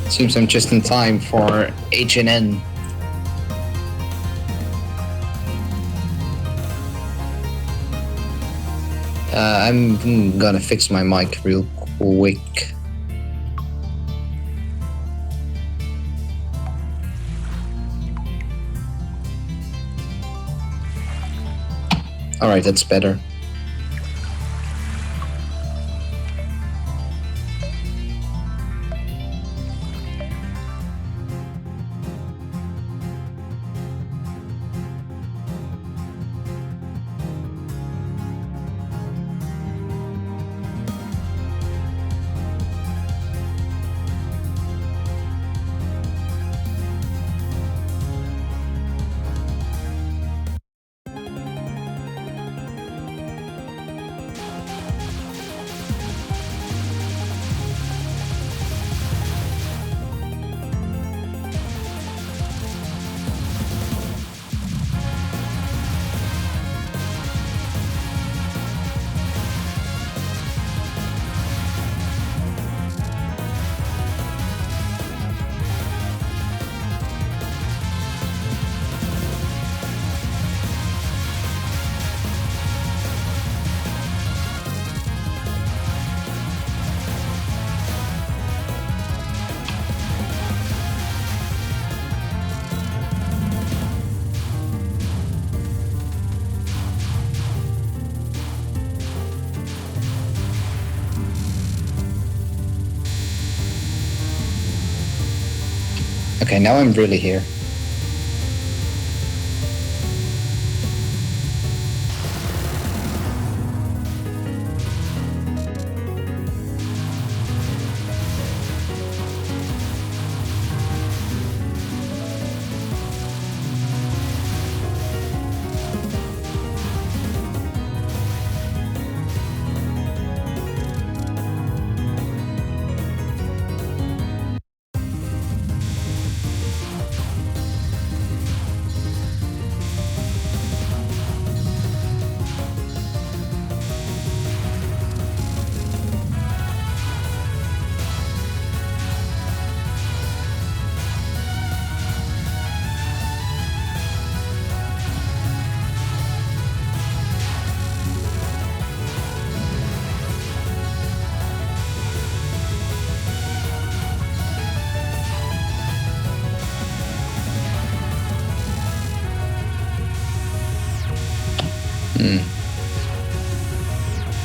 Seems I'm just in time for H&N. I'm gonna fix my mic real quick. Alright, that's better. Okay, now I'm really here.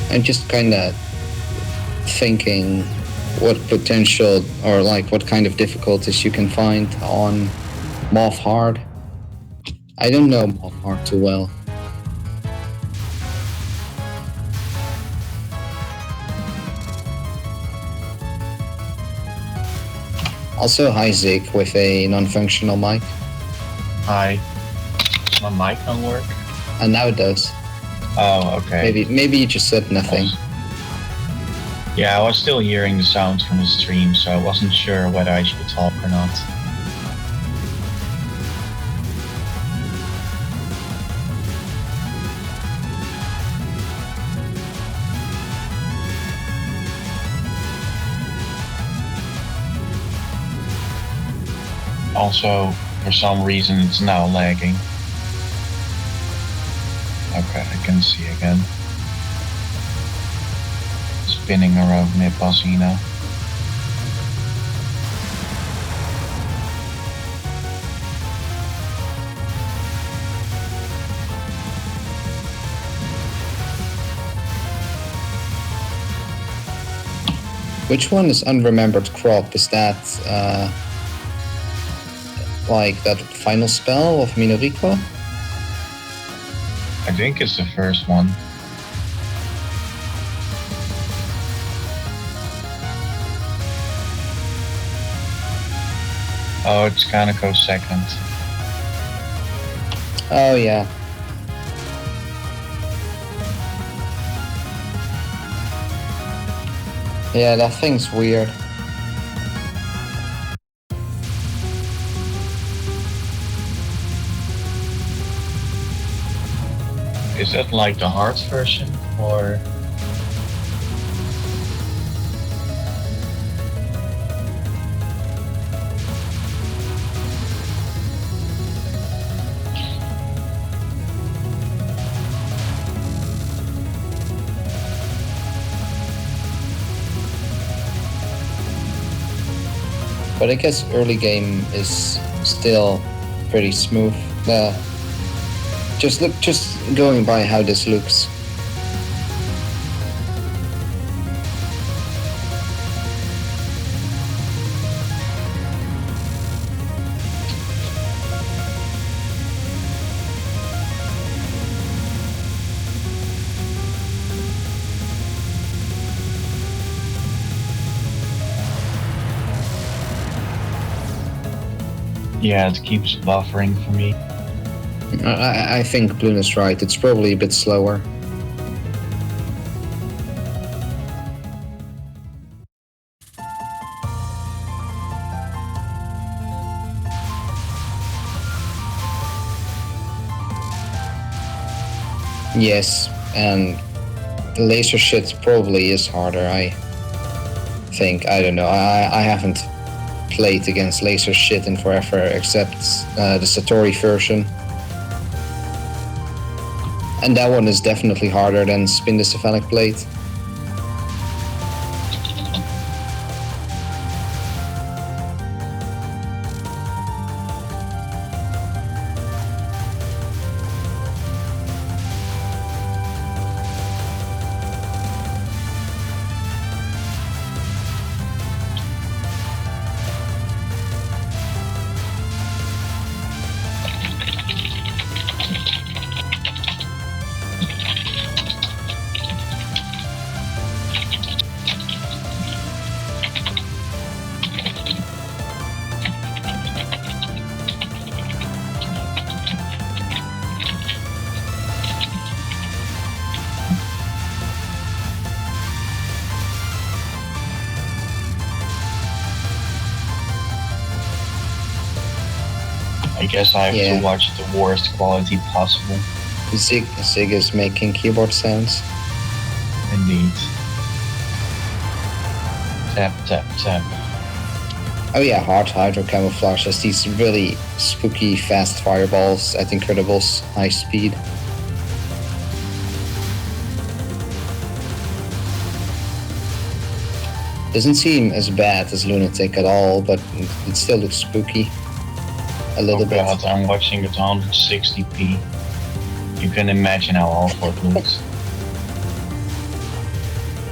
I'm just kind of thinking what potential or like what kind of difficulties you can find on Moth Hard. I don't know Moth Hard too well. Also, hi Zig with a non-functional mic. Hi. My mic don't work? And now it does. Oh, okay. Maybe you just said nothing. Yeah, I was still hearing the sounds from the stream, so I wasn't sure whether I should talk or not. Also, for some reason, it's now lagging. Okay, I can see again. Spinning around Nipasina. Which one is Unremembered Crop? Is that like that final spell of Minoriko? I think it's the first one. Oh, it's Kaneko's second. Oh yeah. Yeah, that thing's weird. Is that like the hard version, or? But I guess early game is still pretty smooth. Just going by how this looks. Yeah, it keeps buffering for me. I think Bluna's right. It's probably a bit slower. Yes, and the laser shit probably is harder. I think. I don't know. I haven't played against laser shit in forever, except the Satori version. And that one is definitely harder than Spin the Cephalic Blade. I guess I have to watch the worst quality possible. Zig is making keyboard sounds. Indeed. Tap, tap, tap. Oh yeah, Hard Hydro Camouflage has these really spooky fast fireballs at Incredibles high speed. Doesn't seem as bad as Lunatic at all, but it still looks spooky. A little bit. God, I'm watching it on 160p. You can imagine how awful it looks.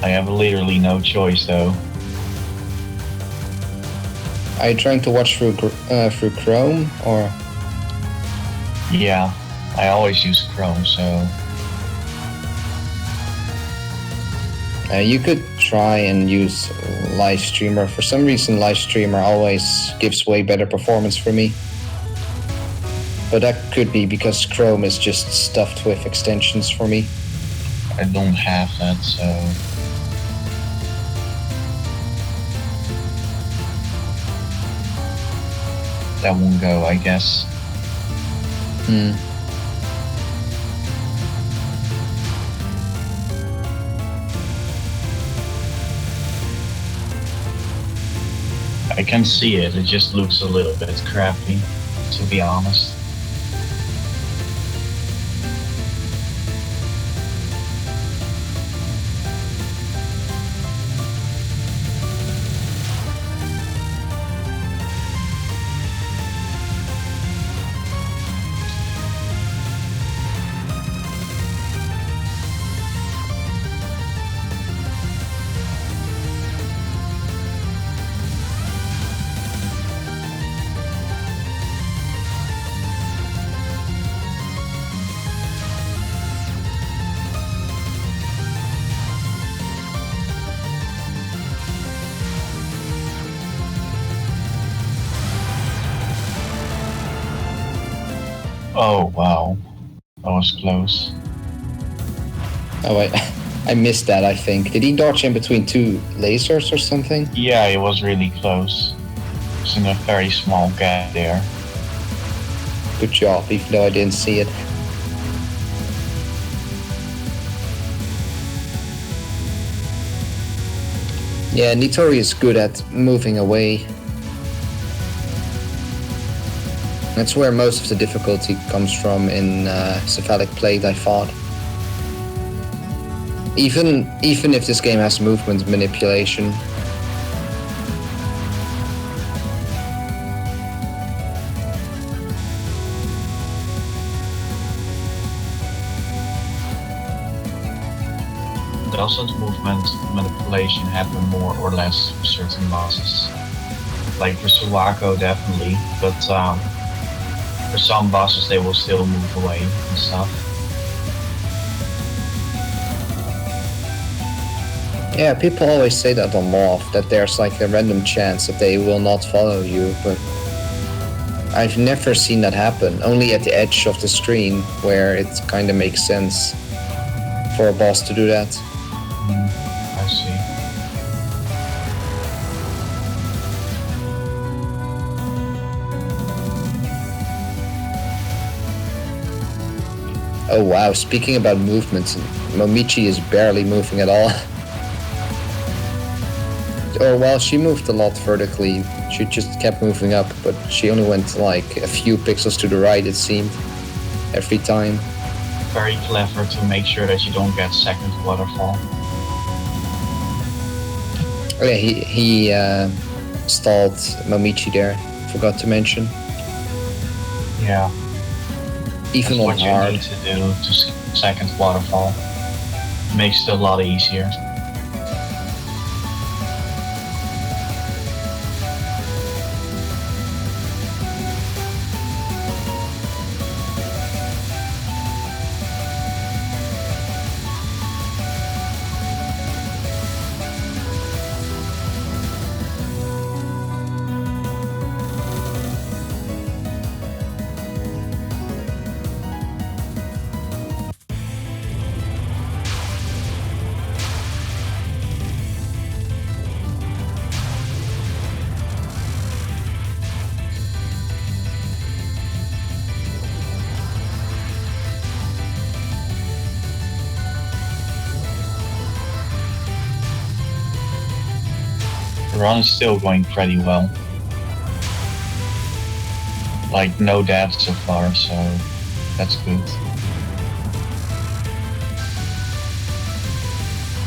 I have literally no choice though. Are you trying to watch through Chrome or? Yeah, I always use Chrome, so. You could try and use Live Streamer. For some reason, Live Streamer always gives way better performance for me. But that could be because Chrome is just stuffed with extensions for me. I don't have that, so. That won't go, I guess. I can see it, it just looks a little bit crappy, to be honest. Oh wow, that was close. Oh wait, I missed that, I think. Did he dodge in between two lasers or something? Yeah, it was really close. It was in a very small gap there. Good job, even though I didn't see it. Yeah, Nitori is good at moving away. That's where most of the difficulty comes from in Cephalic Blade, I thought. Even if this game has movement manipulation. doesn't movement manipulation happen more or less for certain bosses? Like for Suwako, definitely, but for some bosses they will still move away and stuff. Yeah, people always say that on Moth, that there's like a random chance that they will not follow you, but I've never seen that happen. Only at the edge of the screen, where it kind of makes sense for a boss to do that. I see. Oh wow, speaking about movements, Momichi is barely moving at all. Or well, she moved a lot vertically. She just kept moving up, but she only went like a few pixels to the right, it seemed, every time. Very clever to make sure that you don't get second waterfall. Oh yeah, he stalled Momichi there. Forgot to mention. Yeah. Even That's on what hard. you need to do to second waterfall. Makes it a lot easier. The run is still going pretty well. Like, no deaths so far, so that's good.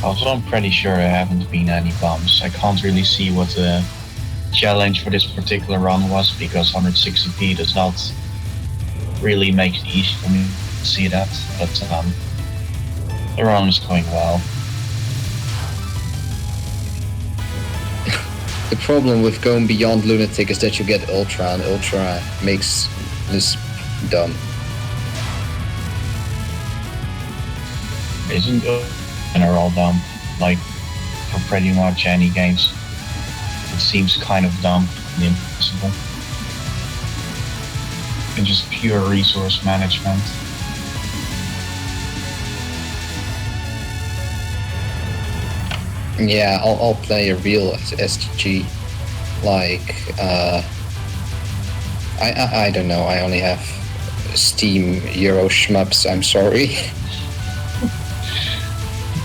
Also, I'm pretty sure there haven't been any bumps. I can't really see what the challenge for this particular run was, because 160p does not really make it easy for me to see that, but the run is going well. The problem with going beyond Lunatic is that you get Ultra, and Ultra makes this dumb. Isn't good and are all dumb, like for pretty much any games. It seems kind of dumb and impossible. And just pure resource management. Yeah, I'll play a real STG. Like, I don't know, I only have Steam Euro shmups, I'm sorry.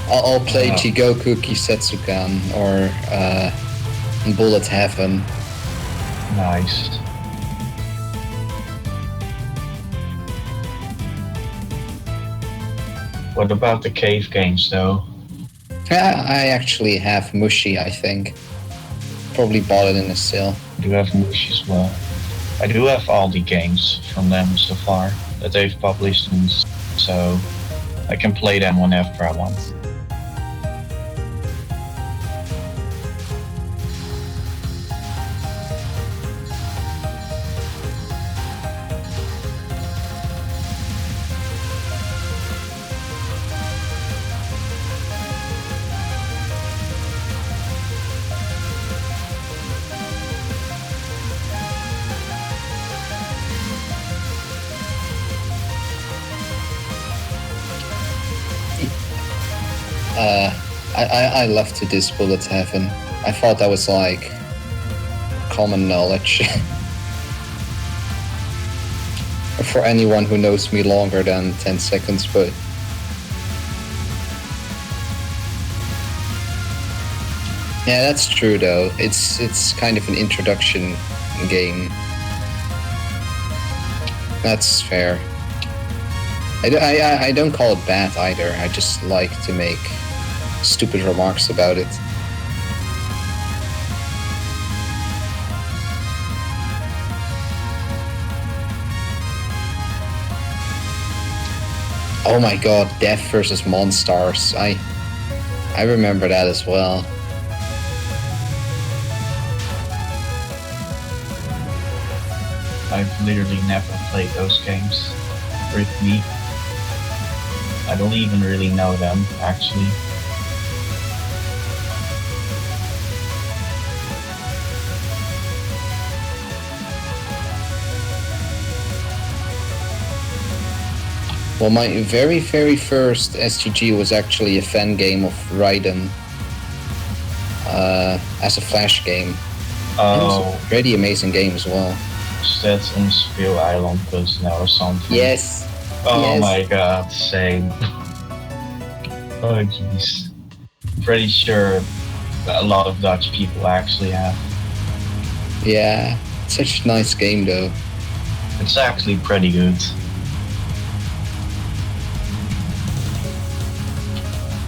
I'll play Jigoku Kisetsukan or Bullet Heaven. Nice. What about the cave games though? I actually have Mushi, I think. Probably bought it in a sale. I do have Mushi as well. I do have all the games from them so far that they've published, and so I can play them whenever I want. I love to diss Bullet Heaven. I thought that was like common knowledge. For anyone who knows me longer than 10 seconds, but yeah, that's true though. It's kind of an introduction game. That's fair. I don't call it bad either. I just like to make stupid remarks about it. Oh my god, Death versus Monstars. I remember that as well. I've literally never played those games. Really. I don't even really know them, actually. Well, my very, very first STG was actually a fan game of Raiden as a Flash game. And it was Oh, a pretty amazing game as well. that's on Spill Island Plus now or something. Yes. Oh yes. my god, same. Oh jeez. Pretty sure a lot of Dutch people actually have. Yeah. Such a nice game though. It's actually pretty good.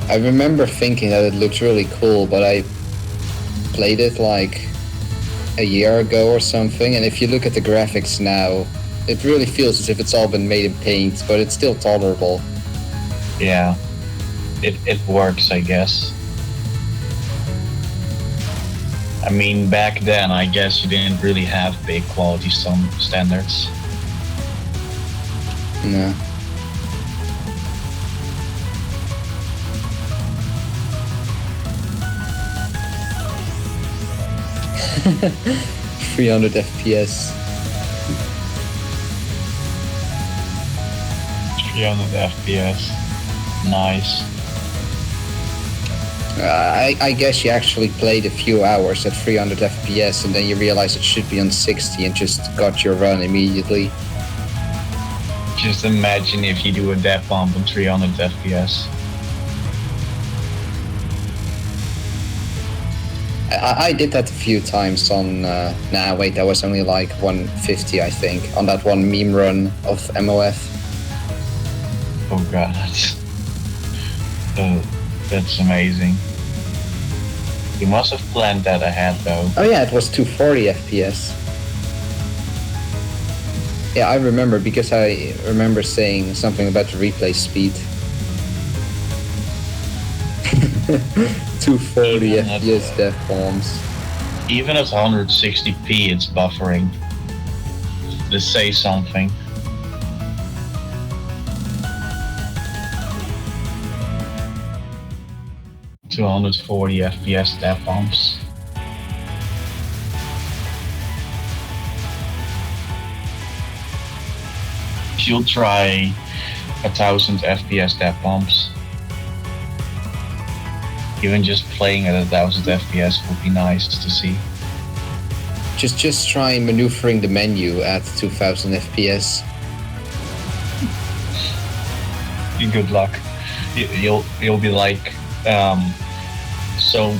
I remember thinking that it looked really cool, but I played it like a year ago or something, and if you look at the graphics now, it really feels as if it's all been made in paint, but it's still tolerable. Yeah. It works, I guess. I mean, back then, I guess you didn't really have big quality standards. No. $300 FPS. 300 FPS. Nice. I guess you actually played a few hours at 300 FPS and then you realized it should be on 60 and just got your run immediately. Just imagine if you do a death bomb on 300 FPS. I did that a few times on, wait, that was only like 150 I think, on that one meme run of MOF. Oh god. That's amazing. You must have planned that ahead though. Oh yeah, it was 240 FPS. Yeah, I remember because I remember saying something about the replay speed. 240 Even FPS death bombs. Even at 160p it's buffering. Let's say something. ...240 FPS death bombs. If you'll try 1000 FPS death bombs, even just playing at 1000 FPS would be nice to see. Just try maneuvering the menu at 2000 FPS. Good luck. You'll be like, so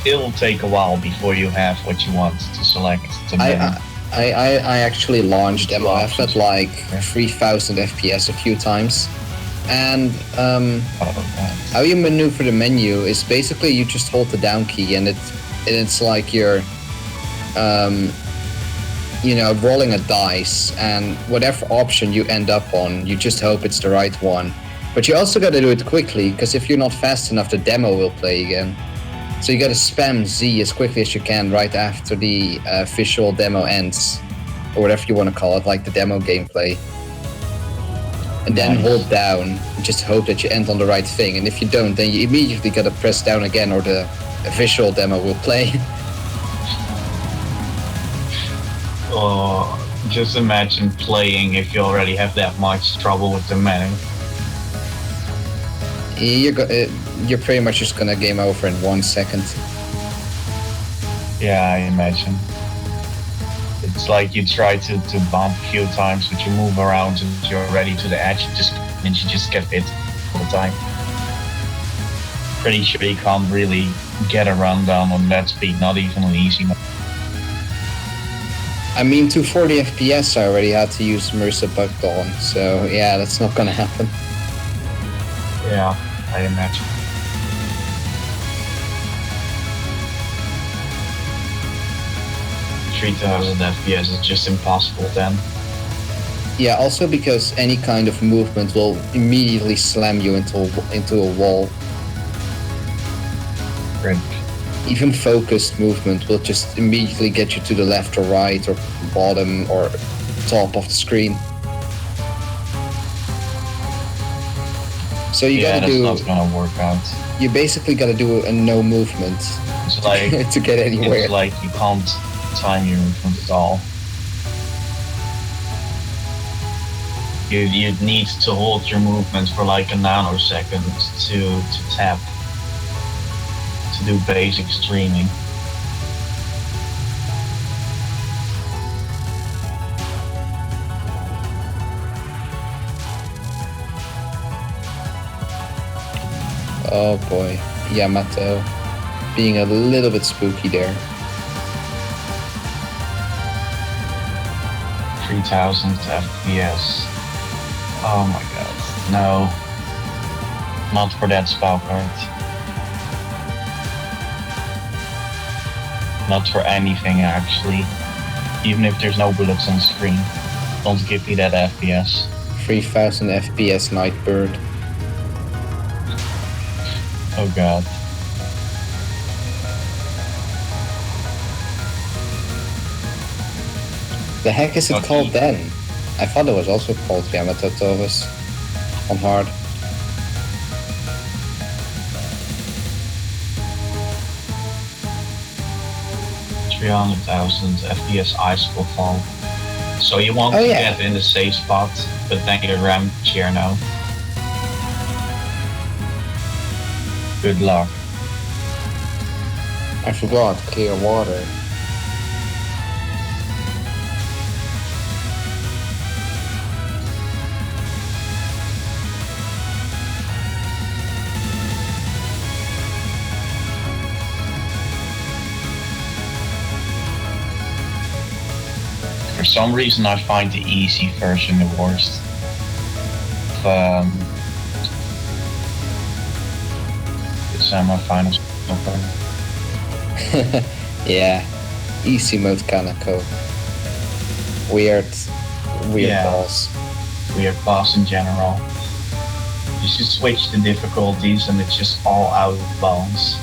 it'll take a while before you have what you want to select. I actually launched MOF at like 3000 FPS a few times, and how you maneuver the menu is basically you just hold the down key and it's like you're rolling a dice, and whatever option you end up on, you just hope it's the right one. But you also got to do it quickly, because if you're not fast enough, the demo will play again. So you got to spam Z as quickly as you can right after the official demo ends, or whatever you want to call it, like the demo gameplay. And then hold down and just hope that you end on the right thing. And if you don't, then you immediately got to press down again, or the official demo will play. Oh, just imagine playing if you already have that much trouble with the menu. You're pretty much just gonna game over in 1 second. Yeah, I imagine. It's like you try to bump a few times, but you move around and you're ready to the edge, and you just get hit all the time. Pretty sure you can't really get a rundown on that speed, not even an easy mode. I mean, 240 FPS I already had to use Marissa Buckdawn, so yeah, that's not gonna happen. Yeah, I imagine. $3,000 FPS is just impossible then. Yeah, also because any kind of movement will immediately slam you into a wall. Frick. Even focused movement will just immediately get you to the left or right or bottom or top of the screen. So you Yeah, gotta that's do. not gonna work out. You basically gotta do a no movement It's like to get anywhere. it's like you can't time your movement at all. You need to hold your movement for like a nanosecond to tap, to do basic streaming. Oh boy, Yamato being a little bit spooky there. 3000 FPS. Oh my god. No. Not for that spell card. Not for anything actually. Even if there's no bullets on screen. Don't give me that FPS. 3000 FPS Nightbird. Oh god. The heck is it Okay. called then? I thought it was also called Yamato Tovus on hard. FPS ice will fall. So you want to get in the safe spot, but then you ram chair now. Good luck. I forgot, clear water. For some reason I find the easy version the worst. It's my final number. Yeah, easy mode Kanako. Weird Yeah. boss. Weird boss in general. You should switch the difficulties and it's just all out of bounds.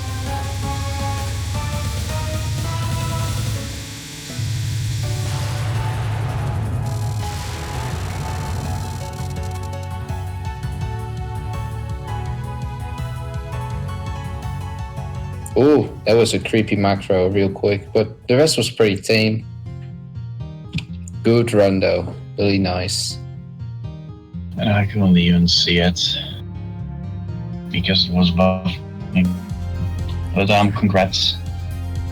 Ooh, that was a creepy macro real quick, but the rest was pretty tame. Good run though, really nice. And I couldn't even see it because it was buffing. But congrats.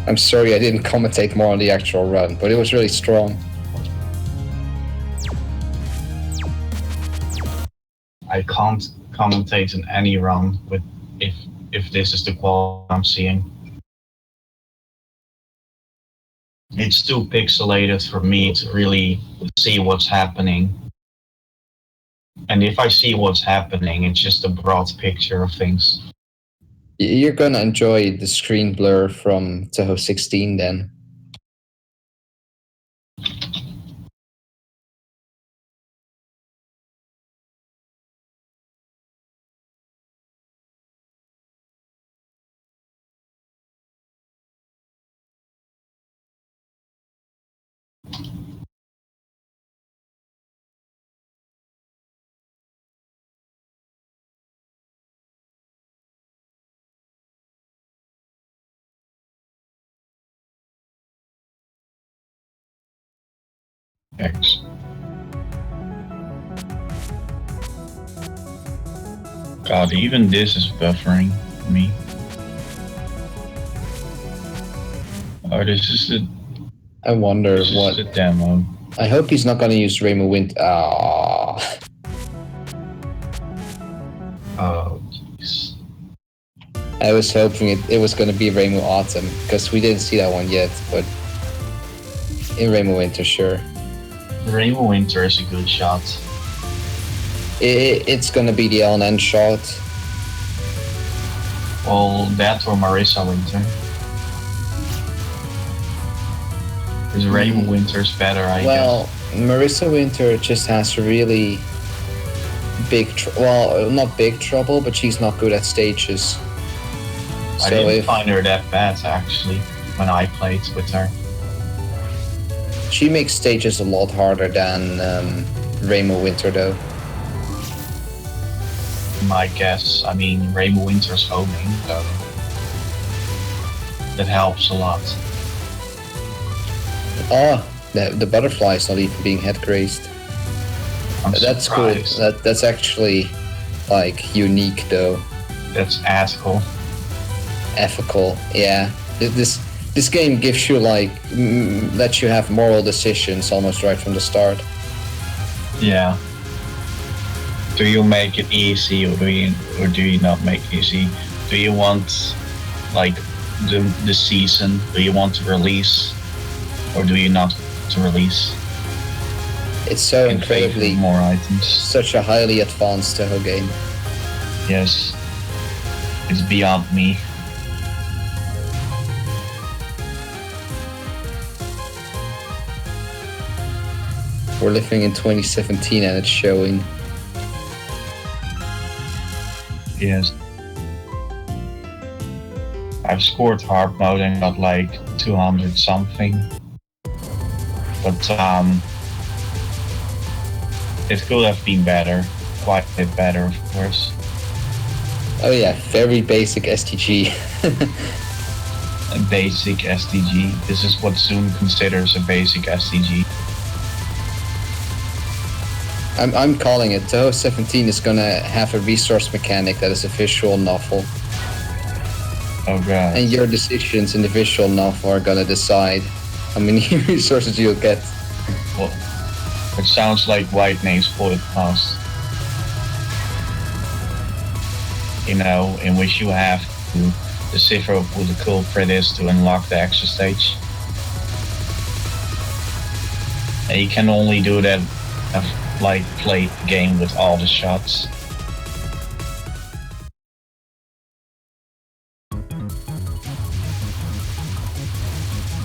I'm sorry I didn't commentate more on the actual run, but it was really strong. I can't commentate in any run with if this is the quality I'm seeing. It's too pixelated for me to really see what's happening. And if I see what's happening, it's just a broad picture of things. You're gonna enjoy the screen blur from Touhou 16 then. X. God, even this is buffering me. Oh, this is the. I wonder This what. is the demo. I hope he's not gonna use Rainbow Wind. Ah. Oh, jeez. I was hoping it was gonna be Rainbow Autumn because we didn't see that one yet, but in Rainbow Winter, sure. Rainbow Winter is a good shot. It's gonna be the LNN shot. Well, that or Marissa Winter. Because Rainbow Winter's better, I Well, Marissa Winter just has really big, well, not big trouble, but she's not good at stages. I So didn't if find her that bad actually when I played with her. she makes stages a lot harder than Rainbow Winter, though. My guess. I mean, Rainbow Winter's homing, so that helps a lot. Oh, the butterfly is not even being head grazed. I'm That's surprised. cool. That's actually like unique, though. That's ethical. Ethical, yeah. This game gives you like lets you have moral decisions almost right from the start. Yeah. Do you make it easy or do you not make it easy? Do you want like the season? Do you want to release or do you not to release? It's so In favor of incredibly more items. such a highly advanced Touhou game. Yes. It's beyond me. We're living in 2017 and it's showing. Yes. I've scored hard mode and got like 200 something. But it could have been better. Quite a bit better, of course. Oh yeah, very basic STG. A basic SDG. This is what Zoom considers a basic SDG. I'm calling it. Touhou 17 is gonna have a resource mechanic that is a visual novel. Oh god. And your decisions in the visual novel are gonna decide how many resources you'll get. Well, it sounds like White Name's Bullet Pass. You know, in which you have to decipher who the culprit is to unlock the extra stage. And you can only do that if like played the game with all the shots.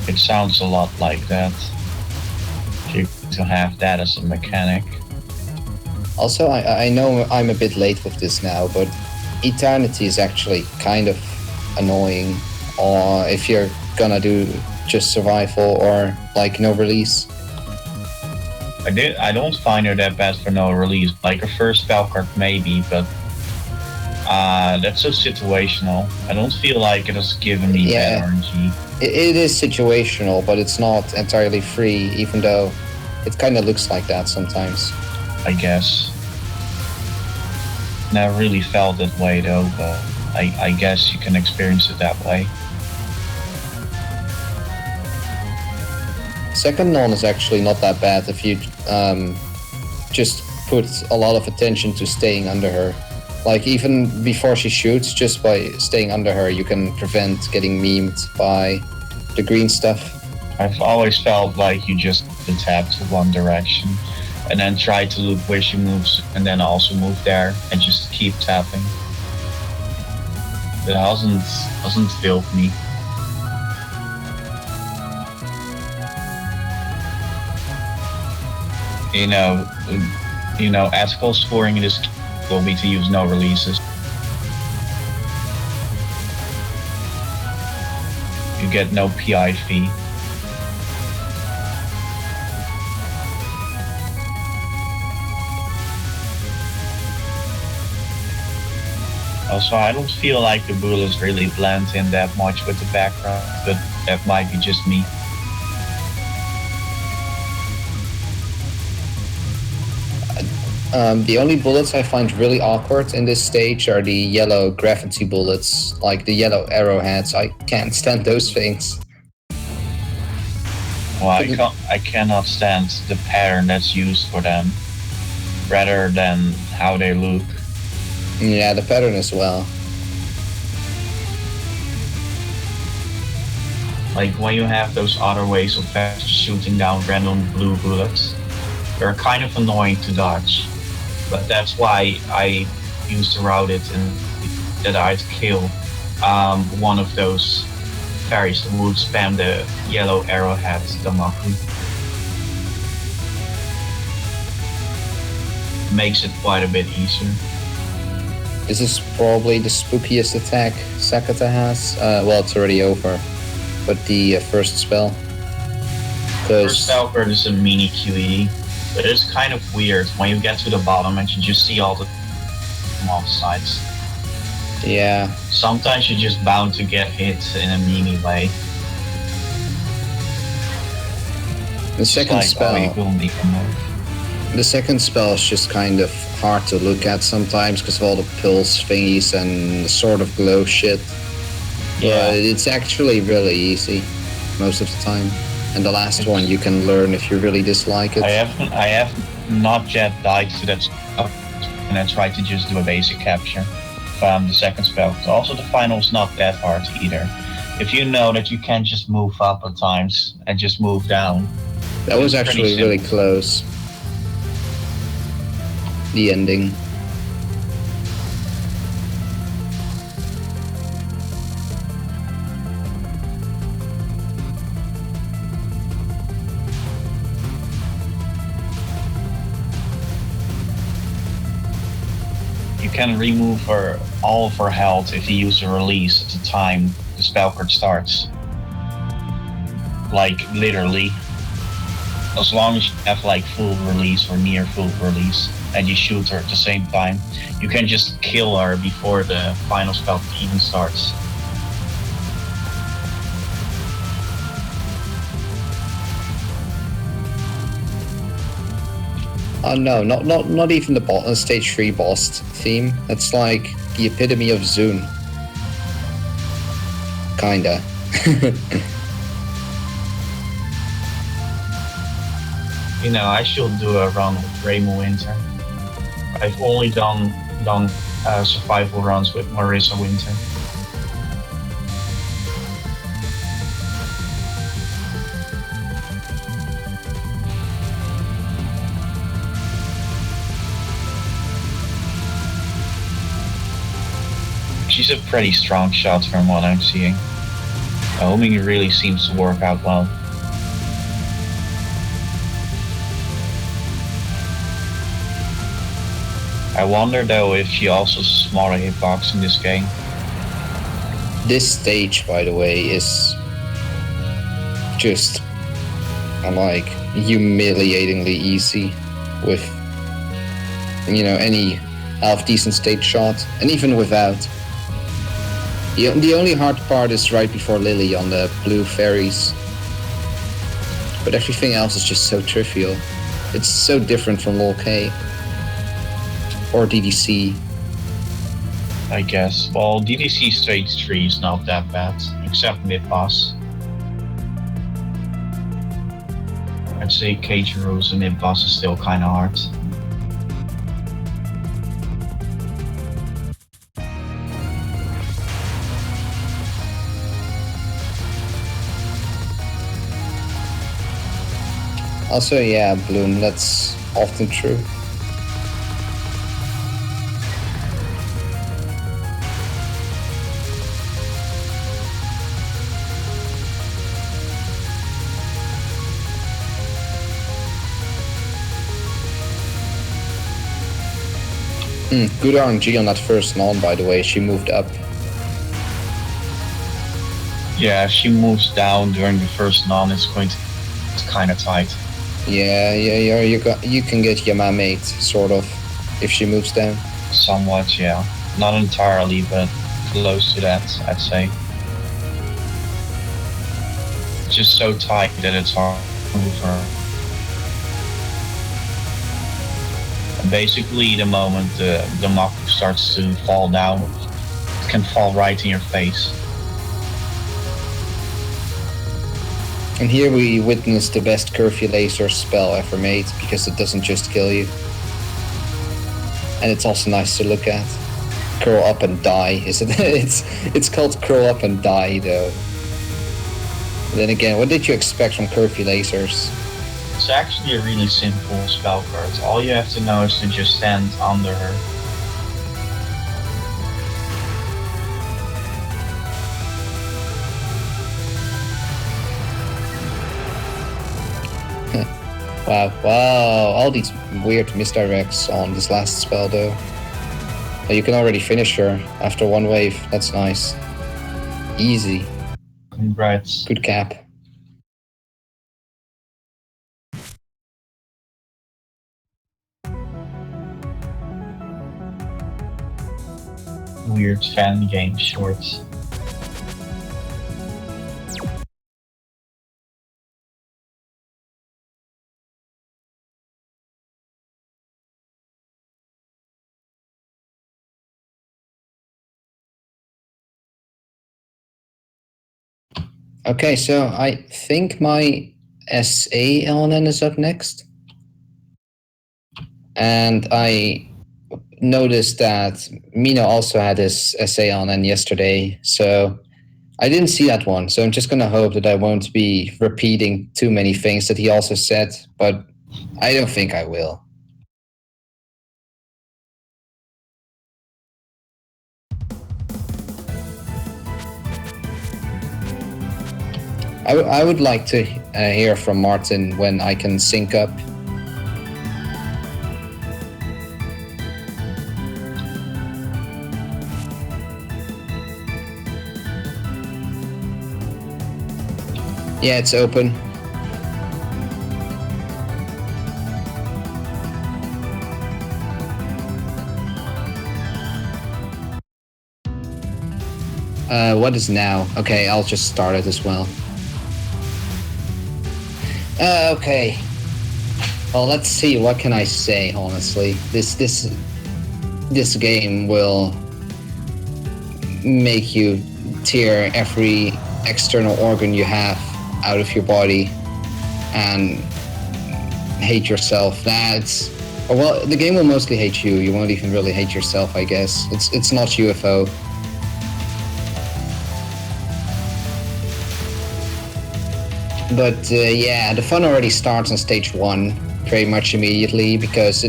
It sounds a lot like that. You to have that as a mechanic. Also, I know I'm a bit late with this now, but Eternity is actually kind of annoying. Or if you're gonna do just survival or like no release. I don't find her that bad for no release. Like her first spell card maybe, but that's so situational. I don't feel like it has given me Yeah. bad RNG. It is situational, but it's not entirely free, even though it kind of looks like that sometimes. I guess. Never really felt that way though, but I guess you can experience it that way. Second non is actually not that bad if you just put a lot of attention to staying under her. Like even before she shoots, just by staying under her, you can prevent getting memed by the green stuff. I've always felt like you just tap to one direction and then try to look where she moves and then also move there and just keep tapping. It hasn't filled me. You know, ethical scoring in this will be to use no releases. You get no PI fee. Also, I don't feel like the bullets really blend in that much with the background, but that might be just me. The only bullets I find really awkward in this stage are the yellow gravity bullets, like the yellow arrowheads. I can't stand those things. Well, I cannot stand the pattern that's used for them, rather than how they look. Yeah, the pattern as well. Like when you have those other ways of fast shooting down random blue bullets, they're kind of annoying to dodge. But that's why I used to route it and that I'd kill one of those fairies that would spam the yellow arrowhead Damaku. Makes it quite a bit easier. This is probably the spookiest attack Sakata has. Well, it's already over. But the first spell. First Stalker is a mini QE, but it's kind of weird when you get to the bottom and you just see all the mob sides. Yeah. Sometimes you're just bound to get hit in a mini way. The second like, spell. The second spell is just kind of hard to look at sometimes because of all the pulse thingies and sort of glow shit. Yeah. But it's actually really easy most of the time. And the last one you can learn if you really dislike it. I have not yet died to that spell, and I tried to just do a basic capture from the second spell. Also the final's not that hard either. If you know that you can just move up at times and just move down. That was actually really close. The ending. You can remove all of her health if you use a release at the time the spell card starts. Like, literally. As long as you have like full release or near full release and you shoot her at the same time, you can just kill her before the final spell even starts. Oh no, not even the stage 3 boss theme. That's like the epitome of Zune. Kinda. You know, I should do a run with Raymond Winter. I've only done survival runs with Marissa Winter. She's a pretty strong shot from what I'm seeing. Homing really seems to work out well. I wonder though if she also has a smaller hitbox in this game. This stage, by the way, is just like humiliatingly easy with, you know, any half decent stage shot, and even without. The only hard part is right before Lily on the blue fairies. But everything else is just so trivial. It's so different from LoL K. Or DDC. I guess. Well, DDC stage 3 is not that bad, except mid-boss. I'd say Keijiro's and mid-boss is still kinda hard. Also, yeah, Bloom, that's often true. Good RNG on that first non, by the way. She moved up. Yeah, if she moves down during the first non, it's kind of tight. Yeah, you can get Yamamate, sort of, if she moves down. Somewhat, yeah. Not entirely, but close to that, I'd say. It's just so tight that it's hard to move her. And basically, the moment the mock starts to fall down, it can fall right in your face. And here we witness the best curfew laser spell ever made, because it doesn't just kill you. And it's also nice to look at. Curl up and die, is it? It's called curl up and die, though. But then again, what did you expect from curfew lasers? It's actually a really simple spell card. All you have to know is to just stand under her. Wow, all these weird misdirects on this last spell, though. You can already finish her after one wave. That's nice. Easy. Congrats. Good cap. Weird fan game shorts. Okay, so I think my SA LNN is up next. And I noticed that Mino also had his SA LNN yesterday, so I didn't see that one. So I'm just gonna hope that I won't be repeating too many things that he also said, but I don't think I will. I would like to hear from Martin when I can sync up. Yeah, it's open. What is now? Okay, I'll just start it as well. Okay. Well, let's see. What can I say? Honestly, this game will make you tear every external organ you have out of your body and hate yourself. That's well, the game will mostly hate you. You won't even really hate yourself, I guess. It's not UFO. But yeah, the fun already starts on stage 1 pretty much immediately because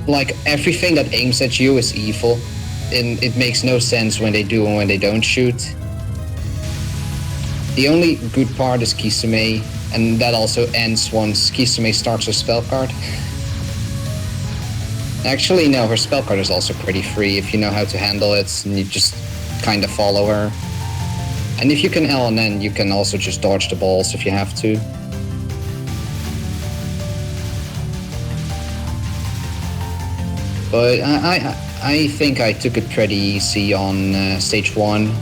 like everything that aims at you is evil, and it makes no sense when they do and when they don't shoot. The only good part is Kisame, and that also ends once Kisame starts her spell card. Actually, no, her spell card is also pretty free if you know how to handle it, and you just kind of follow her. And if you can LNN, you can also just dodge the balls if you have to. But I think I took it pretty easy on stage 1.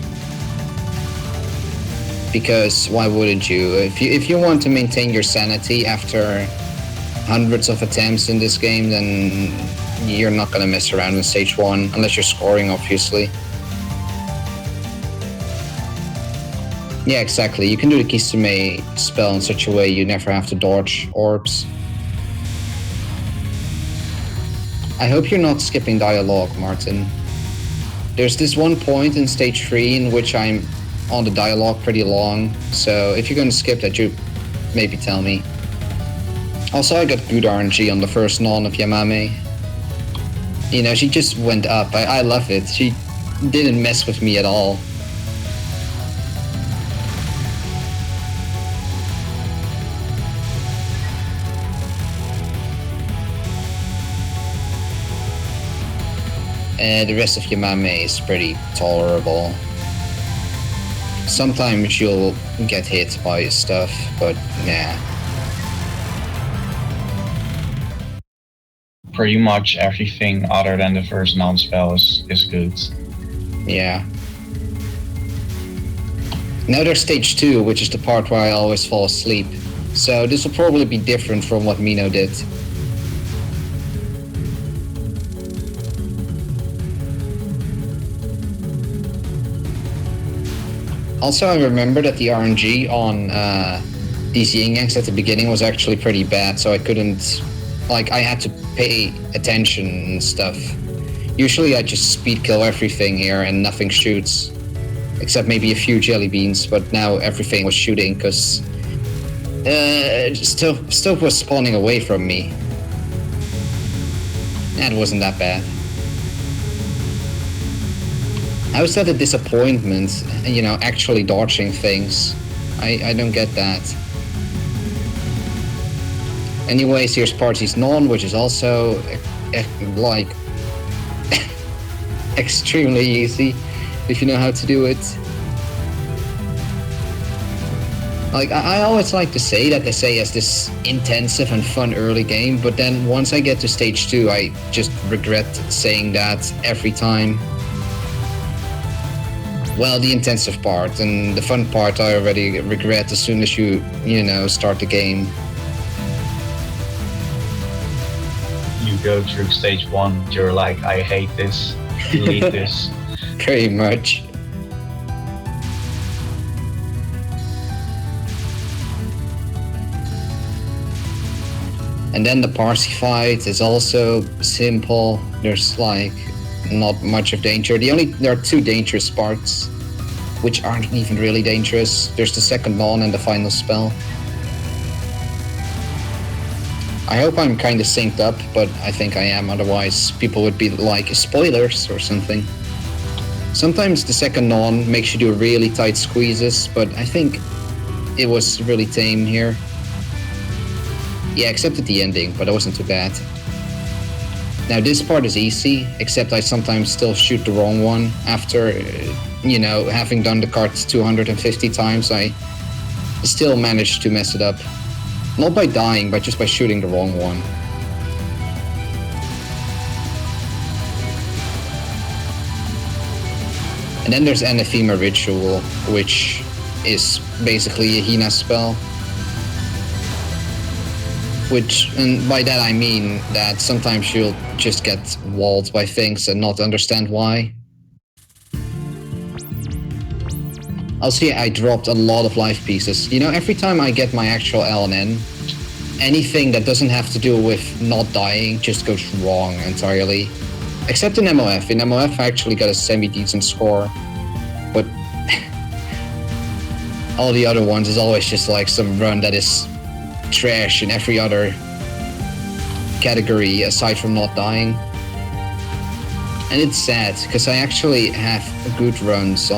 Because why wouldn't you? If you want to maintain your sanity after hundreds of attempts in this game, then you're not gonna mess around in stage 1, unless you're scoring, obviously. Yeah, exactly. You can do the Kisame spell in such a way you never have to dodge orbs. I hope you're not skipping dialogue, Martin. There's this one point in stage 3 in which I'm on the dialogue pretty long, so if you're gonna skip that, you maybe tell me. Also, I got good RNG on the first non of Yamame. You know, she just went up. I love it. She didn't mess with me at all. The rest of Yamame is pretty tolerable. Sometimes you'll get hit by stuff, but nah. Pretty much everything other than the first non-spell is good. Yeah. Now there's stage 2, which is the part where I always fall asleep. So this will probably be different from what Mino did. Also, I remember that the RNG on these yin yangs at the beginning was actually pretty bad, so I couldn't, like, I had to pay attention and stuff. Usually I just speed kill everything here and nothing shoots, except maybe a few jelly beans, but now everything was shooting because stuff was spawning away from me. And it wasn't that bad. How is that a disappointment, you know, actually dodging things? I don't get that. Anyways, here's Party's Non, which is also, like, extremely easy if you know how to do it. Like, I always like to say that they say as this intensive and fun early game, but then once I get to stage 2, I just regret saying that every time. Well, the intensive part and the fun part I already regret as soon as you start the game. You go through stage 1, you're like, I hate this, delete this. Pretty much. And then the Parsi fight is also simple. There's like not much of danger. There are 2 dangerous parts, which aren't even really dangerous. There's the second non and the final spell. I hope I'm kind of synced up, but I think I am. Otherwise, people would be like, spoilers or something. Sometimes the second non makes you do really tight squeezes, but I think it was really tame here. Yeah, except at the ending, but it wasn't too bad. Now this part is easy, except I sometimes still shoot the wrong one. After, having done the cards 250 times, I still manage to mess it up. Not by dying, but just by shooting the wrong one. And then there's Anathema Ritual, which is basically a Hina spell. And by that I mean that sometimes you'll just get walled by things and not understand why. Also, I dropped a lot of life pieces. Every time I get my actual LNN, anything that doesn't have to do with not dying just goes wrong entirely. Except in MOF. In MOF I actually got a semi-decent score. But all the other ones is always just like some run that is trash in every other category aside from not dying. And it's sad, because I actually have good runs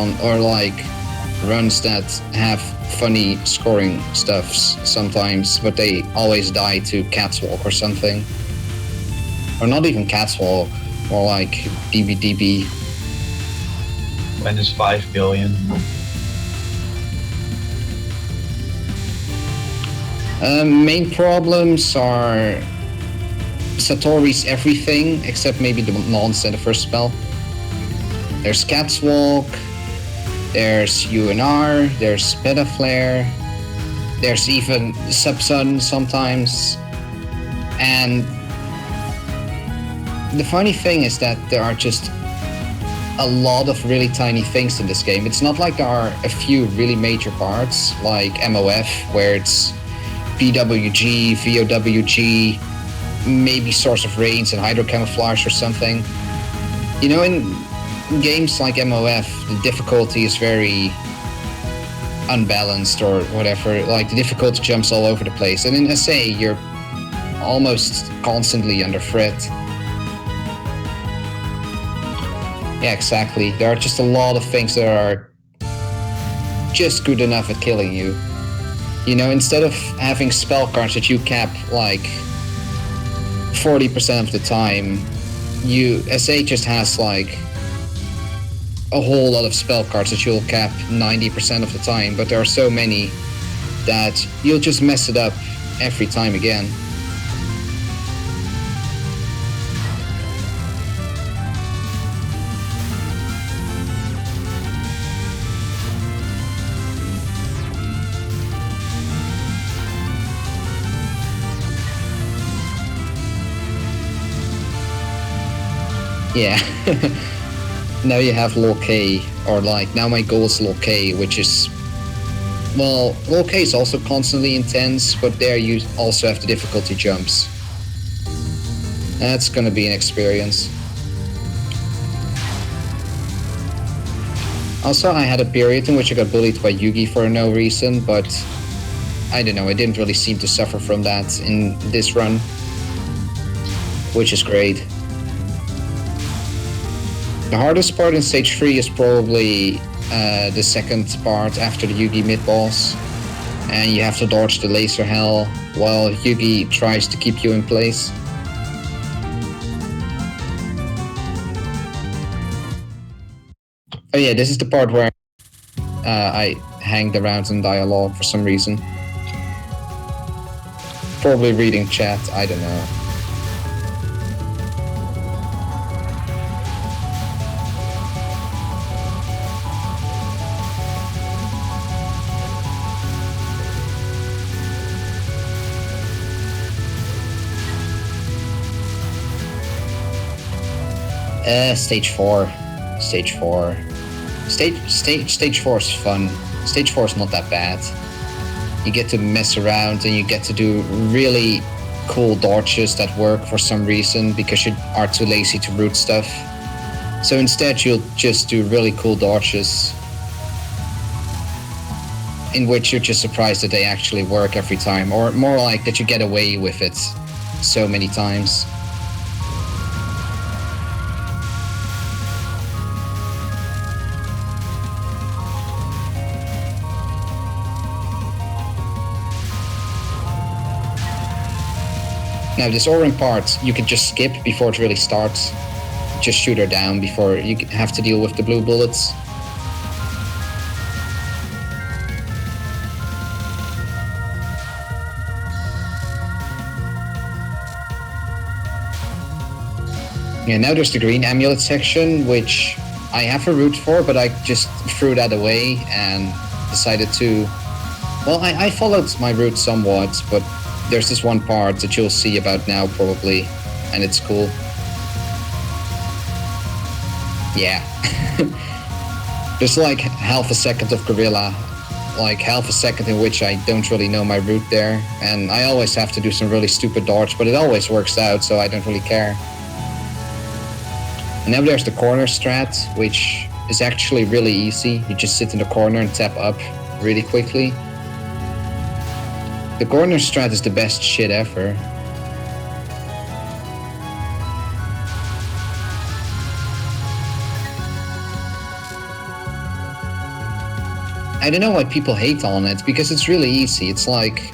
runs that have funny scoring stuffs sometimes, but they always die to Catwalk or something. Or not even Catwalk, more like DBDB. Minus 5 billion. Main problems are Satori's everything, except maybe the nonce and the first spell. There's Catwalk, there's UNR, there's Beta Flare, there's even Subsun sometimes. And the funny thing is that there are just a lot of really tiny things in this game. It's not like there are a few really major parts, like MOF, where it's BWG, VOWG, maybe Source of Rains and Hydro Camouflage or something. In games like MOF, the difficulty is very unbalanced or whatever. Like, the difficulty jumps all over the place. And in SA, you're almost constantly under threat. Yeah, exactly. There are just a lot of things that are just good enough at killing you. Instead of having spell cards that you cap like 40% of the time, SA just has like a whole lot of spell cards that you'll cap 90% of the time, but there are so many that you'll just mess it up every time again. Yeah. Now you have low K, or now my goal is low K, which is, well, low K is also constantly intense, but there you also have the difficulty jumps. That's gonna be an experience. Also, I had a period in which I got bullied by Yugi for no reason, but I don't know, I didn't really seem to suffer from that in this run, which is great. The hardest part in stage 3 is probably the second part after the Yugi mid-boss, and you have to dodge the laser hell while Yugi tries to keep you in place. Oh yeah, this is the part where I hanged around in dialogue for some reason. Probably reading chat, I don't know. Stage 4. Stage 4. Stage 4 is fun. Stage 4 is not that bad. You get to mess around and you get to do really cool dodges that work for some reason because you are too lazy to root stuff. So instead you'll just do really cool dodges in which you're just surprised that they actually work every time, or more like that you get away with it so many times. Now this orange part you can just skip before it really starts. Just shoot her down before you have to deal with the blue bullets. Yeah, now there's the green amulet section, which I have a route for, but I just threw that away and decided to... Well, I followed my route somewhat, but there's this one part that you'll see about now probably, and it's cool. Yeah. There's like half a second of gorilla, like half a second in which I don't really know my route there, and I always have to do some really stupid dodge, but it always works out, so I don't really care. And now there's the corner strat, which is actually really easy. You just sit in the corner and tap up really quickly. The corner strat is the best shit ever. I don't know why people hate on it, because it's really easy. It's like...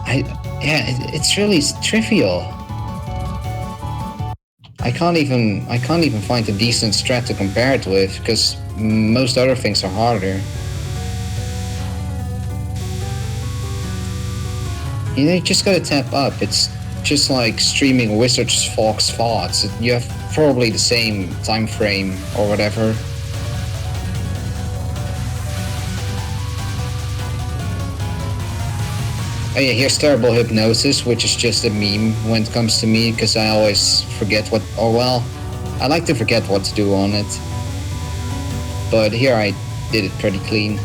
it's really trivial. I can't even find a decent strat to compare it with, because most other things are harder. You know, you just gotta tap up. It's just like streaming Wizard's Fox thoughts. You have probably the same time frame or whatever. Oh yeah, here's Terrible Hypnosis, which is just a meme when it comes to me, because I always forget what... Oh well, I like to forget what to do on it. But here I did it pretty clean.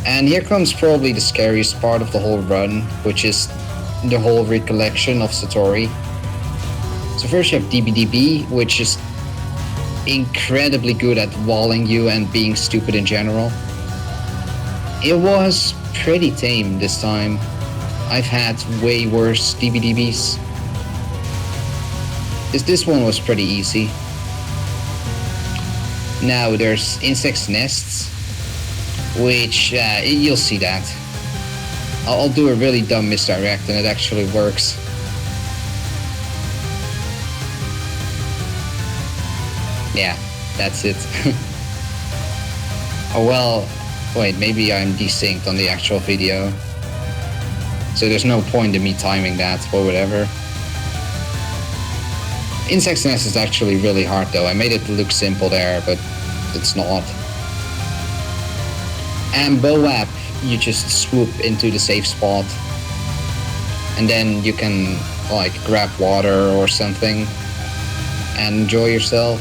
And here comes probably the scariest part of the whole run, which is the whole recollection of Satori. So first you have DBDB, which is incredibly good at walling you and being stupid in general. It was pretty tame this time. I've had way worse DBDBs. This one was pretty easy. Now there's Insect's Nests, which you'll see that. I'll do a really dumb misdirect and it actually works. Yeah, that's it. Oh well, wait, maybe I'm desynced on the actual video. So there's no point in me timing that, or whatever. Insect's Nest is actually really hard though. I made it look simple there, but it's not. And Boap, you just swoop into the safe spot. And then you can, like, grab water or something and enjoy yourself.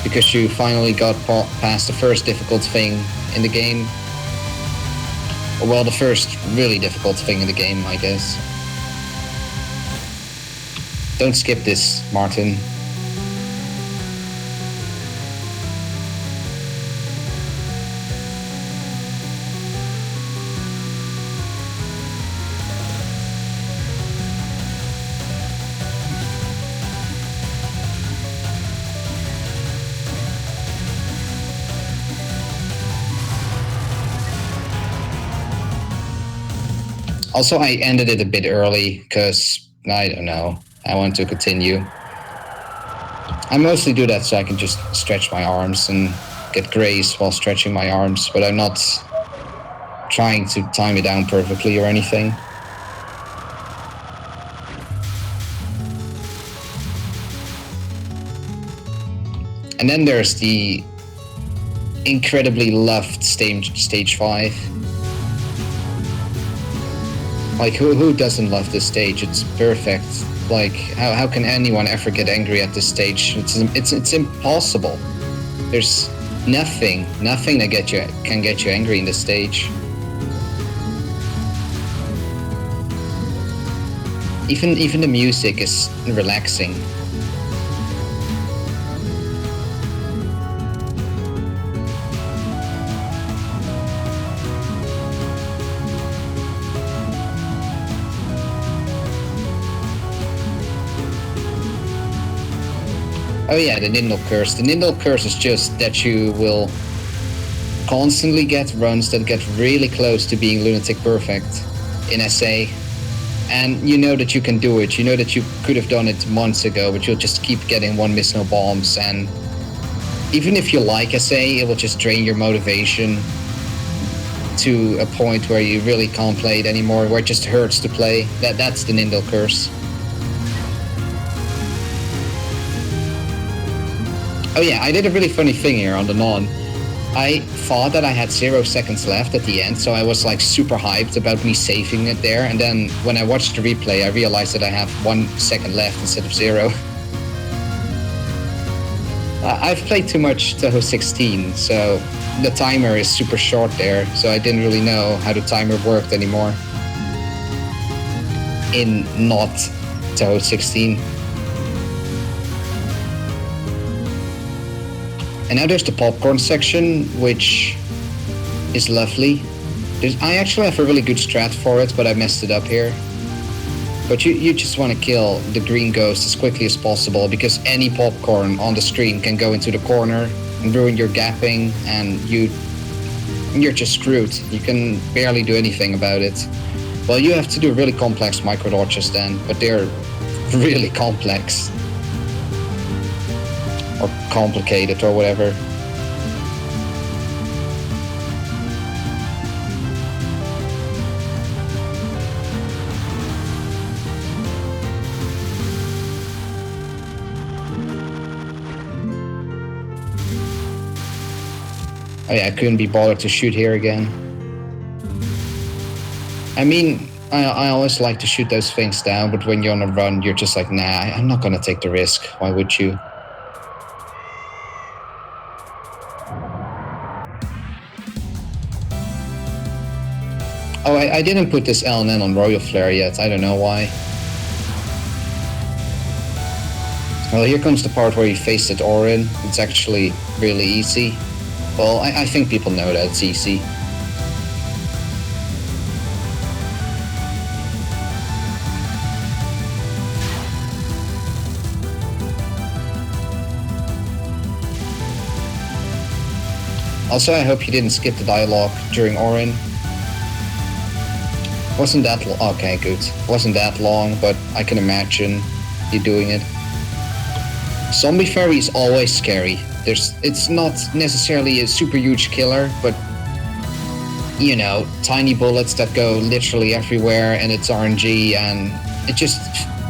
Because you finally got past the first difficult thing in the game. Or, well, the first really difficult thing in the game, I guess. Don't skip this, Martin. Also, I ended it a bit early, because, I don't know. I want to continue. I mostly do that so I can just stretch my arms and get grace while stretching my arms, but I'm not trying to time it down perfectly or anything. And then there's the incredibly loved stage 5. Like, who doesn't love this stage? It's perfect. Like, how can anyone ever get angry at this stage? It's impossible. There's nothing that can get you angry in this stage. Even the music is relaxing. Oh yeah, the Nindle Curse. The Nindle Curse is just that you will constantly get runs that get really close to being Lunatic Perfect in SA. And you know that you can do it. You know that you could have done it months ago, but you'll just keep getting 1 miss no bombs. And even if you like SA, it will just drain your motivation to a point where you really can't play it anymore, where it just hurts to play. That's the Nindle Curse. Oh yeah, I did a really funny thing here on the non. I thought that I had 0 seconds left at the end, so I was like super hyped about me saving it there, and then when I watched the replay, I realized that I have 1 second left instead of 0. I've played too much Touhou 16, so the timer is super short there, so I didn't really know how the timer worked anymore in not Touhou 16. And now there's the popcorn section, which is lovely. I actually have a really good strat for it, but I messed it up here. But you just want to kill the green ghost as quickly as possible, because any popcorn on the screen can go into the corner and ruin your gapping, and you're just screwed. You can barely do anything about it. Well, you have to do really complex micro dodges then, but they're really complex. Or complicated or whatever. Oh yeah, I couldn't be bothered to shoot here again. I mean, I always like to shoot those things down, but when you're on a run, you're just like, nah, I'm not gonna take the risk. Why would you? Oh, I didn't put this LNN on Royal Flare yet. I don't know why. Well, here comes the part where you face it Orin. It's actually really easy. Well, I think people know that it's easy. Also, I hope you didn't skip the dialogue during Orin. Wasn't that long? Okay, good. Wasn't that long, but I can imagine you doing it. Zombie Fairy is always scary. It's not necessarily a super huge killer, but you know, tiny bullets that go literally everywhere, and it's RNG, and it just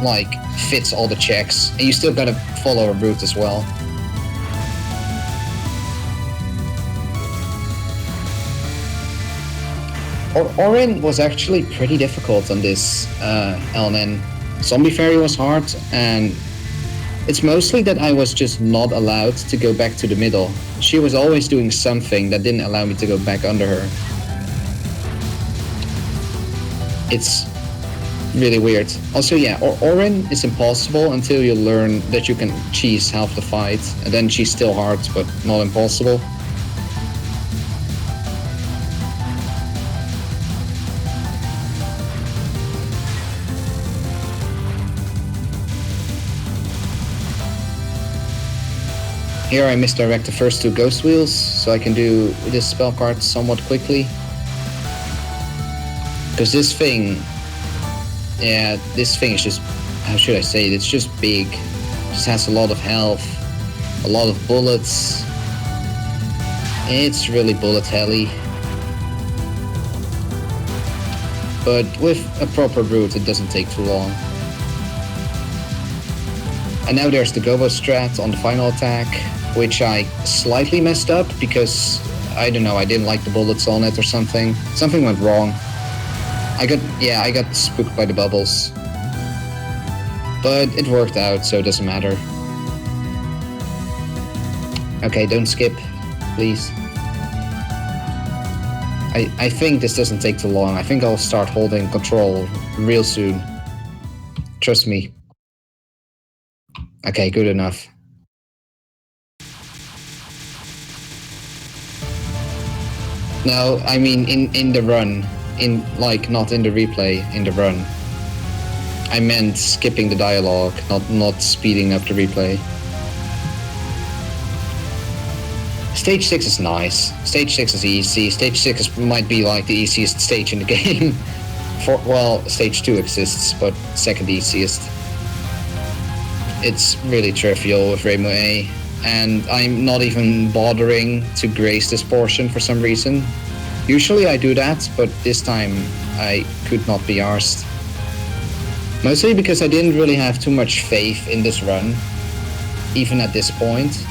like fits all the checks, and you still gotta follow a route as well. Orin was actually pretty difficult on this LNN. Zombie Fairy was hard, and it's mostly that I was just not allowed to go back to the middle. She was always doing something that didn't allow me to go back under her. It's really weird. Also, yeah, Orin is impossible until you learn that you can cheese half the fight, and then she's still hard, but not impossible. Here I misdirect the first 2 ghost wheels, so I can do this spell card somewhat quickly. Because this thing, yeah, this thing is just how should I say it? It's just big. Just has a lot of health, a lot of bullets. It's really bullet heavy. But with a proper route, it doesn't take too long. And now there's the Gobo strat on the final attack, which I slightly messed up because, I don't know, I didn't like the bullets on it or something. Something went wrong. I got spooked by the bubbles. But it worked out, so it doesn't matter. Okay, don't skip, please. I think this doesn't take too long. I think I'll start holding control real soon. Trust me. Okay, good enough. No, I mean in the run. Not in the replay, in the run. I meant skipping the dialogue, not speeding up the replay. Stage 6 is nice. Stage 6 is easy. Stage 6 might be like the easiest stage in the game. Stage 2 exists, but second easiest. It's really trivial with Rainbow A, and I'm not even bothering to grace this portion for some reason. Usually I do that, but this time I could not be arsed. Mostly because I didn't really have too much faith in this run, even at this point.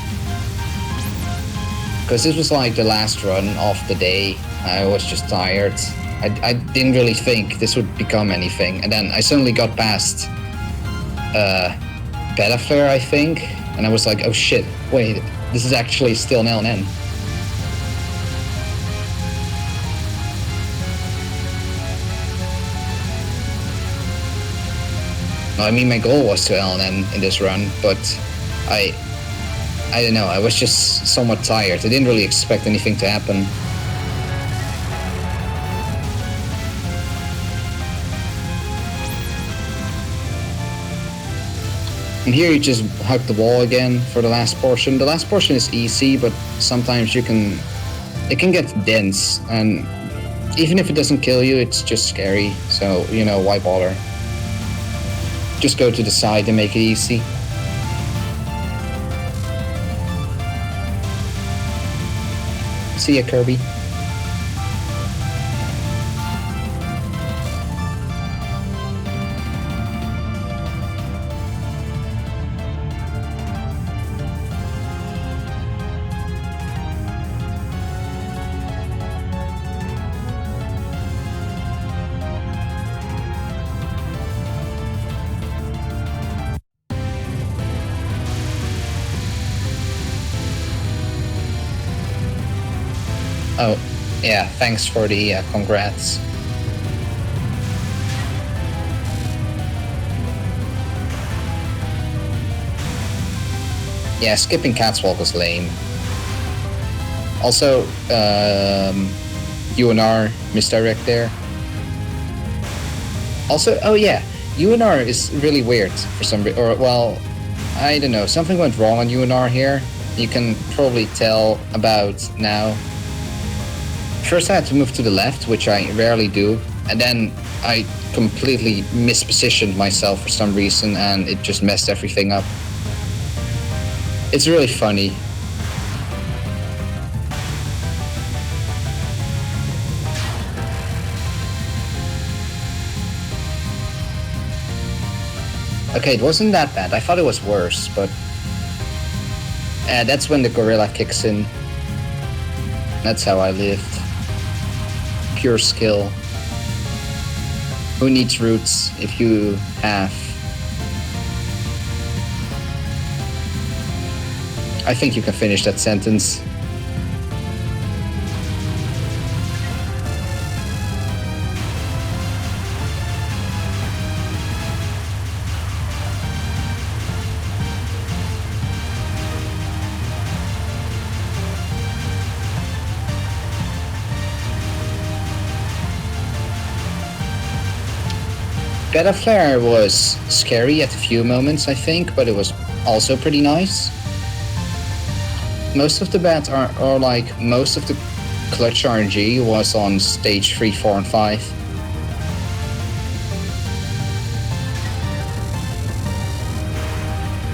Because this was like the last run of the day. I was just tired. I didn't really think this would become anything. And then I suddenly got past Beta Flare, I think. And I was like, oh shit, wait, this is actually still an LNN. I mean, my goal was to LNN in this run, but I don't know, I was just somewhat tired. I didn't really expect anything to happen. And here you just hug the wall again for the last portion. The last portion is easy, but sometimes it can get dense, and even if it doesn't kill you, it's just scary, so, you know, why bother? Just go to the side and make it easy. See ya, Kirby. Oh, yeah, thanks for the congrats. Yeah, skipping Catswalk was lame. Also, UNR misdirect there. Also, oh yeah, UNR is really weird for some reason. Or, well, I don't know, something went wrong on UNR here. You can probably tell about now. First I had to move to the left, which I rarely do, and then I completely mispositioned myself for some reason and it just messed everything up. It's really funny. Okay, it wasn't that bad. I thought it was worse, but that's when the gorilla kicks in. That's how I lived. Pure skill. Who needs roots if you have? I think you can finish that sentence. Beta Flare was scary at a few moments, I think, but it was also pretty nice. Most of the bats are like, most of the clutch RNG was on stage 3, 4, and 5.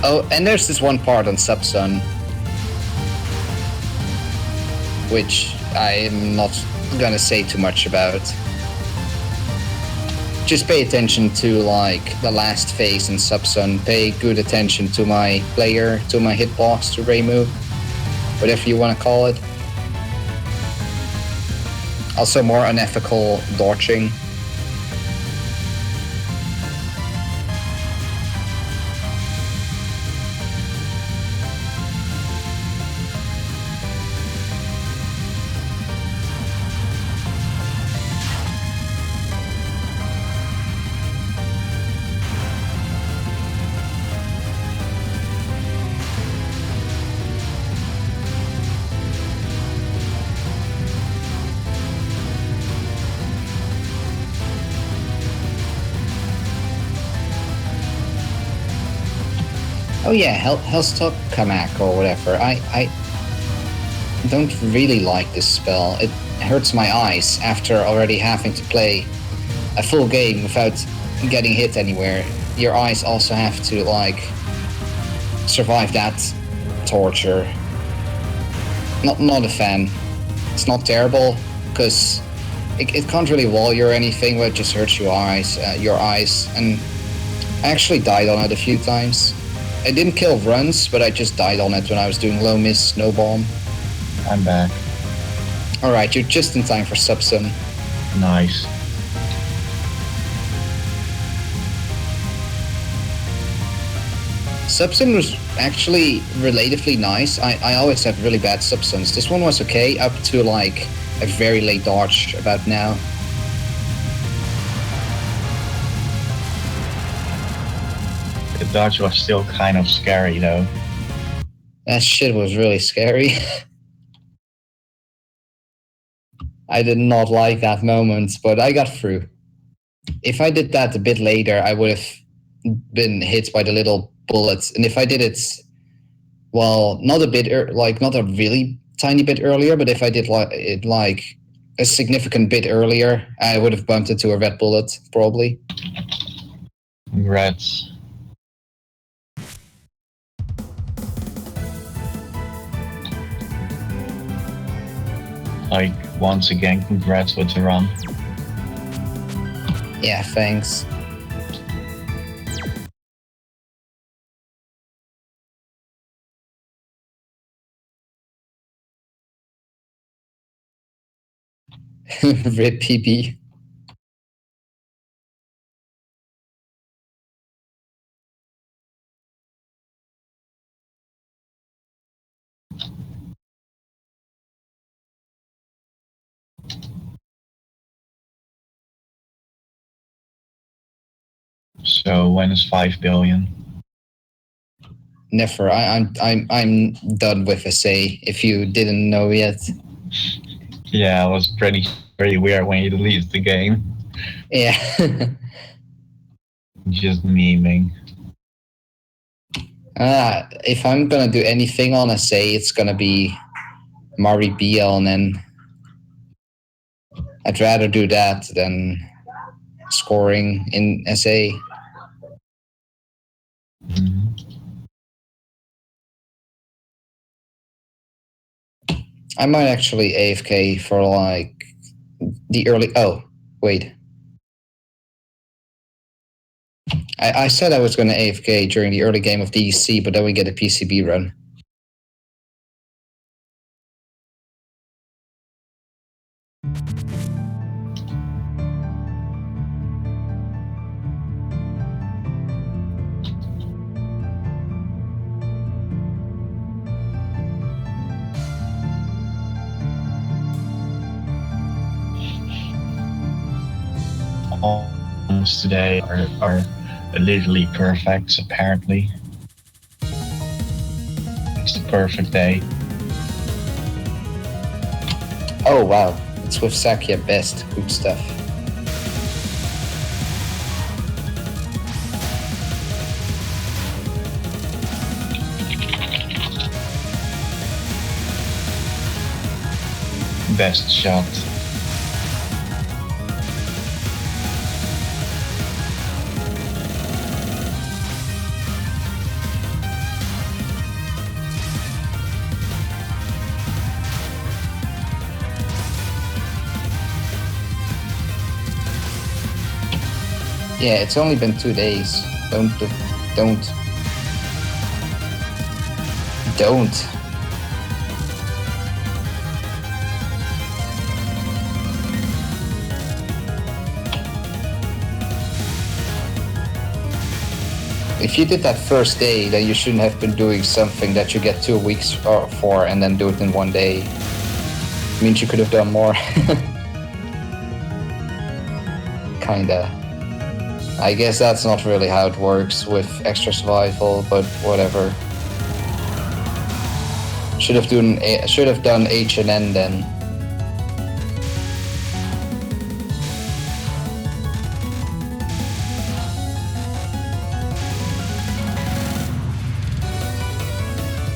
Oh, and there's this one part on Subsun which I'm not gonna say too much about. Just pay attention to like the last phase in Subsun. Pay good attention to my player, to my hitbox, to Reimu, whatever you want to call it. Also more unethical dodging. Oh yeah, Hellstock Kamak or whatever. I don't really like this spell. It hurts my eyes after already having to play a full game without getting hit anywhere. Your eyes also have to like survive that torture. Not a fan. It's not terrible because it can't really wall you or anything, but it just hurts your eyes. And I actually died on it a few times. I didn't kill runs, but I just died on it when I was doing low miss, no bomb. I'm back. Alright, you're just in time for Subsun. Nice. Subsun was actually relatively nice. I always have really bad Subsuns. This one was okay up to like a very late dodge about now. The dodge was still kind of scary though. That shit was really scary. I did not like that moment, but I got through. If I did that a bit later, I would have been hit by the little bullets. And if I did it, well, not a bit, not a really tiny bit earlier, but if I did it like a significant bit earlier, I would have bumped into a red bullet, probably. Congrats. Like, once again, congrats with the run. Yeah, thanks. Rip PB. So when is 5 billion? Never. I'm done with SA. If you didn't know yet. Yeah, it was pretty weird when you deleted the game. Yeah. Just memeing. If I'm gonna do anything on SA, it's gonna be Mari BL, and then I'd rather do that than scoring in SA. Mm-hmm. I might actually AFK for like the early. Oh, wait. I said I was going to AFK during the early game of DEC, but then we get a PCB run. Today are literally perfect, apparently. It's the perfect day. Oh, wow. It's with Saki at best. Good stuff. Best shot. Yeah, it's only been 2 days. Don't. If you did that first day, then you shouldn't have been doing something that you get 2 weeks for and then do it in 1 day. It means you could have done more. Kinda. I guess that's not really how it works with extra survival, but whatever. Should have done H and N then.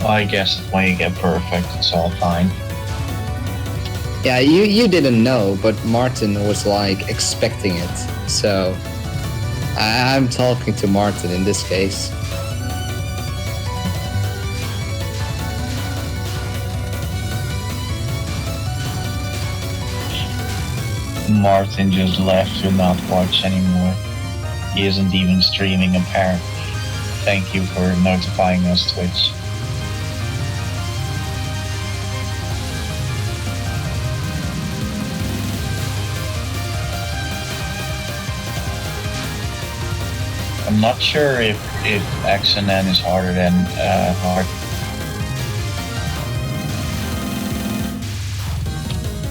I guess when you get perfect, it's all fine. Yeah, you didn't know, but Martin was like expecting it. So I'm talking to Martin in this case. Martin just left to not watch anymore. He isn't even streaming apparently. Thank you for notifying us, Twitch. I'm not sure if X and N is harder than hard.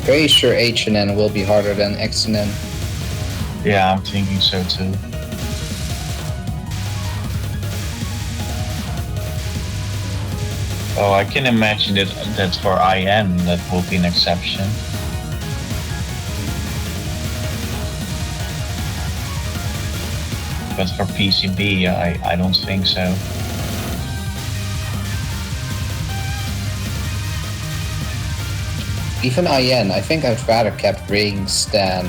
Pretty sure H and N will be harder than X and N. Yeah, I'm thinking so too. Oh, I can imagine that for IN that will be an exception. But for PCB, I don't think so. Even IN, I think I'd rather kept rings than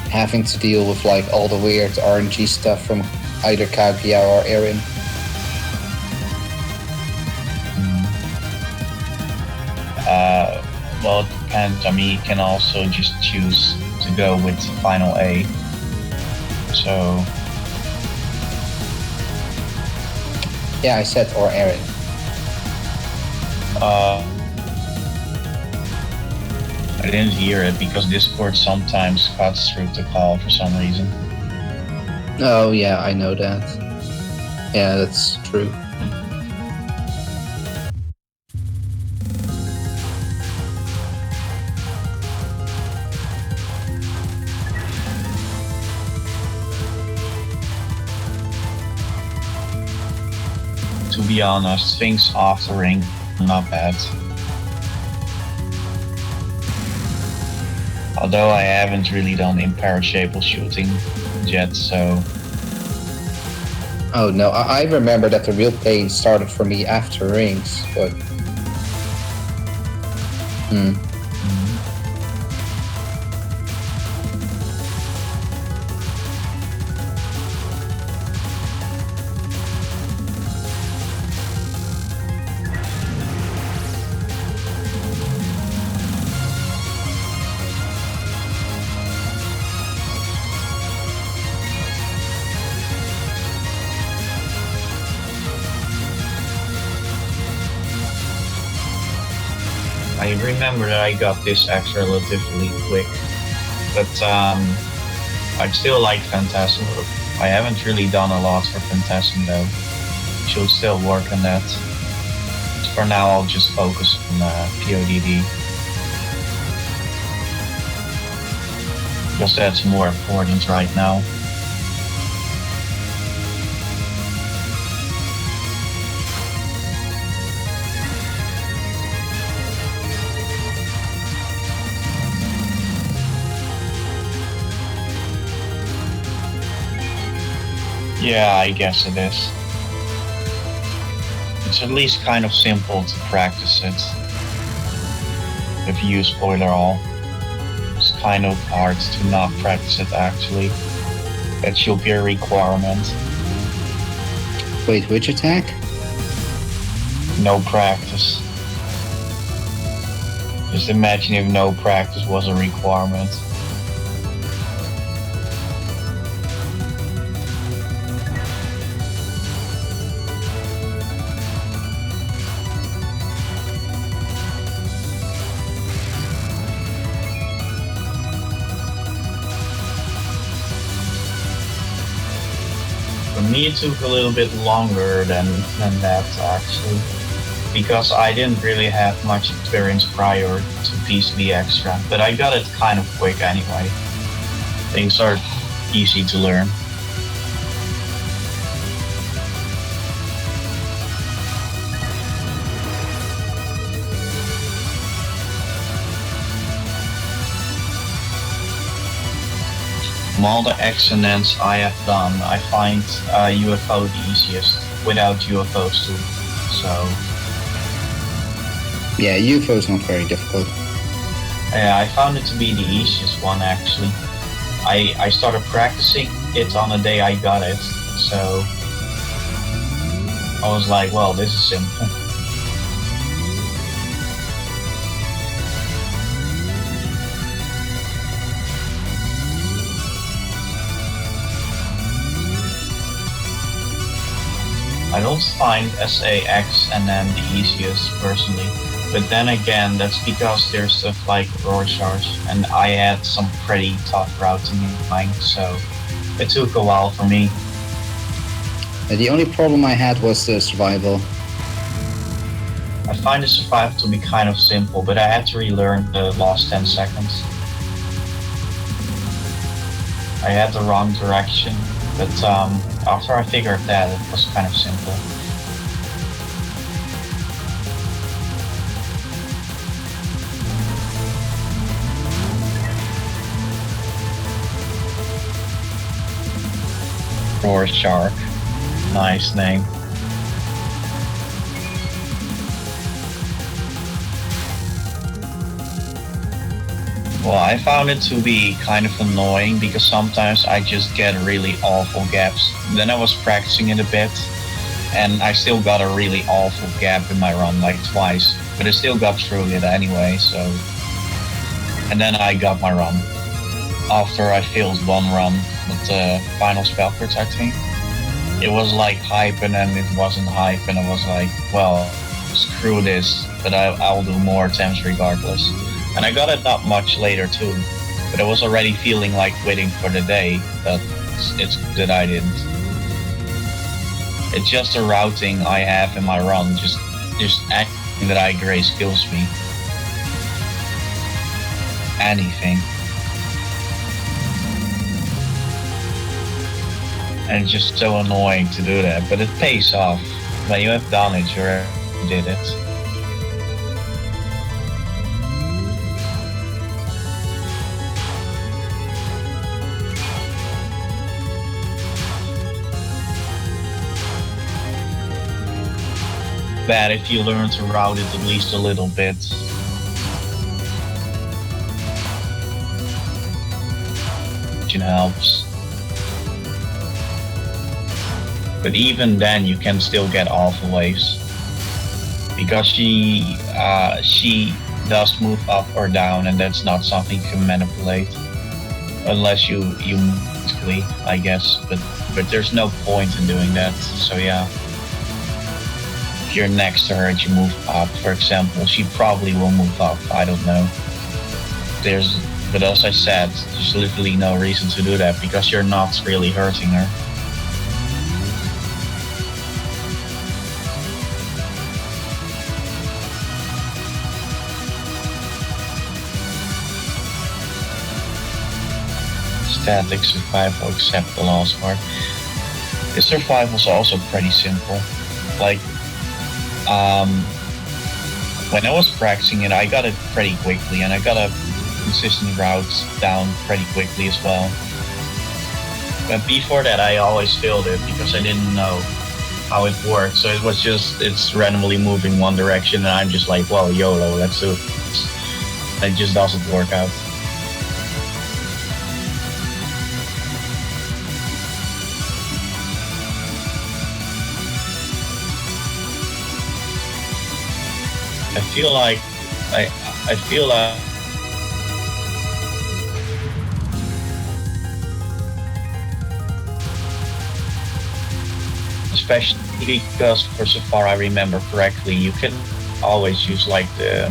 having to deal with like all the weird RNG stuff from either Kaguya or Erin. Well, it depends. I mean, you can also just choose to go with final A. So. Yeah, I said or Erin. I didn't hear it because Discord sometimes cuts through the call for some reason. Oh yeah, I know that. Yeah, that's true. To be honest, things after ring are not bad. Although I haven't really done imperishable shooting yet, so. Oh no, I remember that the real pain started for me after rings, but. I remember that I got this X relatively quick, but I'd still like Phantasm. I haven't really done a lot for Phantasm though. Should still work on that. For now, I'll just focus on PODD. Because that's more important right now. Yeah, I guess it is. It's at least kind of simple to practice it. If you use spoiler all. It's kind of hard to not practice it actually. That should be a requirement. Wait, which attack? No practice. Just imagine if no practice was a requirement. me, it took a little bit longer than that, actually. Because I didn't really have much experience prior to PCB Extra, but I got it kind of quick anyway. Things are easy to learn. From all the accidents I have done, I find UFO the easiest without UFOs too. So Yeah, UFO is not very difficult. yeah, I found it to be the easiest one actually. I started practicing it on the day I got it, so I was like, well, this is simple. I don't find SAX and then the easiest personally. But then again, that's because there's stuff like Rorschach, and I had some pretty tough routing in mind, so it took a while for me. The only problem I had was the survival. I find the survival to be kind of simple, but I had to relearn the last 10 seconds. I had the wrong direction, but after I figured that, it was kind of simple. Rorschach, nice name. Well, I found it to be kind of annoying because sometimes I just get really awful gaps. Then I was practicing it a bit, and I still got a really awful gap in my run, like twice. But I still got through it anyway, so... And then I got my run. After I failed one run with the final spell cards, I think. It was like hype, and then it wasn't hype, and I was like, well, screw this, but I'll do more attempts regardless. And I got it not much later too, but I was already feeling like waiting for the day that that I didn't. It's just the routing I have in my run, just acting that I grace kills me. Anything. And it's just so annoying to do that, but it pays off. When you have done it, you already did it. Bad if you learn to route it at least a little bit. It helps. But even then you can still get awful waves. Because she does move up or down, and that's not something you can manipulate. Unless you musically, I guess. But there's no point in doing that, so yeah. If you're next to her and you move up, for example, she probably will move up, I don't know. But as I said, there's literally no reason to do that because you're not really hurting her. Static survival except the last part. The survival is also pretty simple. Like, when I was practicing it, I got it pretty quickly, and I got a consistent routes down pretty quickly as well. But before that, I always failed it because I didn't know how it worked. So it was just, it's randomly moving one direction, and I'm just like, well, YOLO, let's do it. It just doesn't work out. I feel like especially because for so far I remember correctly, you can always use like the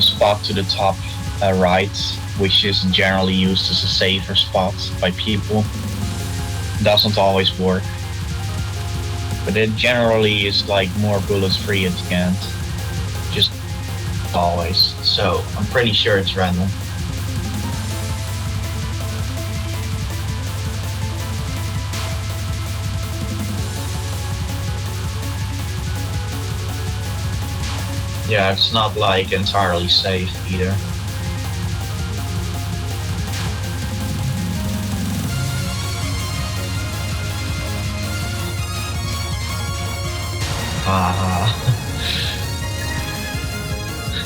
spot to the top right, which is generally used as a safer spot by people. Doesn't always work. but it generally is like more bullets free at the end. Just always. So I'm pretty sure it's random. Yeah, it's not like entirely safe either. Haha.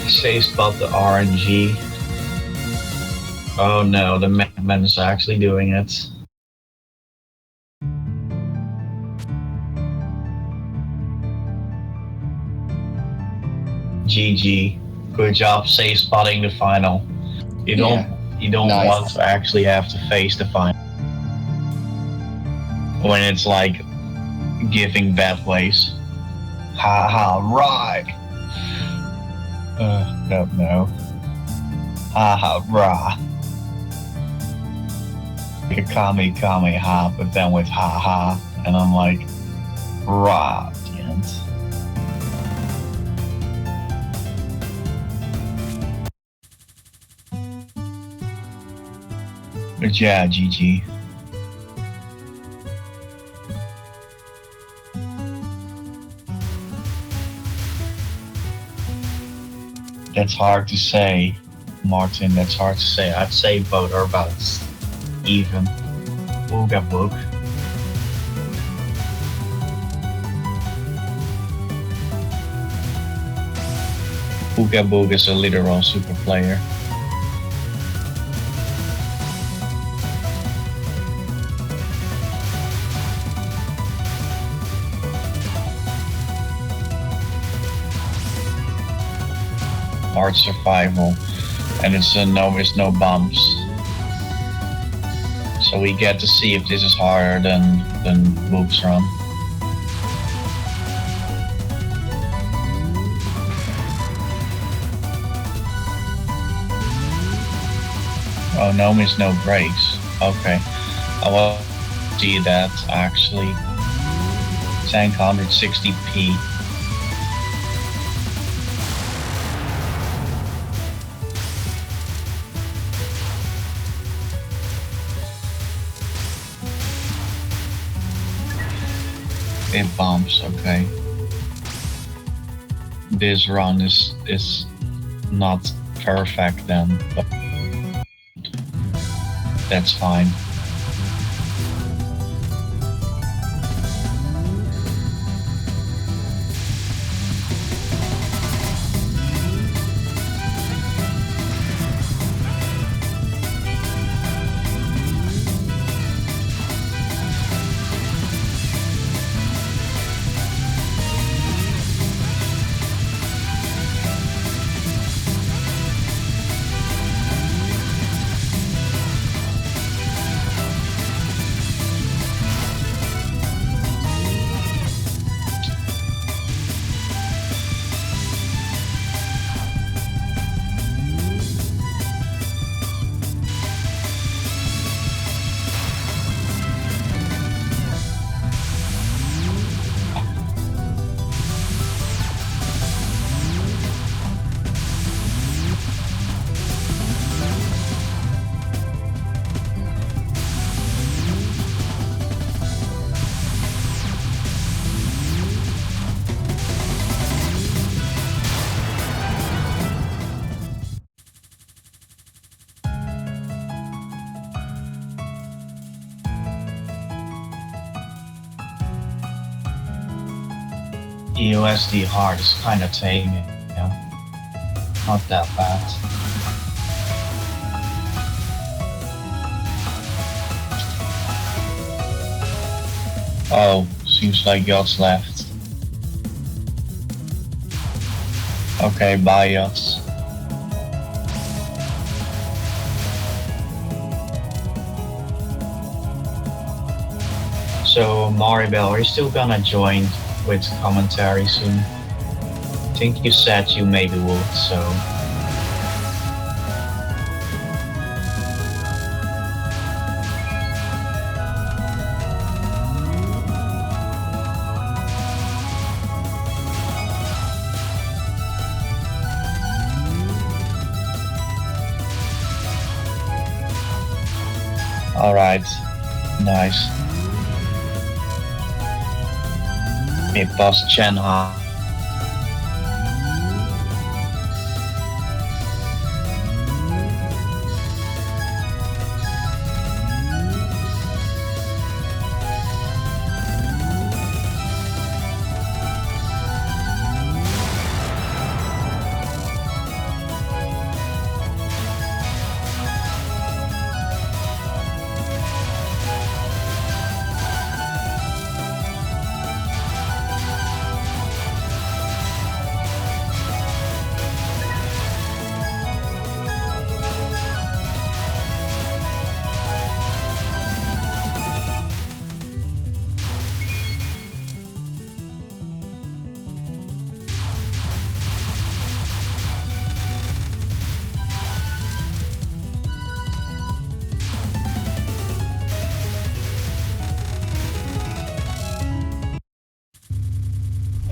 Safe spot the RNG. Oh no, the man is actually doing it. GG. Good job safe spotting the final. You don't Nice. want to actually have to face the final. When it's like giving bad ways. Haha, right. Don't know. Haha, rah. Like a kami ha, but then with haha, and I'm like, rah at the end. But yeah, GG. That's hard to say, Martin. That's hard to say. I'd say both are about even. Ooga book. Ooga book is a literal super player. Hard survival, and it's no bumps, so we get to see if this is harder than Boop's run. Oh, no miss, no breaks. Okay, I will see that actually. 1060p. It bumps, okay. This run is not perfect then, but that's fine. EOSD hard is kind of tame, yeah. Not that bad. Oh, seems like yachts left. Okay, bye yachts. So Maribel, are you still gonna join with commentary soon? I think you said you maybe would, so. Alright. Nice. Mid boss Chen Ha.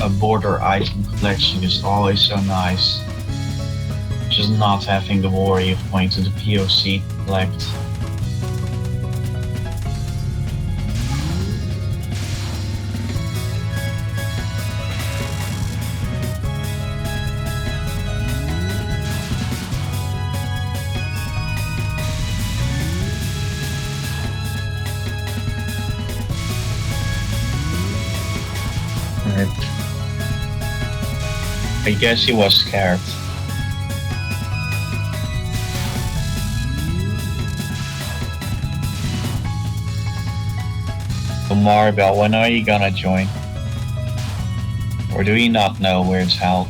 A border item collection is always so nice. Just not having the worry of going to the POC to collect. I guess he was scared. So Maribel, when are you gonna join? Or do you not know where it's held?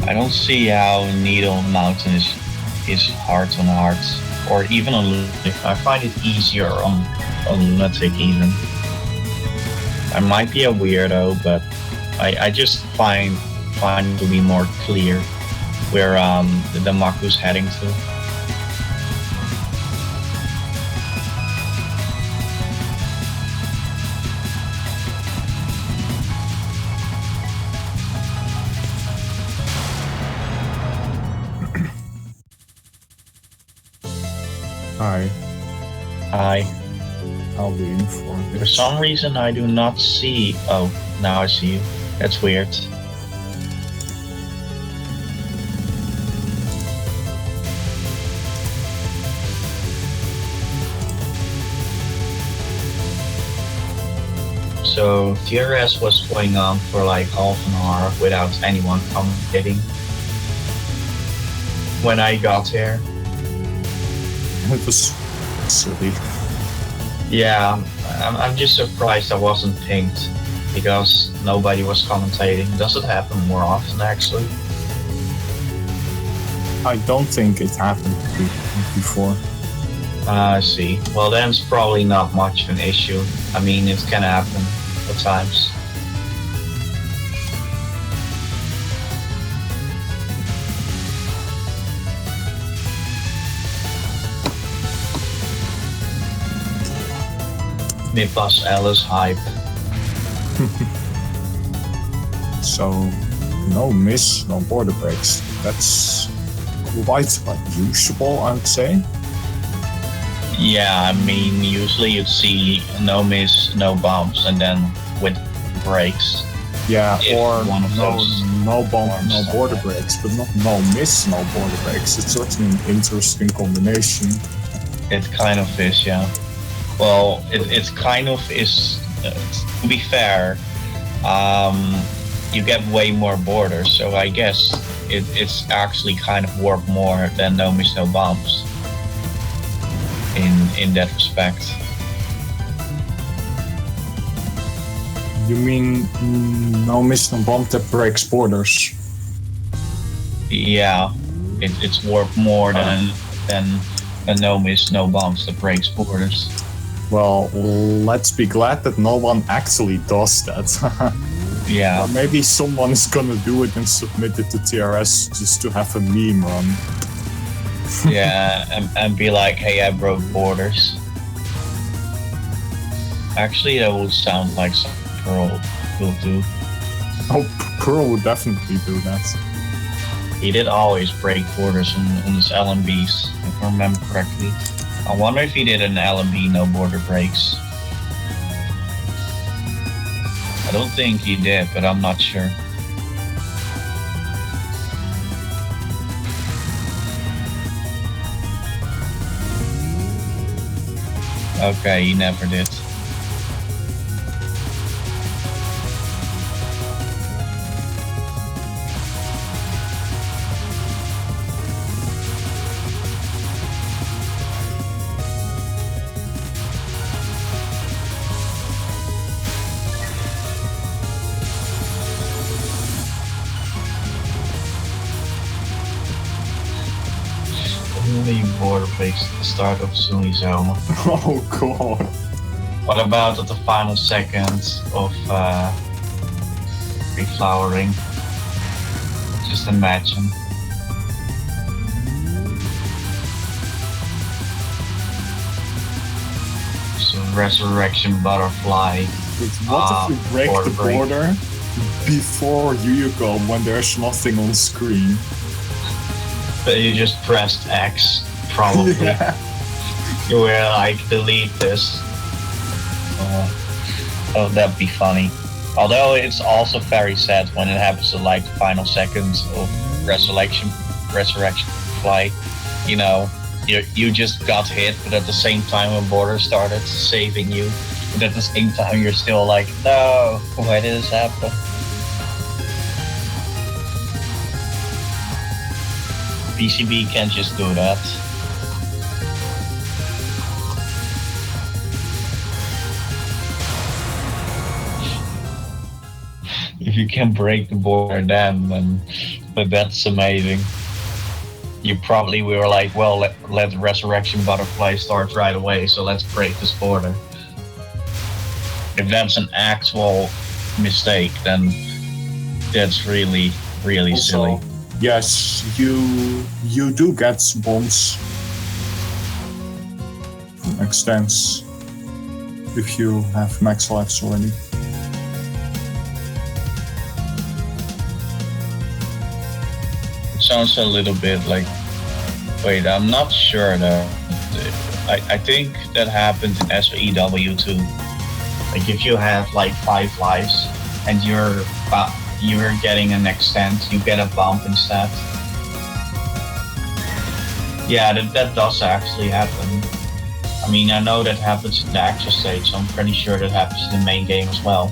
I don't see how Needle Mountain is hard on hearts, or even on Lunatic. I find it easier on Lunatic even. I might be a weirdo, but I just find it to be more clear where the Maku's heading to. Hi. Hi. I'll be informed. For some reason I do not see... Oh, now I see you. That's weird. So TRS was going on for like half an hour without anyone commentating. When I got here. It was silly. Yeah, I'm just surprised I wasn't pinged because nobody was commentating. Does it happen more often actually? I don't think it happened before. I see. Well, then it's probably not much of an issue. I mean, it can happen at times. Mid-boss Alice hype. So, no miss, no border breaks. That's quite unusual, I would say. Yeah, I mean, usually you'd see no miss, no bumps, and then with breaks. Yeah, If or one of those no bump, no forms border are- breaks, but not no miss, no border breaks. It's certainly an interesting combination. It kind of is, yeah. Well, it kind of is. To be fair, you get way more borders, so I guess it's actually kind of worth more than no miss, no bumps. In that respect. You mean no miss, no bump that breaks borders? Yeah, it's worth more than a no miss, no bumps that breaks borders. Well, let's be glad that no one actually does that. Yeah. Or maybe someone is gonna do it and submit it to TRS just to have a meme run. Yeah, and be like, hey, I broke borders. Actually, that would sound like some Pearl will do. Oh, Pearl would definitely do that. He did always break borders on his LMBs, if I remember correctly. I wonder if he did an LMB no border breaks. I don't think he did, but I'm not sure. Okay, he never did. Only border breaks at the start of Sunny Zone. Oh god. What about at the final seconds of reflowering? Just imagine. Some resurrection butterfly. But what if you break border the break. border before you go when there's nothing on screen? But you just pressed X, probably. Yeah. You were like, delete this. Oh, that'd be funny. Although it's also very sad when it happens to like the final seconds of resurrection flight. You know, you just got hit, but at the same time when border started saving you, but at the same time you're still like, no, why did this happen? PCB can't just do that. If you can break the border then but that's amazing. You probably were like, well, let the resurrection butterfly start right away, so let's break this border. If that's an actual mistake, then that's really, really Also, silly. yes, you do get bombs from extents if you have max lives already. It sounds a little bit like, wait, I'm not sure though. I think that happened in SEW too. Like if you have like 5 lives and you're getting an extent, you get a bump instead. Yeah, that does actually happen. I mean, I know that happens in the actual stage, so I'm pretty sure that happens in the main game as well.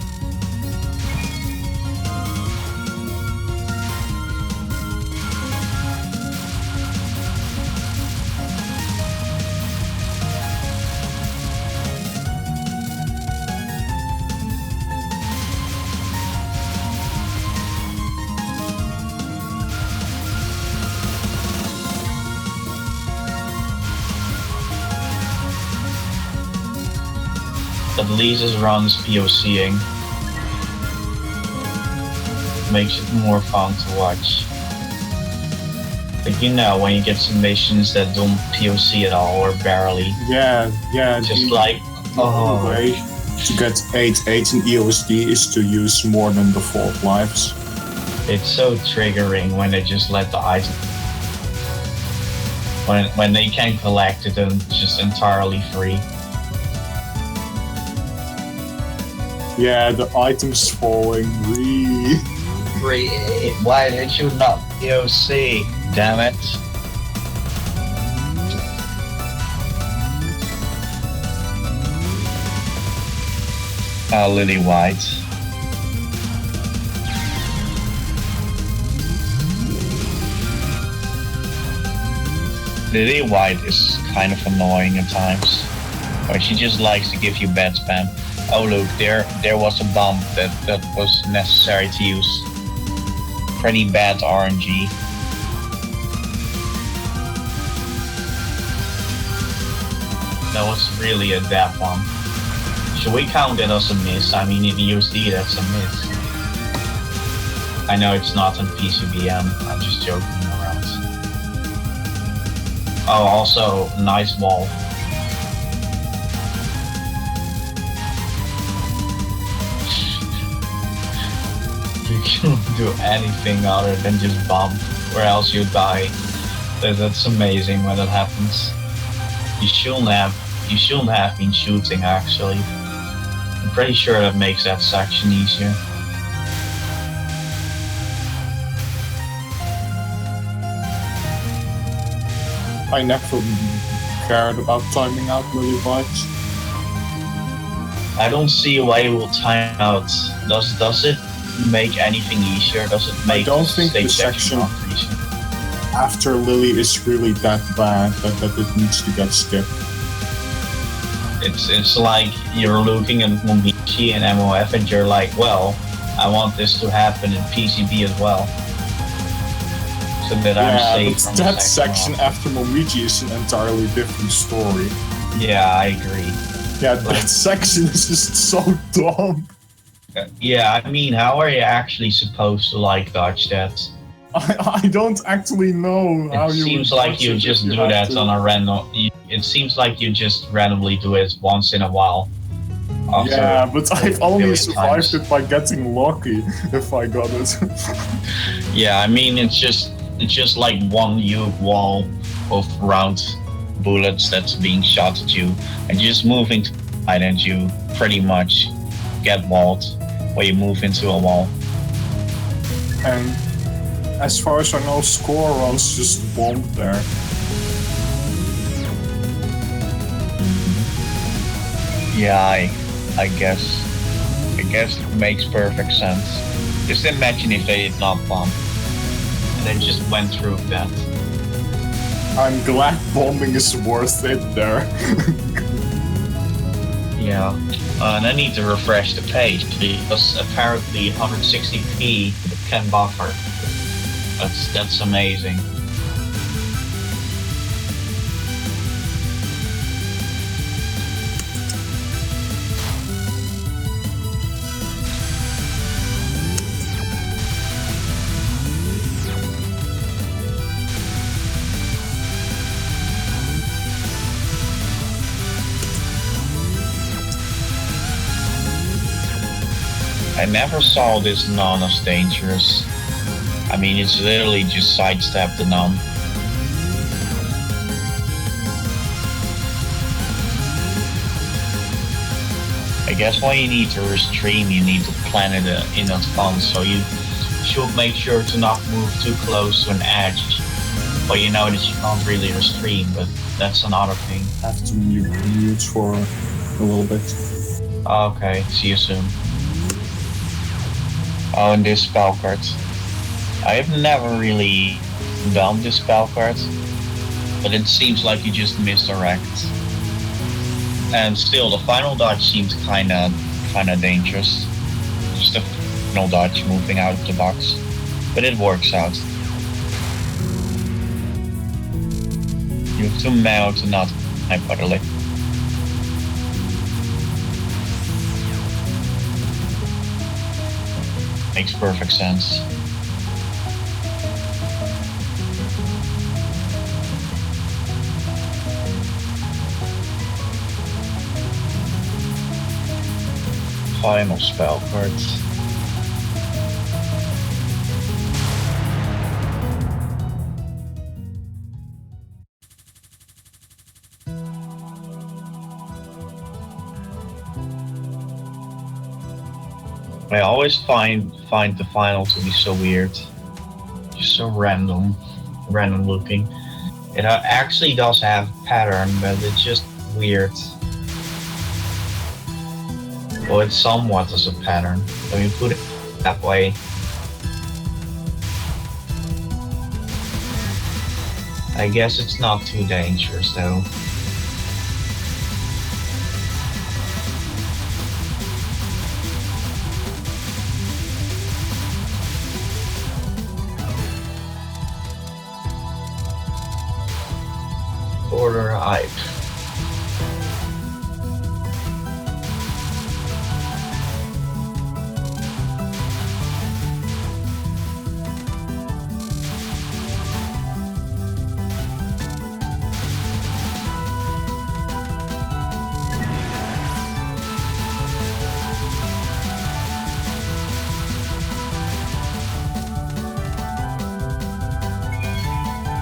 At least it runs POCing. Makes it more fun to watch. Like, you know, when you get some missions that don't POC at all or barely. Yeah. Just like, the only way to get 8 in EOSD is to use more than the 4 lives. It's so triggering when they just let the item. When they can collect it and it's just entirely free. Yeah, the items falling really. Why did you not POC? Damn it. Lily White. Lily White is kind of annoying at times. But she just likes to give you bad spam. Oh look, there was a bump that was necessary to use. Pretty bad RNG. That was really a bad bump. Should we count it as a miss? I mean, in USD that's a miss. I know it's not on PCBM, I'm just joking around. Oh, also, nice wall. You can't do anything other than just bump, or else you die. That's amazing when that happens. You shouldn't have been shooting actually. I'm pretty sure that makes that section easier. I never cared about timing out Lily Bites. I don't see why it will time out. Does it make anything easier? Does it make I don't think the stage section not easier? after Lily is really that bad that it needs to get skipped. It's like you're looking at Mombichi and MOF and you're like, well, I want this to happen in PCB as well. So that I'm safe but from that the section off. after Momiji is an entirely different story. Yeah, I agree. Yeah, that section is just so dumb. Yeah, I mean, how are you actually supposed to like dodge that? I don't actually know how It you seems would like dodge you it just if do have that to. on a random. It seems like you just randomly do it once in a while. Yeah, but I've only billion survived times. it by getting lucky if I got it. Yeah, I mean, it's just like one huge wall of round bullets that's being shot at you, and you just move into it and you pretty much get walled, or you move into a wall. And as far as I know, score runs just bombed there. Yeah, I guess it makes perfect sense. Just imagine if they did not bomb, and then just went through that. I'm glad bombing is worth it there. Yeah, and I need to refresh the page because apparently 160p can buffer. That's amazing. I never saw this nun as dangerous. I mean, it's literally just sidestep the nun. I guess when you need to restream, you need to plan it in advance, so you should make sure to not move too close to an edge. But you know that you can't really restream, but that's another thing. Have to mute for a little bit. Okay, see you soon. Oh, and this spell card. I have never really done this spell card, but it seems like you just misdirect. And still, the final dodge seems kinda dangerous. Just a final dodge moving out of the box, but it works out. You have to mount to not type utterly. Makes perfect sense. Final spell cards. I always find the final to be so weird, just so random looking. It actually does have a pattern, but it's just weird. Well, it somewhat is a pattern. When you put it that way. I guess it's not too dangerous though. Order hype.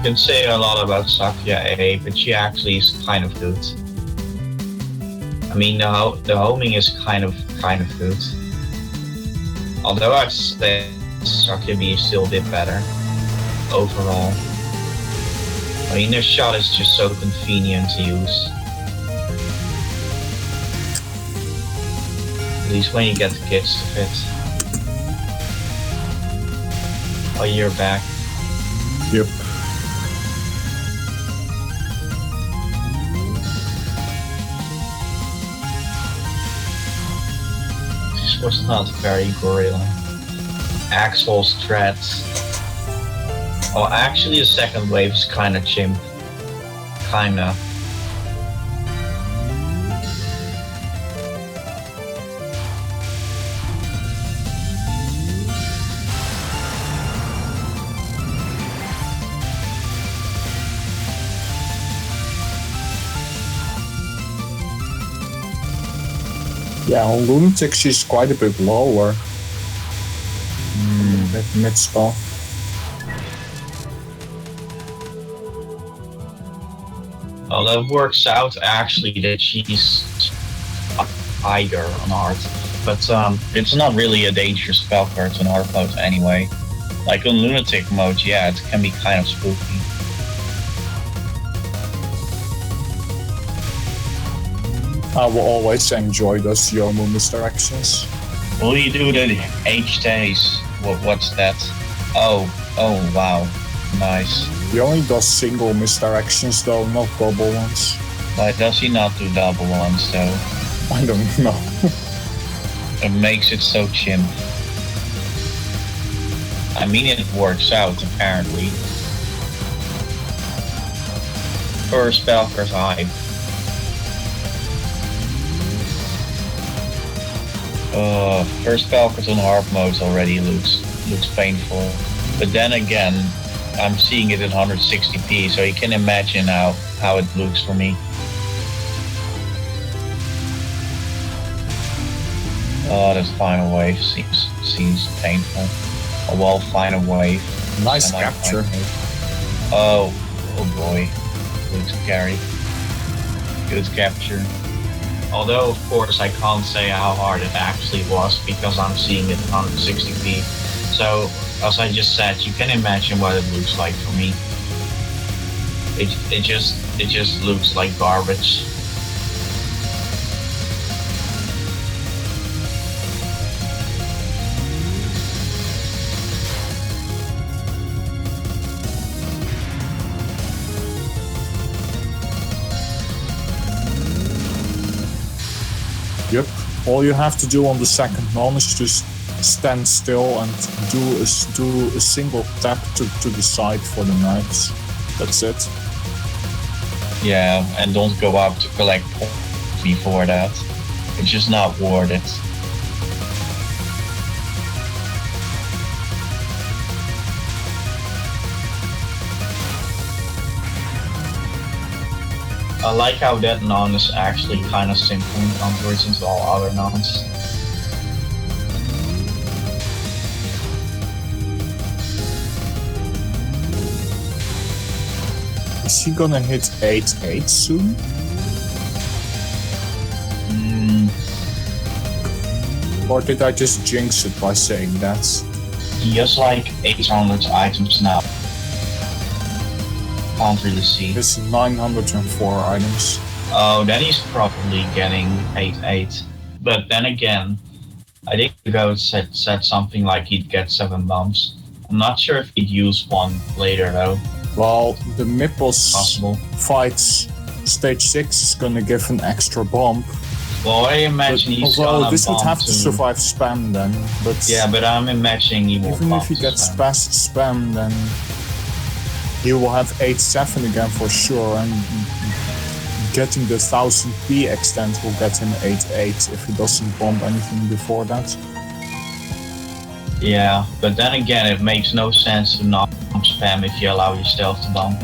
You can say a lot about Sakya A, but she actually is kind of good. I mean, the homing is kind of good. Although I'd say Sakya B is still a bit better overall. I mean, their shot is just so convenient to use. At least when you get the kits to fit. Oh, you're back. Yep. This was not very gorilla. Axel's threats. Oh, actually, the second wave is kind of chimp. Kinda. Yeah, on Lunatic she's quite a bit lower. With mid spell. Well, that works out actually that she's higher on hard, but it's not really a dangerous spell card on hard mode anyway. Like on lunatic mode, yeah, it can be kind of spooky. I will always enjoy those Yomu misdirections. Will you do the H days? What's that? Oh, wow, nice. He only does single misdirections though, not double ones. Why does he not do double ones though? I don't know. It makes it so chimp. I mean, it works out apparently. For a spellcard's hype. First spellcards on hard modes already looks painful. But then again, I'm seeing it in 160p, so you can imagine how it looks for me. Oh, this final wave seems painful. A wall final wave. Nice capture. Oh boy. Looks scary. Good capture. Although, of course, I can't say how hard it actually was because I'm seeing it in 160p. So, as I just said, you can imagine what it looks like for me. It just looks like garbage. Yep. All you have to do on the second one is just stand still and do a single tap to the side for the knights. That's it. Yeah, and don't go out to collect points before that. It's just not worth it. I like how that non is actually kind of simple in comparison to all other nons. Is he gonna hit 8-8 soon? Or did I just jinx it by saying that? He has like 800 items now. Can't really see. It's 904 items. Oh, then he's probably getting 8-8. But then again, I think the goat said something like he'd get 7 bombs. I'm not sure if he'd use one later though. Well, the Mipples Possible. fights stage 6 is gonna give an extra bump. Well, I imagine he's although gonna this would bump have to survive spam then, but yeah, but I'm imagining he will even bump if he gets spam. past spam, then he will have 8-7 again for sure, and getting the 1000p extent will get him 8-8 if he doesn't bomb anything before that. Yeah, but then again, it makes no sense to not bump spam if you allow yourself to bump.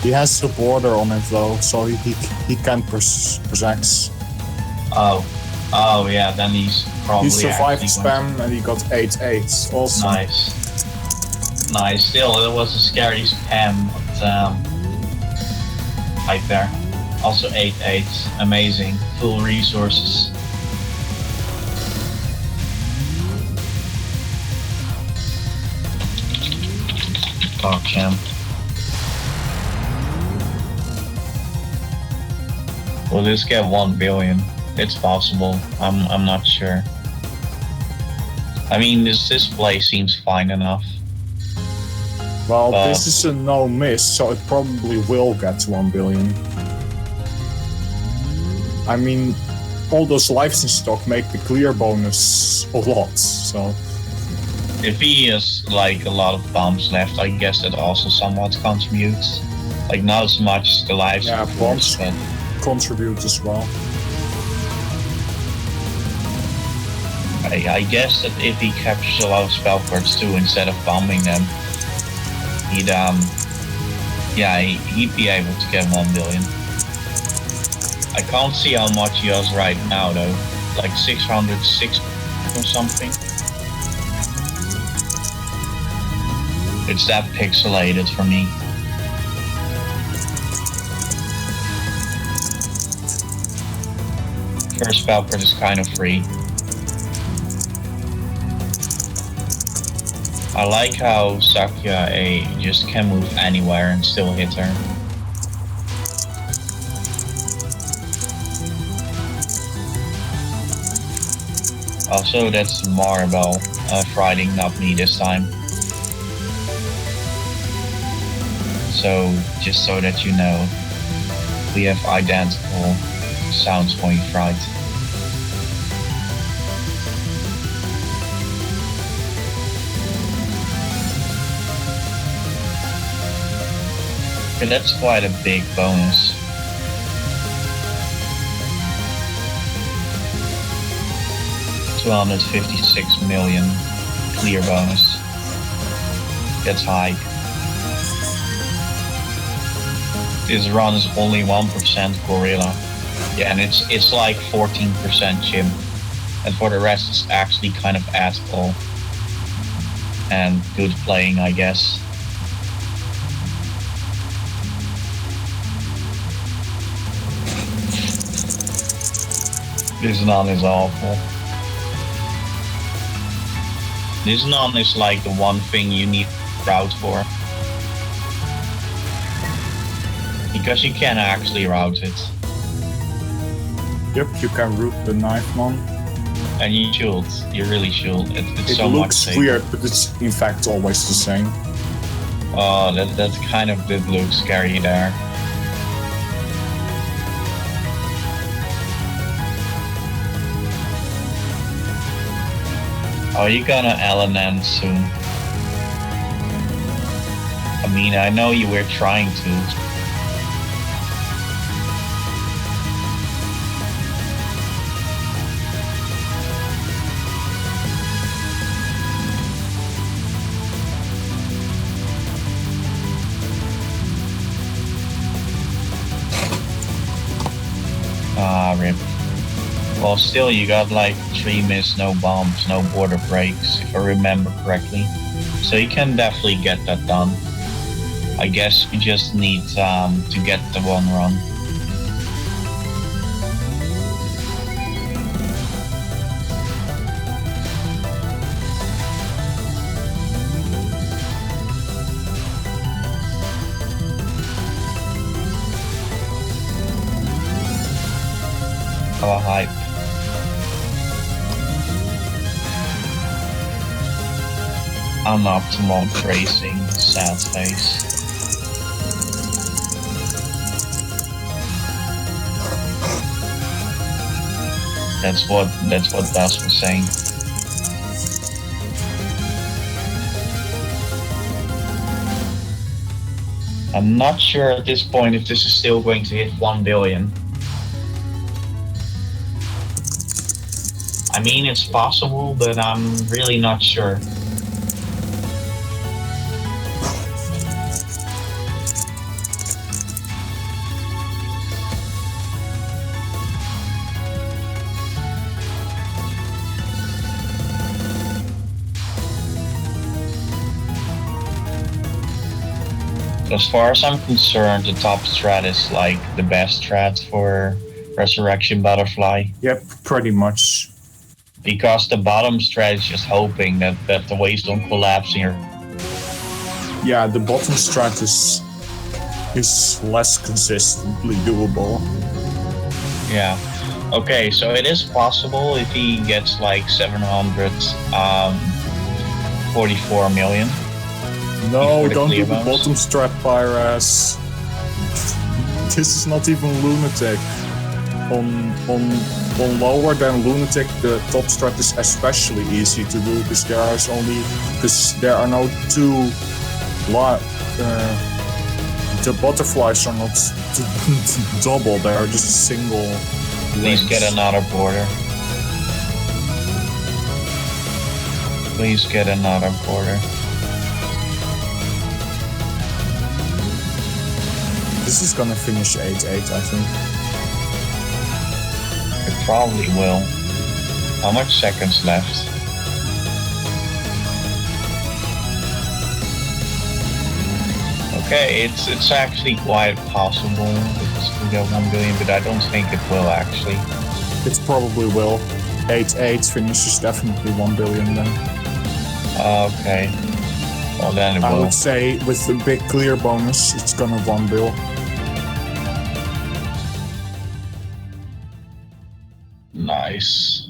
He has the border on it though, so he can possess. Oh yeah, then he's probably He survived actually going spam and he got 8-8 also. Nice. Still, it was a scary spam hype there. Also 8-8, amazing, full resources. Fuck him. Will this get 1 billion? It's possible. I'm not sure. I mean, this display seems fine enough. Well, this is a no miss, so it probably will get to 1 billion. I mean, all those lives in stock make the clear bonus a lot, so... If he has like a lot of bombs left, I guess that also somewhat contributes. Like not as much the lives. Yeah, bombs but contribute as well. I guess that if he captures a lot of spell cards too, instead of bombing them, he'd be able to get 1 billion. I can't see how much he has right now though, like 606 or something. It's that pixelated for me. First spell card is kind of free. I like how Sakya just can move anywhere and still hit her. Also, that's Maribel fighting, not me this time. So, just so that you know, we have identical sounds point fright. Okay, that's quite a big bonus. $256 million clear bonus. That's high. This run is only 1% Gorilla. Yeah, and it's like 14% Chimp. And for the rest it's actually kind of asshole. And good playing, I guess. This nun is awful. This nun is like the one thing you need route for. Because you can actually route it. Yep, you can route the knife nun. And you should. You really should. It's so much safer. It looks weird, but it's in fact always the same. Oh, that kind of did look scary there. Are you gonna LNN soon? I mean, I know you were trying to. Rip. Well, still, you got like 3 miss, no bombs, no border breaks, if I remember correctly. So you can definitely get that done. I guess you just need to get the 1 run. Oh, hype. Unoptimal tracing, sad face. That's what Das was saying. I'm not sure at this point if this is still going to hit 1 billion. I mean, it's possible, but I'm really not sure. As far as I'm concerned, the top strat is like the best strat for Resurrection Butterfly. Yep, pretty much. Because the bottom strat is just hoping that the waves don't collapse in your. Yeah, the bottom strat is less consistently doable. Yeah. Okay, so it is possible if he gets like 744 million. No, the don't clear do the bonus? bottom strat, Pyras. This is not even Lunatic. On lower than Lunatic, the top strat is especially easy to do because there are no two the butterflies are not double, they are just single. Please rings. get another border. Please get another border. This is gonna finish 8-8, I think. It probably will. How much seconds left? Okay, it's actually quite possible that this will get 1 billion, but I don't think it will actually. It probably will. 8-8 finishes definitely 1 billion then. Okay. Well then it I will. would say with the big clear bonus, it's gonna 1 bill. Nice.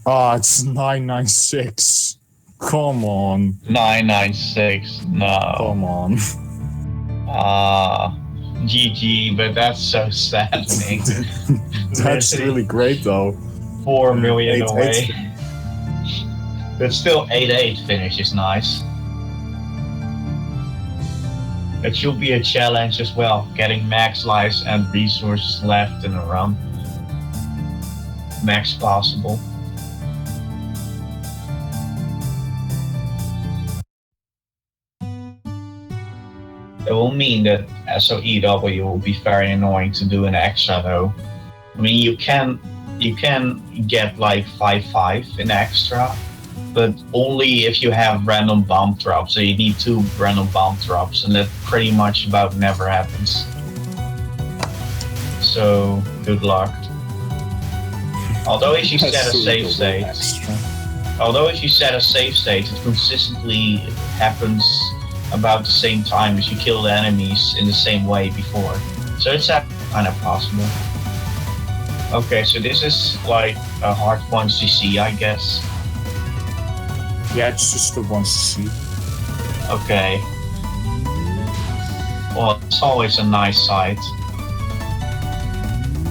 It's 996. Come on. 996. No. Come on. GG, but that's so saddening. That's really great though. 4 million 8-8. away. But still 8-8 finish is nice. It should be a challenge as well, getting max lives and resources left in a run. Max possible. It will mean that SOEW will be very annoying to do an extra though. I mean, you can get like 5-5 in extra, but only if you have random bomb drops. So you need 2 random bomb drops, and that pretty much about never happens. So good luck. Although if you set a safe state, it consistently happens about the same time as you kill the enemies in the same way before. So it's kind of possible. Okay, so this is like a hard one to see, I guess. Yeah, it's just the ones to see. Okay. Well, it's always a nice sight.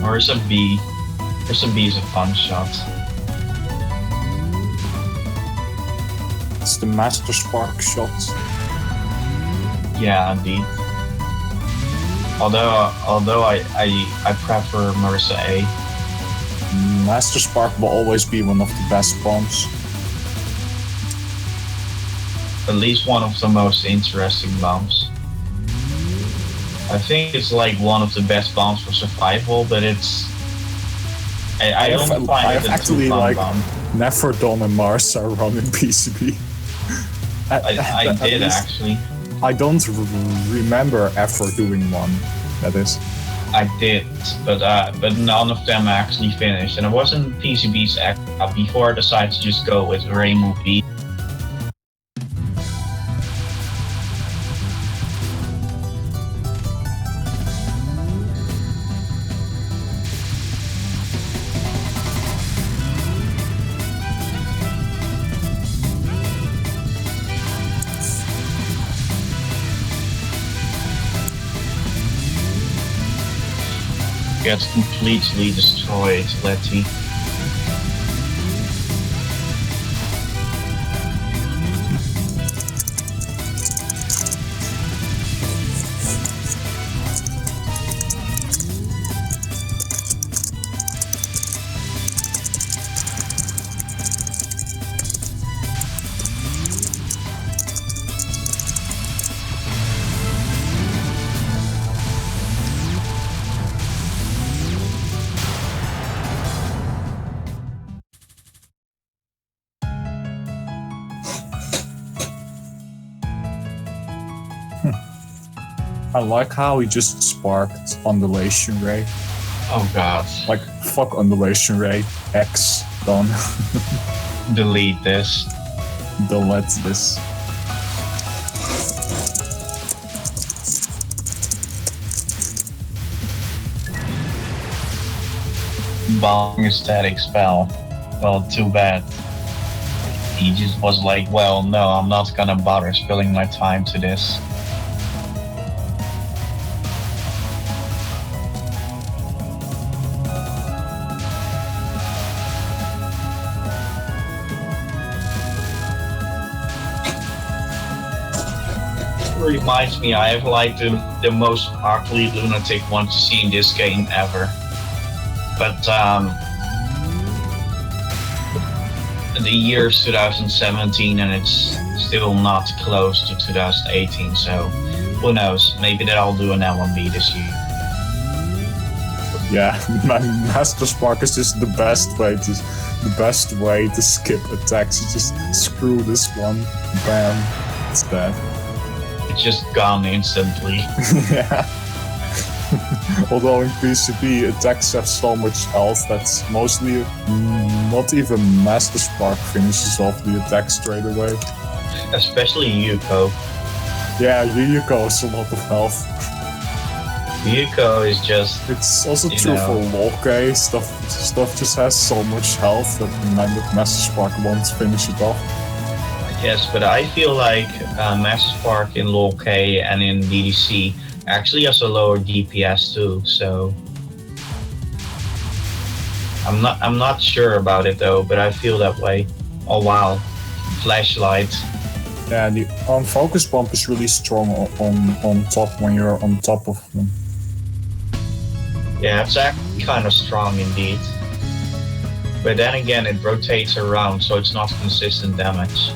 Where's a B? Where's a B is a fun shot. It's the Master Spark shot. Yeah, indeed. Although I prefer Marissa A. Master Spark will always be one of the best bombs. At least one of the most interesting bombs. I think it's like one of the best bombs for survival, but it's. I don't find I've it a actually too fun like bomb. Nephrodon and Mars are running PCB. I did actually. I don't remember ever doing one. That is. I did, but none of them actually finished, and it wasn't PCB's before I decided to just go with Rainbow B. Gets completely destroyed, Letty. I like how he just sparked undulation ray. Oh god. Like, fuck undulation ray. X. Done. Delete this. Delete this. Bomb static spell. Well, too bad. He just was like, well, no, I'm not gonna bother spilling my time to this. Reminds me, I have like the most ugly lunatic one to see in this game ever. But the year is 2017 and it's still not close to 2018, so who knows? Maybe they'll do an LMB this year. Yeah, Master Spark is just the best way to skip attacks. You just screw this one, bam, it's dead. It's just gone instantly. Yeah. Although in PCB attacks have so much health that's mostly not even Master Spark finishes off the attack straight away. Especially Yuko. Yeah, Yuko has a lot of health. Yuko is just... It's also true for Lolke. Stuff just has so much health that Master Spark won't finish it off. Yes, but I feel like Master Spark in LoL-K and in DDC actually has a lower DPS too, so I'm not sure about it though, but I feel that way. Oh wow, flashlight. Yeah, the unfocus bump is really strong on top when you're on top of them. Yeah, it's actually kind of strong indeed. But then again, it rotates around, so it's not consistent damage.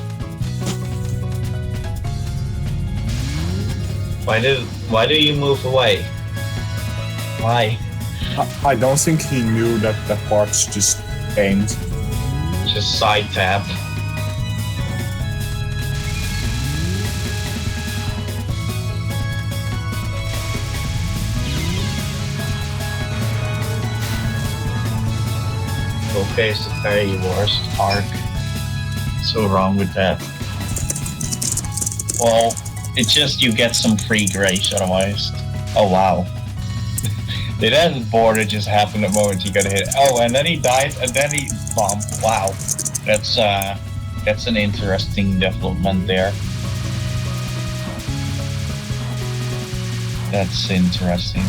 Why do you move away? Why? I don't think he knew that part's just aimed. Just side tap. Okay, it's the very worst arc. What's so wrong with that? Well, it's just you get some free grace otherwise. Oh wow. Did that border just happen the moment you got hit? Oh, and then he died, and then he bombed. Wow. That's an interesting development there. That's interesting.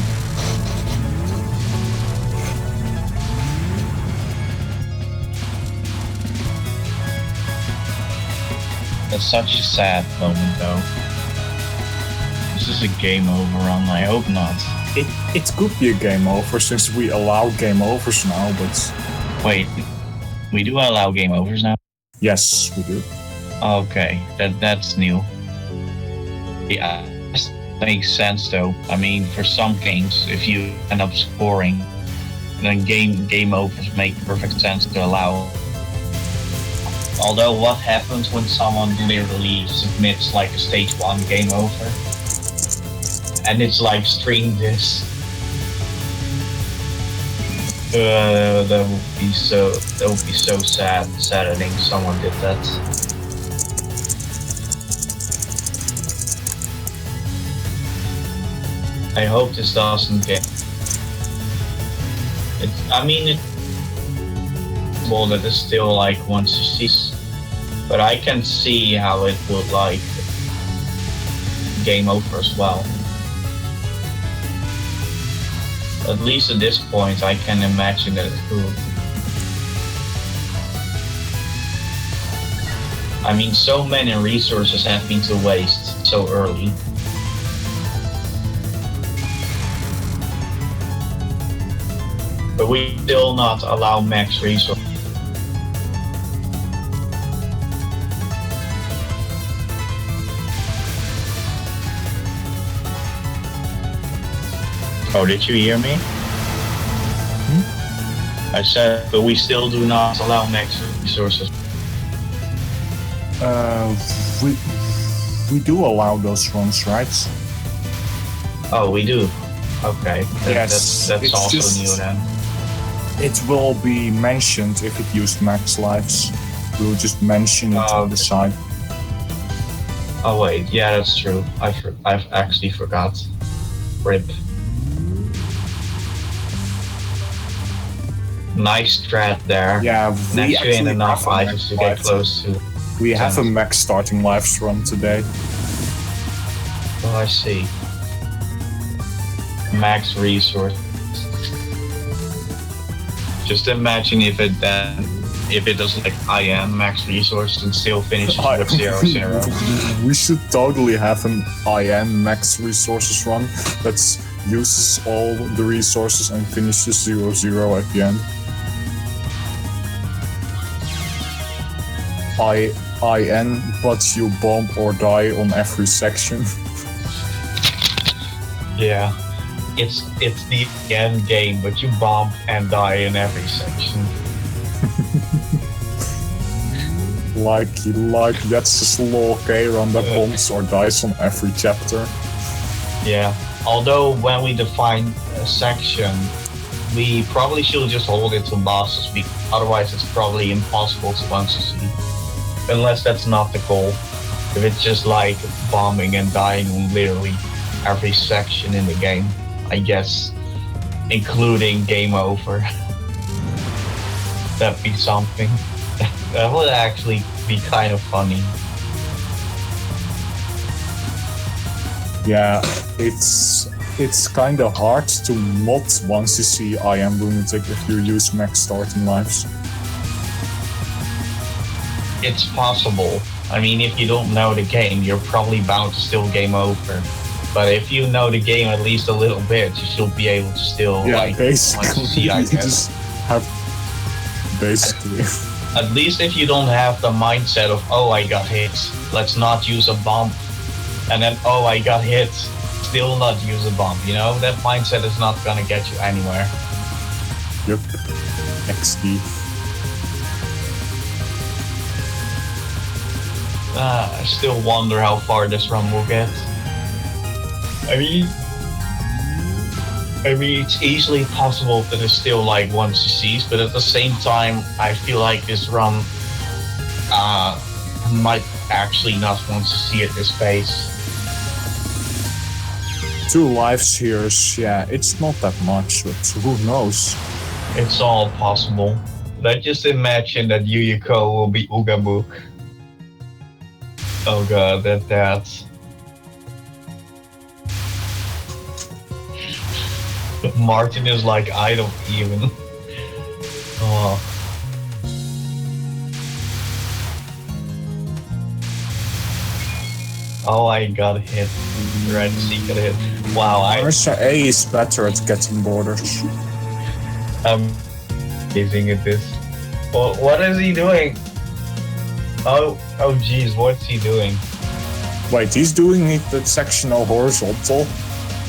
That's such a sad moment though. This is a game over run, I hope not. It could be a game over since we allow game overs now, but... Wait, we do allow game overs now? Yes, we do. Okay, that's new. Yeah, this makes sense though. I mean, for some games, if you end up scoring, then game overs make perfect sense to allow. Although, what happens when someone literally submits like a stage 1 game over? And it's like stream this. That would be so saddening someone did that. I hope this doesn't get it. I mean, well, that is still like once you see, but I can see how it would like game over as well. At least at this point, I can imagine that it would. I mean, so many resources have been to waste so early. But we still not allow max resources. Oh, did you hear me? I said, but we still do not allow max resources. We do allow those runs, right? Oh, we do. Okay. Yes, That's it's also just- new then. It will be mentioned if it used max lives. We'll just mention it Oh, on the side. Oh wait, yeah, that's true. I've actually forgot. Rip. Nice strat there. Yeah, we Next to in actually enough have a items max to get lives. close to. We have a 10. max starting lives run today. Oh, I see. Max resource. Just imagine if it does like I am max resource and still finishes with 0-0. We should totally have an IN max resources run that uses all the resources and finishes 0-0 at the end. IN, but you bomb or die on every section. Yeah. It's the end game, but you bomb and die in every section. like that's just law, okay? Run that bombs or dies on every chapter. Yeah. Although when we define a section, we probably should just hold it to bosses, because otherwise it's probably impossible to one to see. Unless that's not the goal. If it's just like bombing and dying on literally every section in the game, I guess, including game over. That'd be something. That would actually be kind of funny. Yeah, it's kind of hard to mod once you see I am lunatic if you use max starting lives. It's possible. I mean, if you don't know the game, you're probably bound to still game over. But if you know the game at least a little bit, you should be able to still basically see, I you guess. just have basically. At least if you don't have the mindset of, oh, I got hit, let's not use a bomb, and then, oh, I got hit, still not use a bomb. You know, that mindset is not gonna get you anywhere. Yep. XD. I still wonder how far this run will get. I mean, it's easily possible that it's still like 1 CCs, but at the same time, I feel like this run might actually not want to see at this pace. 2 lives here, yeah, it's not that much, but who knows? It's all possible. But just imagine that Yuyuko will be Ugabook. Oh god, that's... Martin is like, I don't even. Oh. Oh, I got hit. Red Sea got hit. Wow, Marissa A is better at getting borders. I'm gazing at this. Well, what is he doing? Oh geez, what's he doing? Wait, he's doing it that sectional horizontal.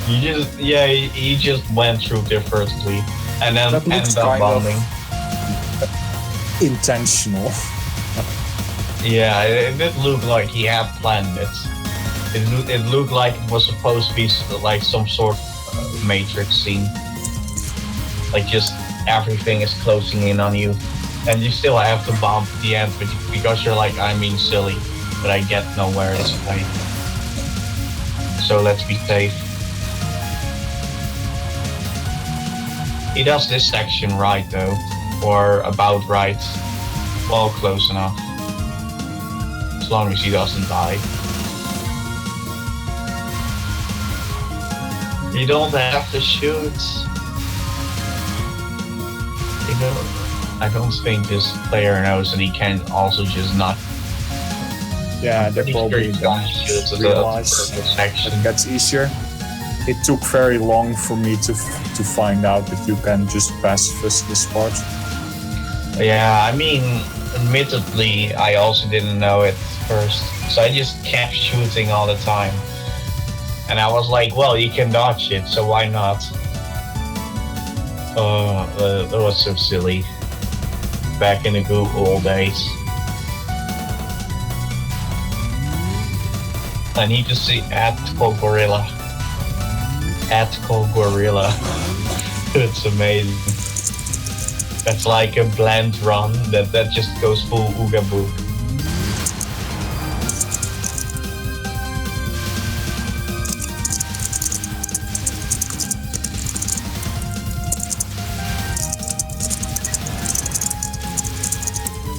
He just went through differently, and then That looks ended up kind of- bombing. Intentional. Yeah, it did look like he had planned it. It looked like it was supposed to be like some sort of Matrix scene. Like just everything is closing in on you, and you still have to bomb at the end, but because you're like, I mean silly, but I get nowhere this way. So let's be safe. He does this section right though, or about right. Well, close enough. As long as he doesn't die. You don't have to shoot. You know, I don't think this player knows that he can also just not. Yeah, they're Pretty sure probably you don't don't shoot to realize the section. it gets easier. It took very long for me to find out that you can just pacifist this part. Yeah, I mean, admittedly, I also didn't know it first, so I just kept shooting all the time. And I was like, well, you can dodge it, so why not? That was so silly. Back in the good old days. I need to see at Gorilla. ethical gorilla. It's amazing. That's like a bland run that just goes full ooga boo.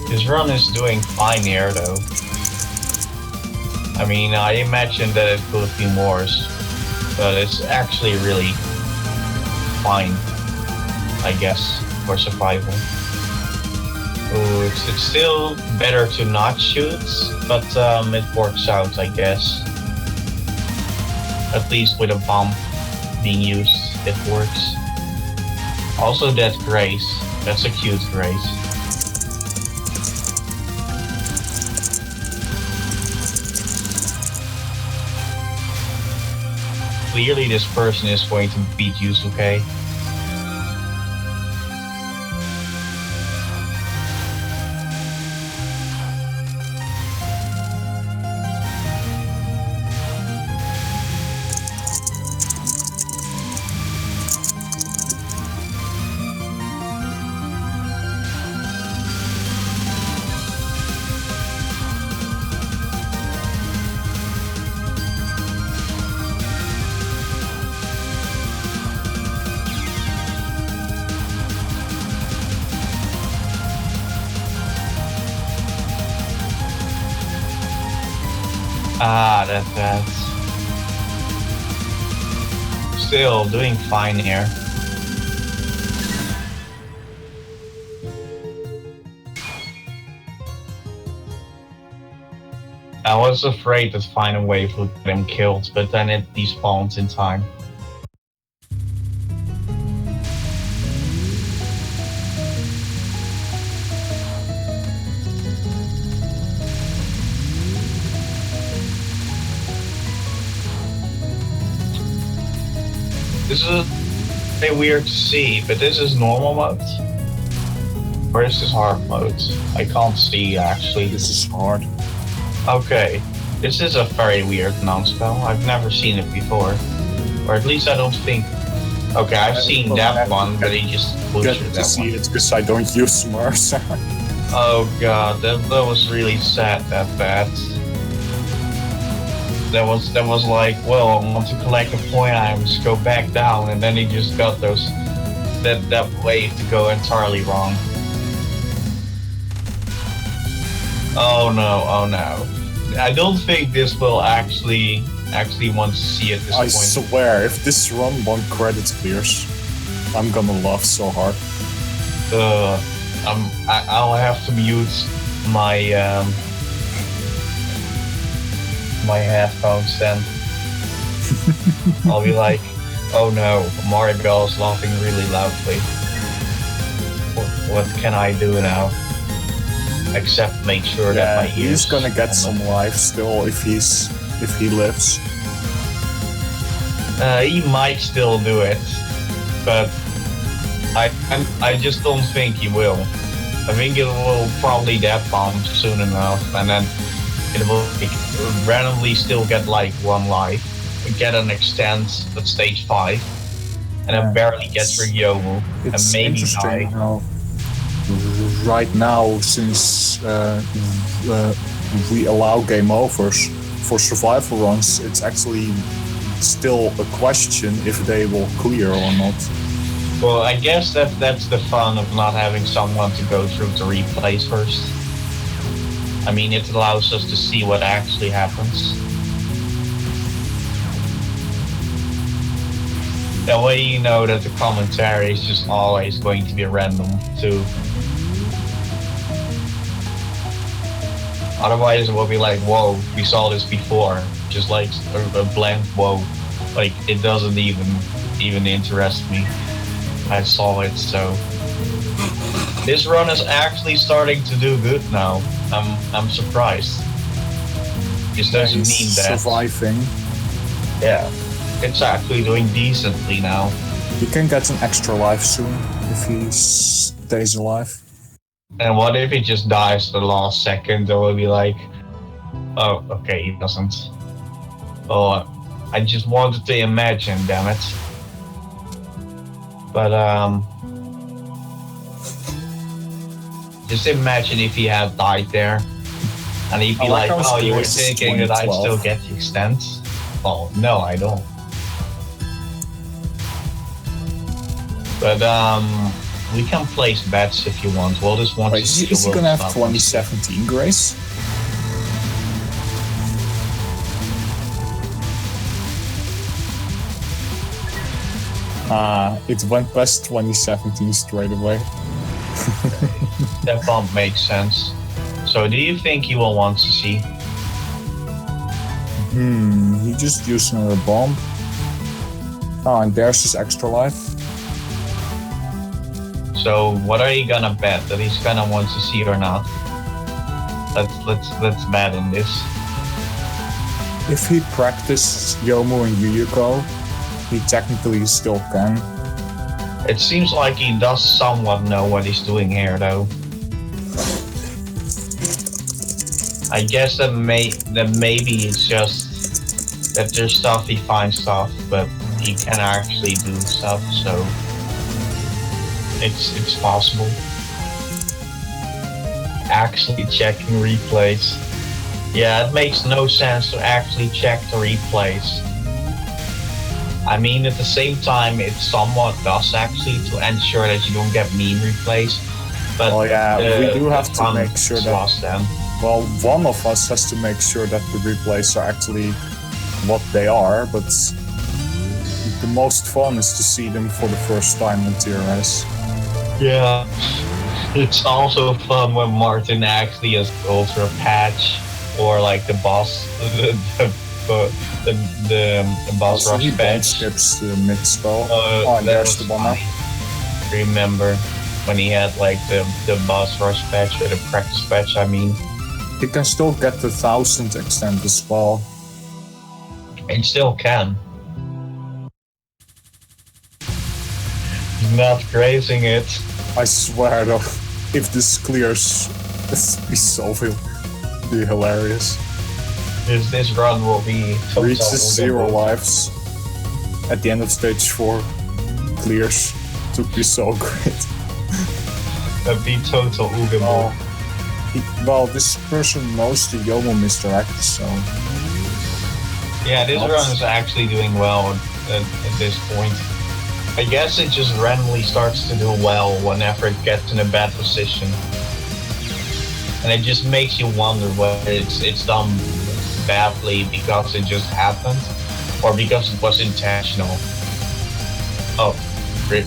This run is doing fine here though. I mean, I imagine that it could have been worse, but it's actually really fine, I guess, for survival. Ooh, it's still better to not shoot, but it works out, I guess. At least with a bomb being used, it works. Also that Grace, that's a cute Grace. Clearly this person is going to beat Yusuke. Ah, that's still doing fine here. I was afraid that final wave would get him killed, but then it despawned in time. This is very weird to see, but this is normal mode? Or is this hard mode? I can't see actually. This is hard. Okay, this is a very weird non-spell. I've never seen it before. Or at least I don't think... Okay, I've seen that one, but he just butchered that one. See it because I don't use Smurfs. Oh god, that was really sad, that. That was like, well, I want to collect the point items, go back down, and then he just got that wave to go entirely wrong. Oh no. I don't think this will actually want to see at this I point. swear, if this run 1 credit clears, I'm gonna laugh so hard. I'll have to mute my my headphones then. I'll be like, oh no, Maribel is laughing really loudly. What can I do now? Except make sure that my ears... he's gonna get some life still if he lives. He might still do it, but I just don't think he will. I think it will probably death bomb soon enough, and then it will randomly still get like 1 life, get an extend at stage 5, and then barely get through Yomu, and maybe die. How right now, since we allow game overs for survival runs, it's actually still a question if they will clear or not. Well, I guess that's the fun of not having someone to go through the replays first. I mean, it allows us to see what actually happens. That way you know that the commentary is just always going to be random, too. Otherwise it will be like, whoa, we saw this before. Just like a blank whoa. Like, it doesn't even interest me. I saw it, so... This run is actually starting to do good now. I'm surprised. This doesn't mean that... surviving. Yeah. It's actually doing decently now. He can get an extra life soon if he stays alive. And what if he just dies the last second? Then we'll be like, oh, okay, he doesn't. Oh, I just wanted to imagine, damn it. But just imagine if he had died there, and he'd be like, "Oh, you were thinking that I'd still get the extent?" Oh no, I don't. But we can place bets if you want. We'll just want to see. Is he gonna have 2017 Grace? It went past 2017 straight away. That bump makes sense. So do you think he will want to see? He just used another bomb. Oh, and there's his extra life. So what are you gonna bet? That he's gonna want to see or not? Let's bet on this. If he practiced Yomu and Yuyuko, he technically still can. It seems like he does somewhat know what he's doing here, though. I guess that maybe it's just that there's stuff he finds stuff, but he can actually do stuff, so it's possible. Actually checking replays. Yeah, it makes no sense to actually check the replays. I mean, at the same time, it somewhat does actually to ensure that you don't get mean replays. But oh yeah, we do have to make sure that. Lost them. Well, one of us has to make sure that the replays are actually what they are, but the most fun is to see them for the first time in TRS. Yeah, it's also fun when Martin actually has ultra patch or like the boss, the boss rush patch. Skips the mid spell. Oh, and there's the bomber. Remember when he had like the boss rush patch or the practice patch? I mean, he can still get the 1000 extend as well. And still can. Not grazing it. I swear though, if this clears, this will be hilarious. This run will be reaches 0 lives at the end of stage 4. Clears. It would be so great. That'd be total Ugamo. Well, this person knows the Yomo misdirect, so. Yeah, this run is actually doing well at this point. I guess it just randomly starts to do well whenever it gets in a bad position. And it just makes you wonder whether it's done badly because it just happened or because it was intentional. Oh, rip.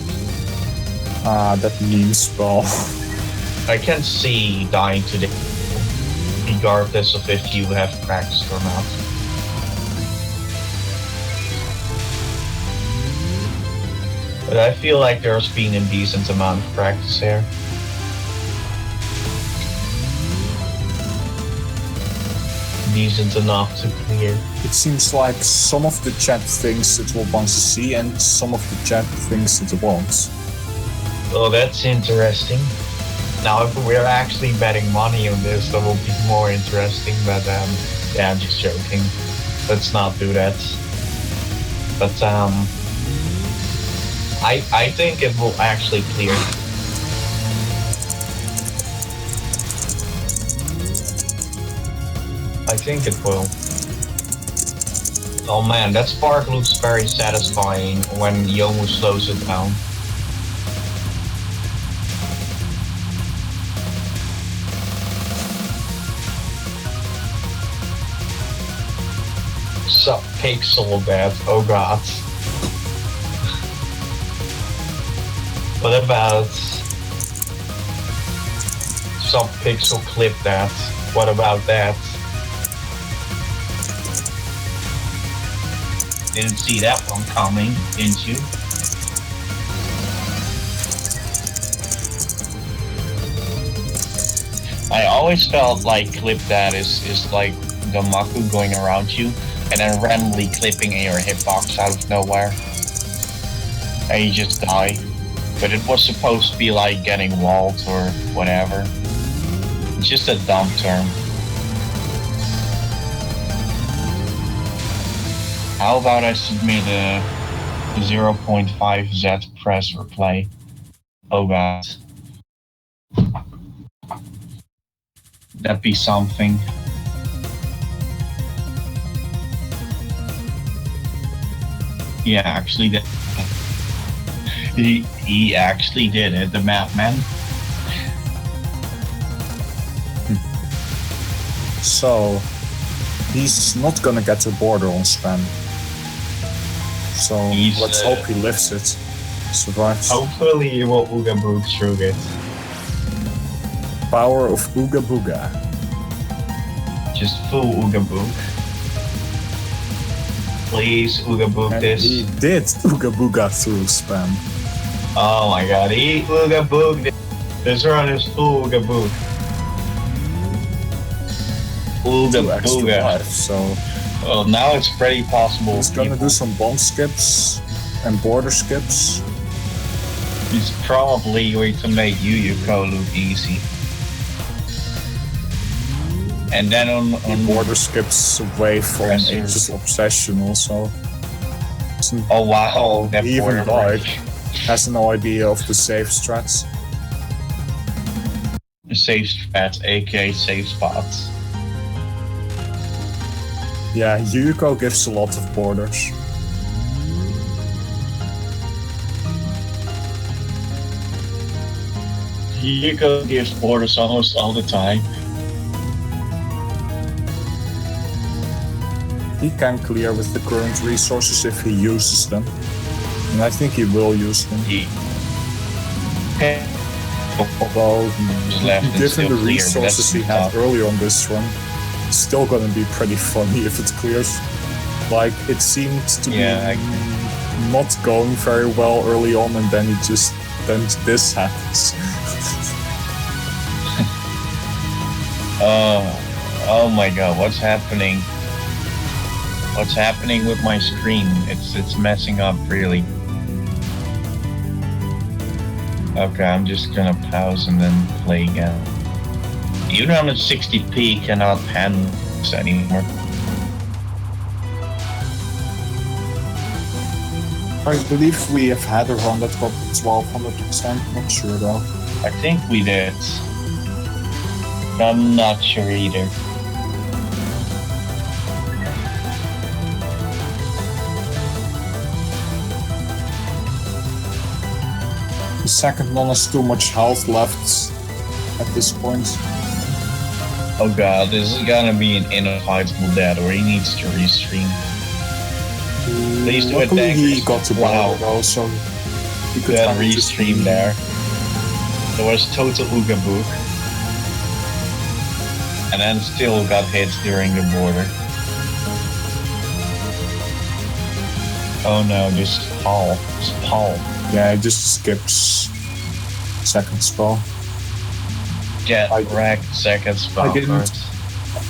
That meme spell. I can see dying today, regardless of if you have practiced or not. But I feel like there's been a decent amount of practice here. Decent enough to clear. It seems like some of the chat thinks it will want to see and some of the chat thinks it won't. Oh, that's interesting. Now, if we're actually betting money on this, that will be more interesting, but yeah, I'm just joking. Let's not do that. But I think it will actually clear. I think it will. Oh man, that spark looks very satisfying when Yomu slows it down. Sub-pixel that, oh god. What about sub-pixel clip that? What about that? Didn't see that one coming, didn't you? I always felt like clip that is like the Maku going around you and then randomly clipping in your hitbox out of nowhere. And you just die. But it was supposed to be like getting walled or whatever. It's just a dumb term. How about I submit a 0.5 Z press replay? Oh god. That'd be something. Yeah, actually, he actually did it, the madman. So, he's not gonna get a border on spam. So, let's hope he lifts it. Survives. Hopefully he will Ooga Boog through it. Power of Ooga Booga. Just full Ooga Boog. Please Ooga Boog And this. he did Ooga Booga through spam. Oh my god, he Ooga Boog this. This run is full Ooga Boog. Ooga Two extra Booga. life, so Well, now it's pretty possible. he's gonna do some bomb skips and border skips. He's probably going to make Yuyuko look easy. And then on Border skips away from Pressure. Aegis Obsession also. oh wow, that he even border died. break. Has no idea of the safe strats. Safe strat, aka safe spots. Yeah, Yuko gives a lot of borders. Yuyuko gives borders almost all the time. He can clear with the current resources if he uses them. And I think he will use them. Although, Just left and given still the clear, resources that's he had tough. early on this run, it's still gonna be pretty funny if it clears. Like, it seemed to Yeah, be not going very well early on, and then then this happens. Oh my god, what's happening? What's happening with my screen? It's messing up really. Okay, I'm just gonna pause and then play again. Even on a 60p cannot handle this anymore. I believe we have had a run that got 1200%, not sure though. I think we did. I'm not sure either. The second one has too much health left at this point. Oh god, this is gonna be an inevitable death, or he needs to restream. Please do it, Luckily he Dankers. got to Wow. border though, so he could That have just restream there. There was total Ooga Boog. And then still got hit during the border. Oh no, just Paul. Just Paul. Yeah, he just skips second spell. Get I- wrecked second spot. I didn't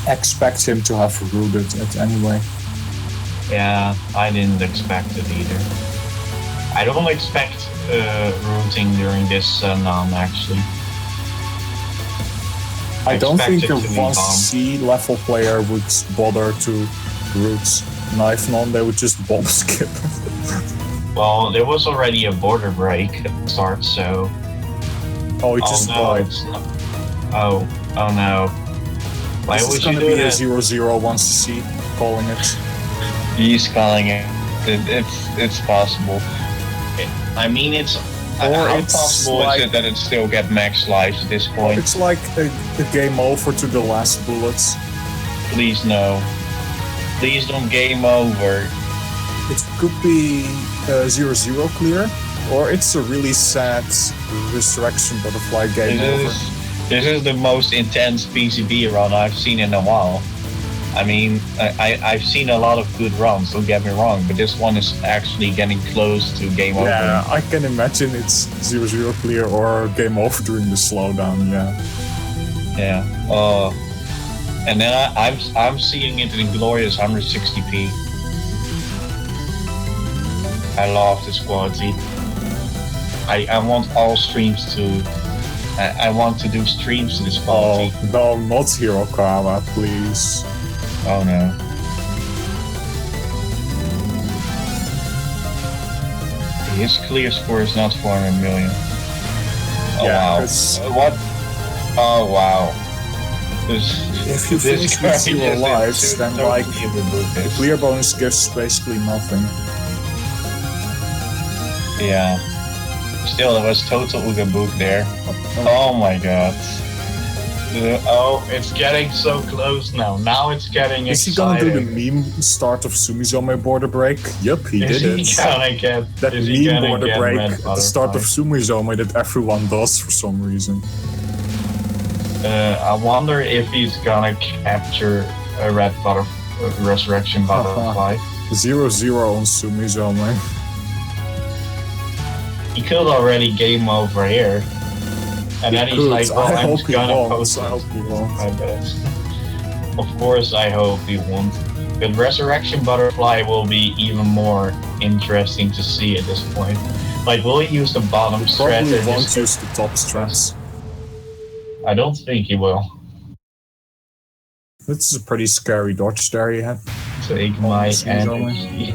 expect him to have rooted it anyway. Yeah, I didn't expect it either. I don't expect rooting during this non actually. I don't think expect a it to be 1C level player would bother to root Knife Non, they would just bomb skip. Well, there was already a border break at the start, so. Oh, he just no, died. it's not. Oh no. Why This would is you gonna do be a that? 0-0 1C, calling it. He's calling it. It's possible. I mean, it's. How it's possible like- is it that it still get max lives at this point? It's like a game over to the last bullets. Please no. Please don't game over. It could be 0-0 clear, or it's a really sad resurrection butterfly game over. This is the most intense PCB run I've seen in a while. I mean, I've seen a lot of good runs, don't get me wrong, but this one is actually getting close to game over. Yeah, I can imagine it's 0-0 clear or game over during the slowdown, yeah. Yeah. And then I'm seeing it in glorious 160p. I love this quality. I want all streams to. I want to do streams to this quality. Oh, no, not Hirokawa, please. Oh no. his clear score is not 400 million. Oh Yeah, wow. 'cause- What? Oh wow. If you finish guy with 0 just lives, then totally like overbooked the this. clear bonus gives basically nothing. Yeah. Still, it was total Ugabook there. Oh my god. Oh, it's getting so close now. Now it's getting Is he gonna do the exciting. meme start of Sumizome border break? Yup, he Is did he it. gonna get That is he meme gonna border get break red at the start of butterfly? Sumizome that everyone does for some reason. I wonder if he's gonna capture a red resurrection butterfly. 0-0 on Sumizome. He could already game over here. And then he's like, well, I I'm hope just he gonna won't. post I it. hope he won't. I bet. Of course, I hope he won't. But Resurrection Butterfly will be even more interesting to see at this point. Like, will he use the bottom strat? Probably or won't just- use the top strats. I don't think he will. This is a pretty scary dodge there he had. Take my this is only- energy.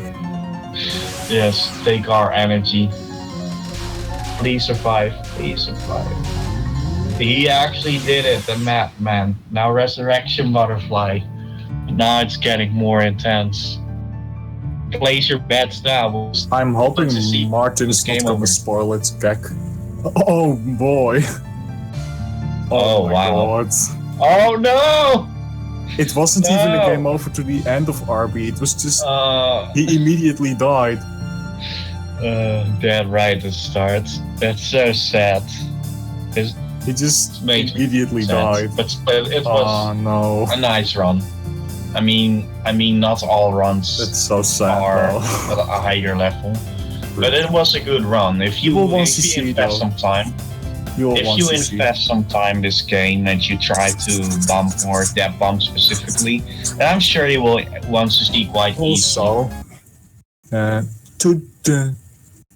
Yes, take our energy. Please survive. Please survive. He actually did it, the map, man. Now Resurrection Butterfly. Now it's getting more intense. Place your bets now. I'm hoping Let's see. Martin's It's game not gonna over. spoil it, Gek. Oh boy. Oh, my wow. God. Oh no! It wasn't even a No. game over to the end of RB, it was just... Uh, He immediately died. Dead right at the start. That's so sad. He just Made me immediately sad. died. But it Oh was no. a nice run. I mean, not all runs That's so sad are though. at a higher level. But it was a good run. If you, People wants to if you see, invest though. some time, You will if want you to see. invest some time this game and you try to bump or that bump specifically, then I'm sure you will want to see quite easy. Also,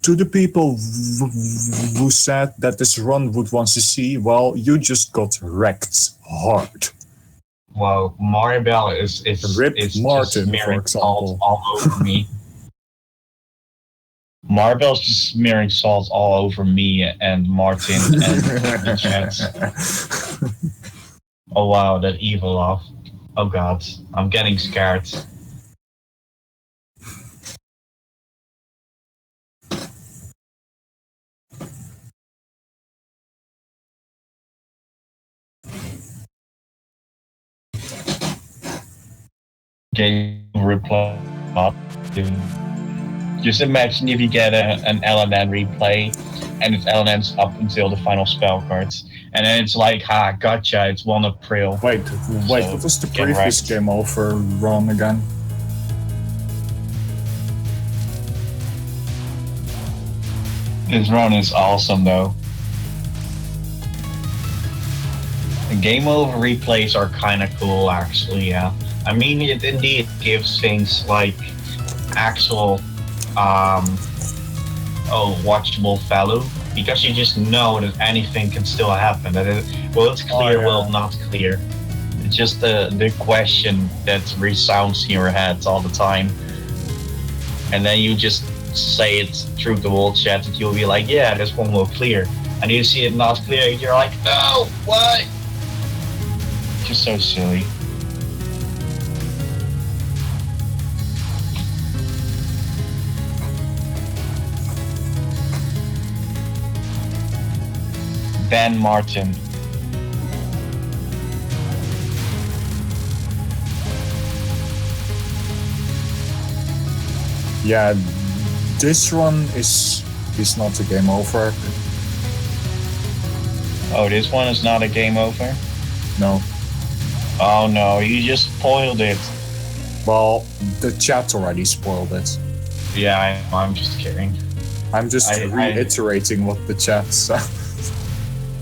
to the people who said that this run would want to see, well, you just got wrecked hard. Wow, Maribel is Rip just Martin, for smearing salt example. all over me. Maribel's just smearing salt all over me and Martin and the chat. Oh wow, that evil laugh. Oh god, I'm getting scared. Game replay. Just imagine if you get an LNN replay and it's LNN's up until the final spell cards. And then it's like, ha, gotcha, it's 1 April. Wait, So, what was the get previous wrecked. game over run again? This run is awesome though. The game over replays are kind of cool actually, yeah. I mean, it indeed gives things like actual, watchable value, because you just know that anything can still happen. That it's clear, yeah. well, not clear. It's just the question that resounds in your head all the time. And then you just say it through the whole chat and you'll be like, yeah, this one will clear. And you see it not clear, you're like, no, why? Just so silly. Ben Martin. Yeah, this run is not a game over. Oh, this one is not a game over? No. Oh no, you just spoiled it. Well, the chat already spoiled it. Yeah, I'm just kidding. I'm just I- reiterating what the chat said.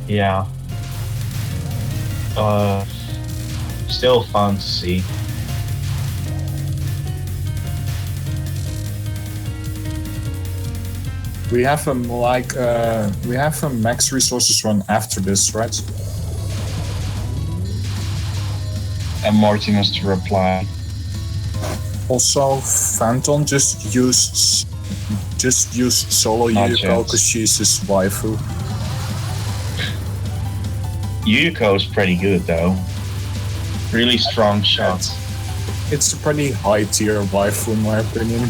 Yeah. Still fun to see. We have a max resources run after this, right? And Martin has to reply. Also, Phantom just used Just use solo Not Yuyuko yet. because she's his waifu. Yuyuko is pretty good though. Really strong shot. It's a pretty high tier waifu in my opinion.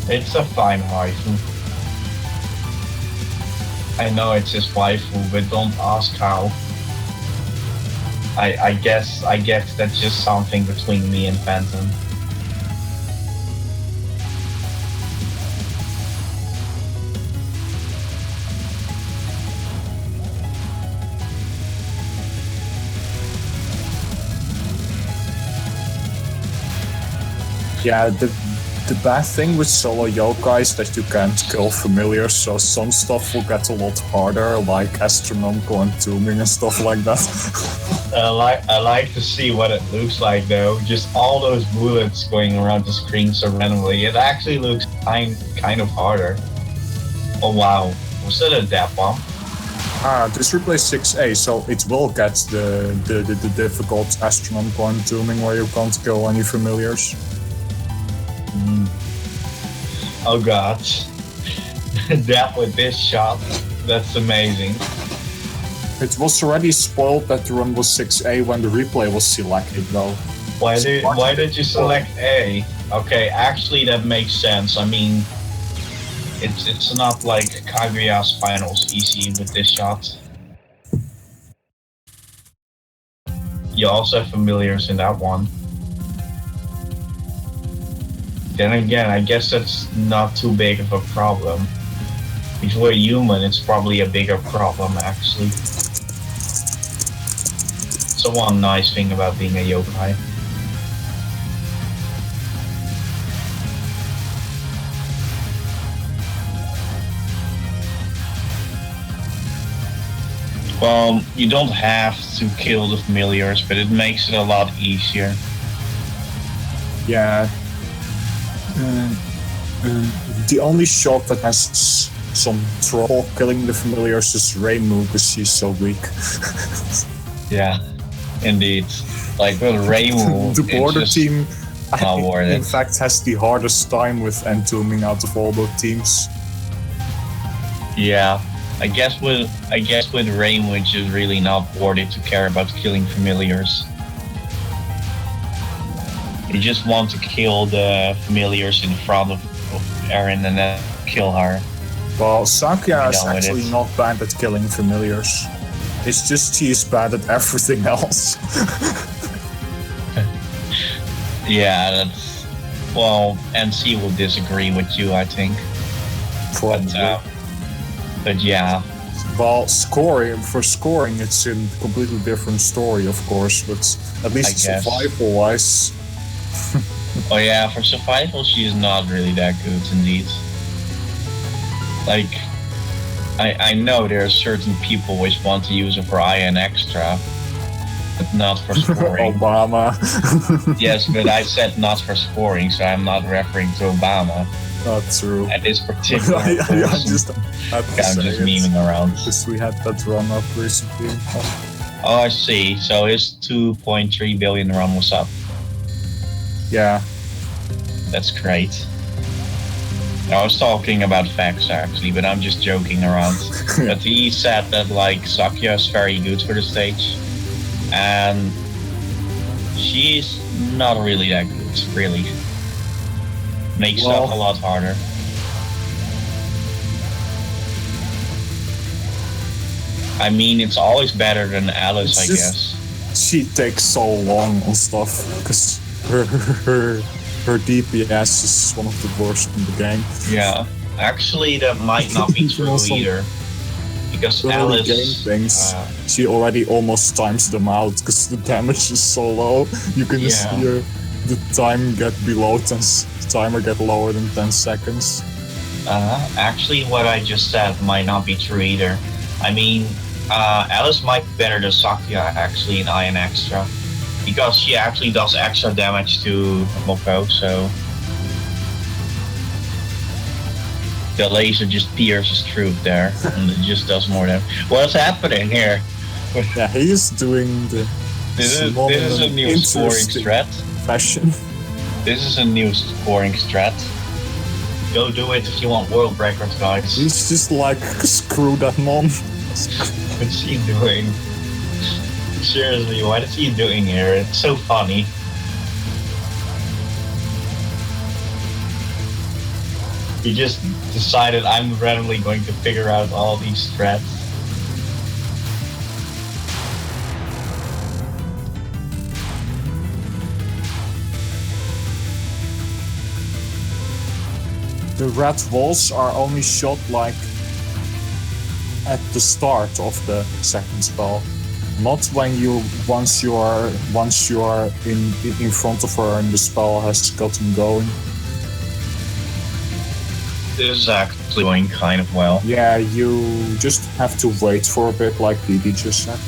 It's a fine waifu. I know it's his waifu, but don't ask how. I guess that's just something between me and Phantom. Yeah, the bad thing with solo yokai is that you can't kill familiars, so some stuff will get a lot harder, like astronomical entombing and stuff like that. I like to see what it looks like though. Just all those bullets going around the screen so randomly. It actually looks kind of harder. Oh wow, was that a dap bomb? This replays 6A, so it will get the difficult astronomical entombing where you can't kill any familiars. Oh god. That with this shot, that's amazing. It was already spoiled that the run was 6A when the replay was selected though. Why did you select A? Okay, actually that makes sense. I mean, it's not like Kaguya's finals easy with this shot. You also have familiars in that one. Then again, I guess that's not too big of a problem. If we're human, it's probably a bigger problem, actually. So one nice thing about being a yokai. Well, you don't have to kill the familiars, but it makes it a lot easier. Yeah. The only shot that has some trouble killing the familiars is Reimu because she's so weak. Yeah, indeed. Like with Reimu, the border it's just team, not worth in it. fact, has the hardest time with entombing out of all the teams. Yeah, I guess with Reimu, it's just really not worth it to care about killing familiars. You just want to kill the familiars in front of Erin and then kill her. Well, Sakuya is done with actually it. not bad at killing familiars. It's just she is bad at everything else. Yeah, that's... Well, NC will disagree with you, I think. But yeah. Well, for scoring, it's a completely different story, of course, but at least I guess. survival-wise... Oh yeah, for survival she is not really that good indeed. Like, I know there are certain people which want to use her for IN extra, but not for scoring. Obama. Yes, but I said not for scoring, so I'm not referring to Obama. Not true. At this particular I person. just had to I'm say just it, memeing around. because we had that run up recently. Oh, I see. So his 2.3 billion run was up. Yeah. That's great. I was talking about facts actually, but I'm just joking around. But he said that like Sakuya is very good for the stage, and she's not really that good, really. Makes stuff a lot harder. I mean, it's always better than Alice, I guess. She takes so long on stuff, because her DPS is one of the worst in the game. Yeah, actually that might not be true Also, either. Because Early Alice... game things, she already almost times them out, because the damage is so low. You can just hear the time get below 10, timer get lower than 10 seconds. Actually, what I just said might not be true either. I mean, Alice might be better than Sakuya actually in IN Extra, because she actually does extra damage to Moko, so the laser just pierces through there and it just does more damage. What's happening here? Yeah, he is doing the This is a new scoring interesting strat. fashion. This is a new scoring strat. Go do it if you want world records, guys. He's just like, screw that mom. What's he doing? Seriously, what is he doing here? It's so funny. He just decided I'm randomly going to figure out all these strats. The red walls are only shot like at the start of the second spell, not when once you are in front of her and the spell has gotten going. This is actually going kind of well. Yeah, you just have to wait for a bit, like Didi just said.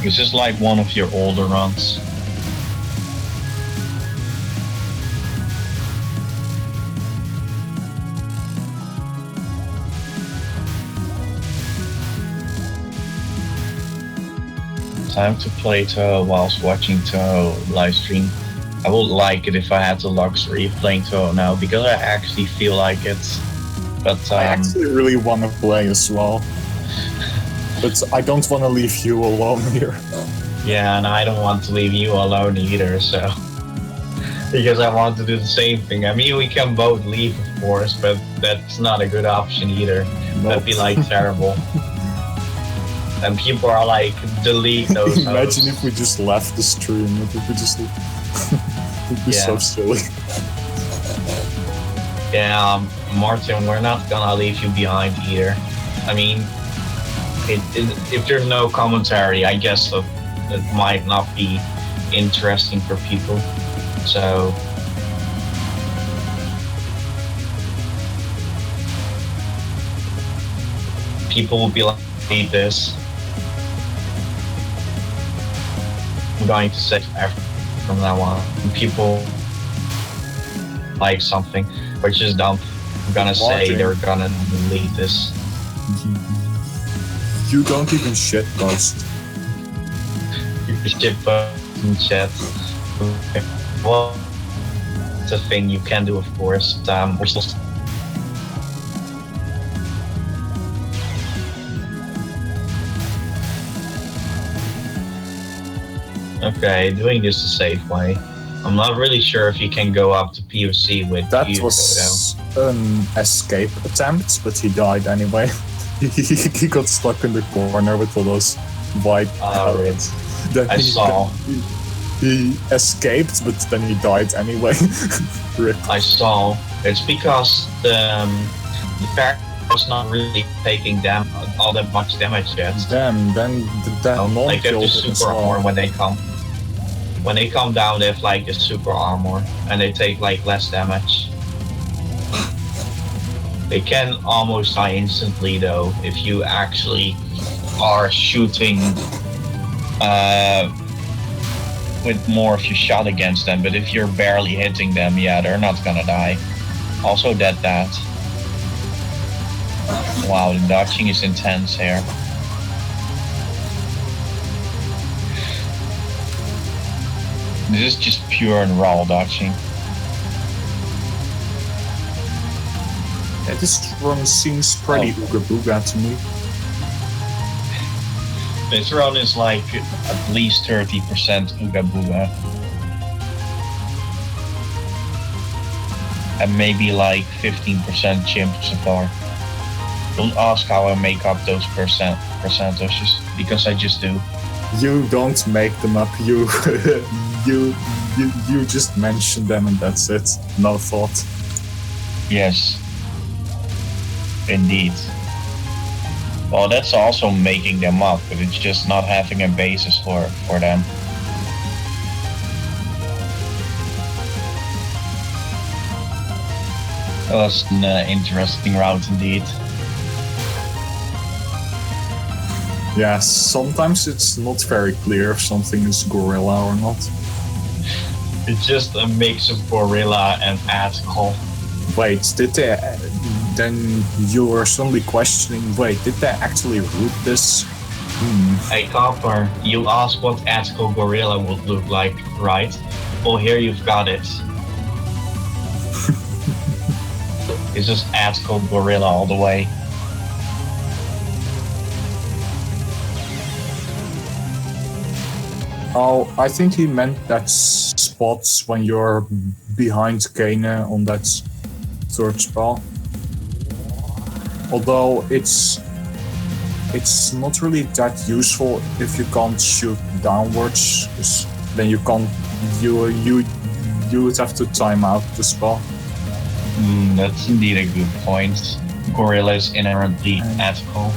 This is like one of your older runs. Time to play Touhou whilst watching Touhou live stream. I would like it if I had the luxury of playing Touhou now, because I actually feel like it. But I actually really want to play as well. But I don't want to leave you alone here. yeah, and I don't want to leave you alone either, so... because I want to do the same thing. I mean, we can both leave, of course, but that's not a good option either. Nope. That'd be, like, terrible. And people are like, delete those Imagine hosts. if we just left the stream. It would be just... it would be so silly. Yeah, Martin, we're not gonna leave you behind either. I mean, if there's no commentary, I guess that it might not be interesting for people. So people will be like, read this. I'm going to say from now on. When people like something, which is dumb, I'm gonna say they're gonna delete this. You don't even shit post. You shit post in chat. Well, it's a thing you can do, of course. We're still. Okay, doing this the safe way. I'm not really sure if you can go up to POC with That you, was an escape attempt, but he died anyway. He got stuck in the corner with all those white parrots. I saw. He escaped, but then he died anyway. Rip. I saw. It's because the parrot was not really taking all that much damage yet. Damn, then that non like they have the killed super armor when they come. When they come down, they have like the super armor, and they take like less damage. They can almost die instantly though, if you actually are shooting with more of your shot against them, but if you're barely hitting them, yeah, they're not gonna die. Also that. Wow, the dodging is intense here. This is just pure and raw dodging. Yeah, this run seems pretty ooga booga to me. This run is like at least 30% ooga booga. And maybe like 15% chimp so far. Don't ask how I make up those percentages, because I just do. You don't make them up, you just mention them and that's it. No thought. Yes. Indeed. Well, that's also making them up, but it's just not having a basis for them. That was an interesting route indeed. Yeah, sometimes it's not very clear if something is gorilla or not. It's just a mix of gorilla and asshole. Wait, did they? Then you were suddenly questioning. Wait, did they actually root this? Hey Copper, you asked what ethical gorilla would look like, right? Well, here you've got it. It's just ethical gorilla all the way. Oh, I think he meant that spots when you're behind Kane on that third spell. Although it's not really that useful if you can't shoot downwards, 'cause then you can't you would have to time out the spell. That's indeed a good point. Gorilla is inherently ethical.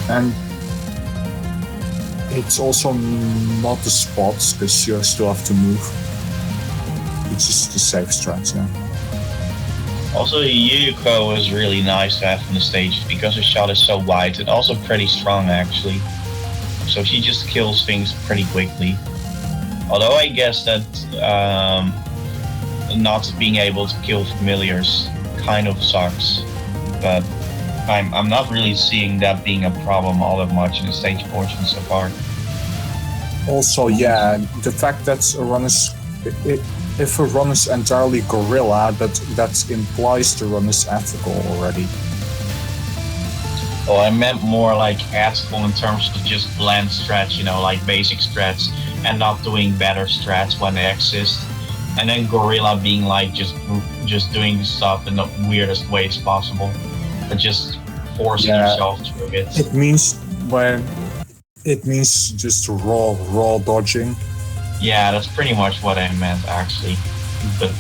And it's also not the spots, because you still have to move. It's just the safe strat, yeah. Also, Yuko is really nice to have on the stage because her shot is so wide and also pretty strong actually. So she just kills things pretty quickly. Although I guess that not being able to kill familiars kind of sucks. But I'm not really seeing that being a problem all that much in the stage portion so far. Also, yeah, the fact that a run is... If a run is entirely gorilla, that implies the run is ethical already. Well, I meant more like ethical in terms of just blend strats, you know, like basic strats, and not doing better strats when they exist. And then gorilla being like just doing stuff in the weirdest ways possible, but just forcing yourself through it. It means just raw dodging. Yeah, that's pretty much what I meant actually. But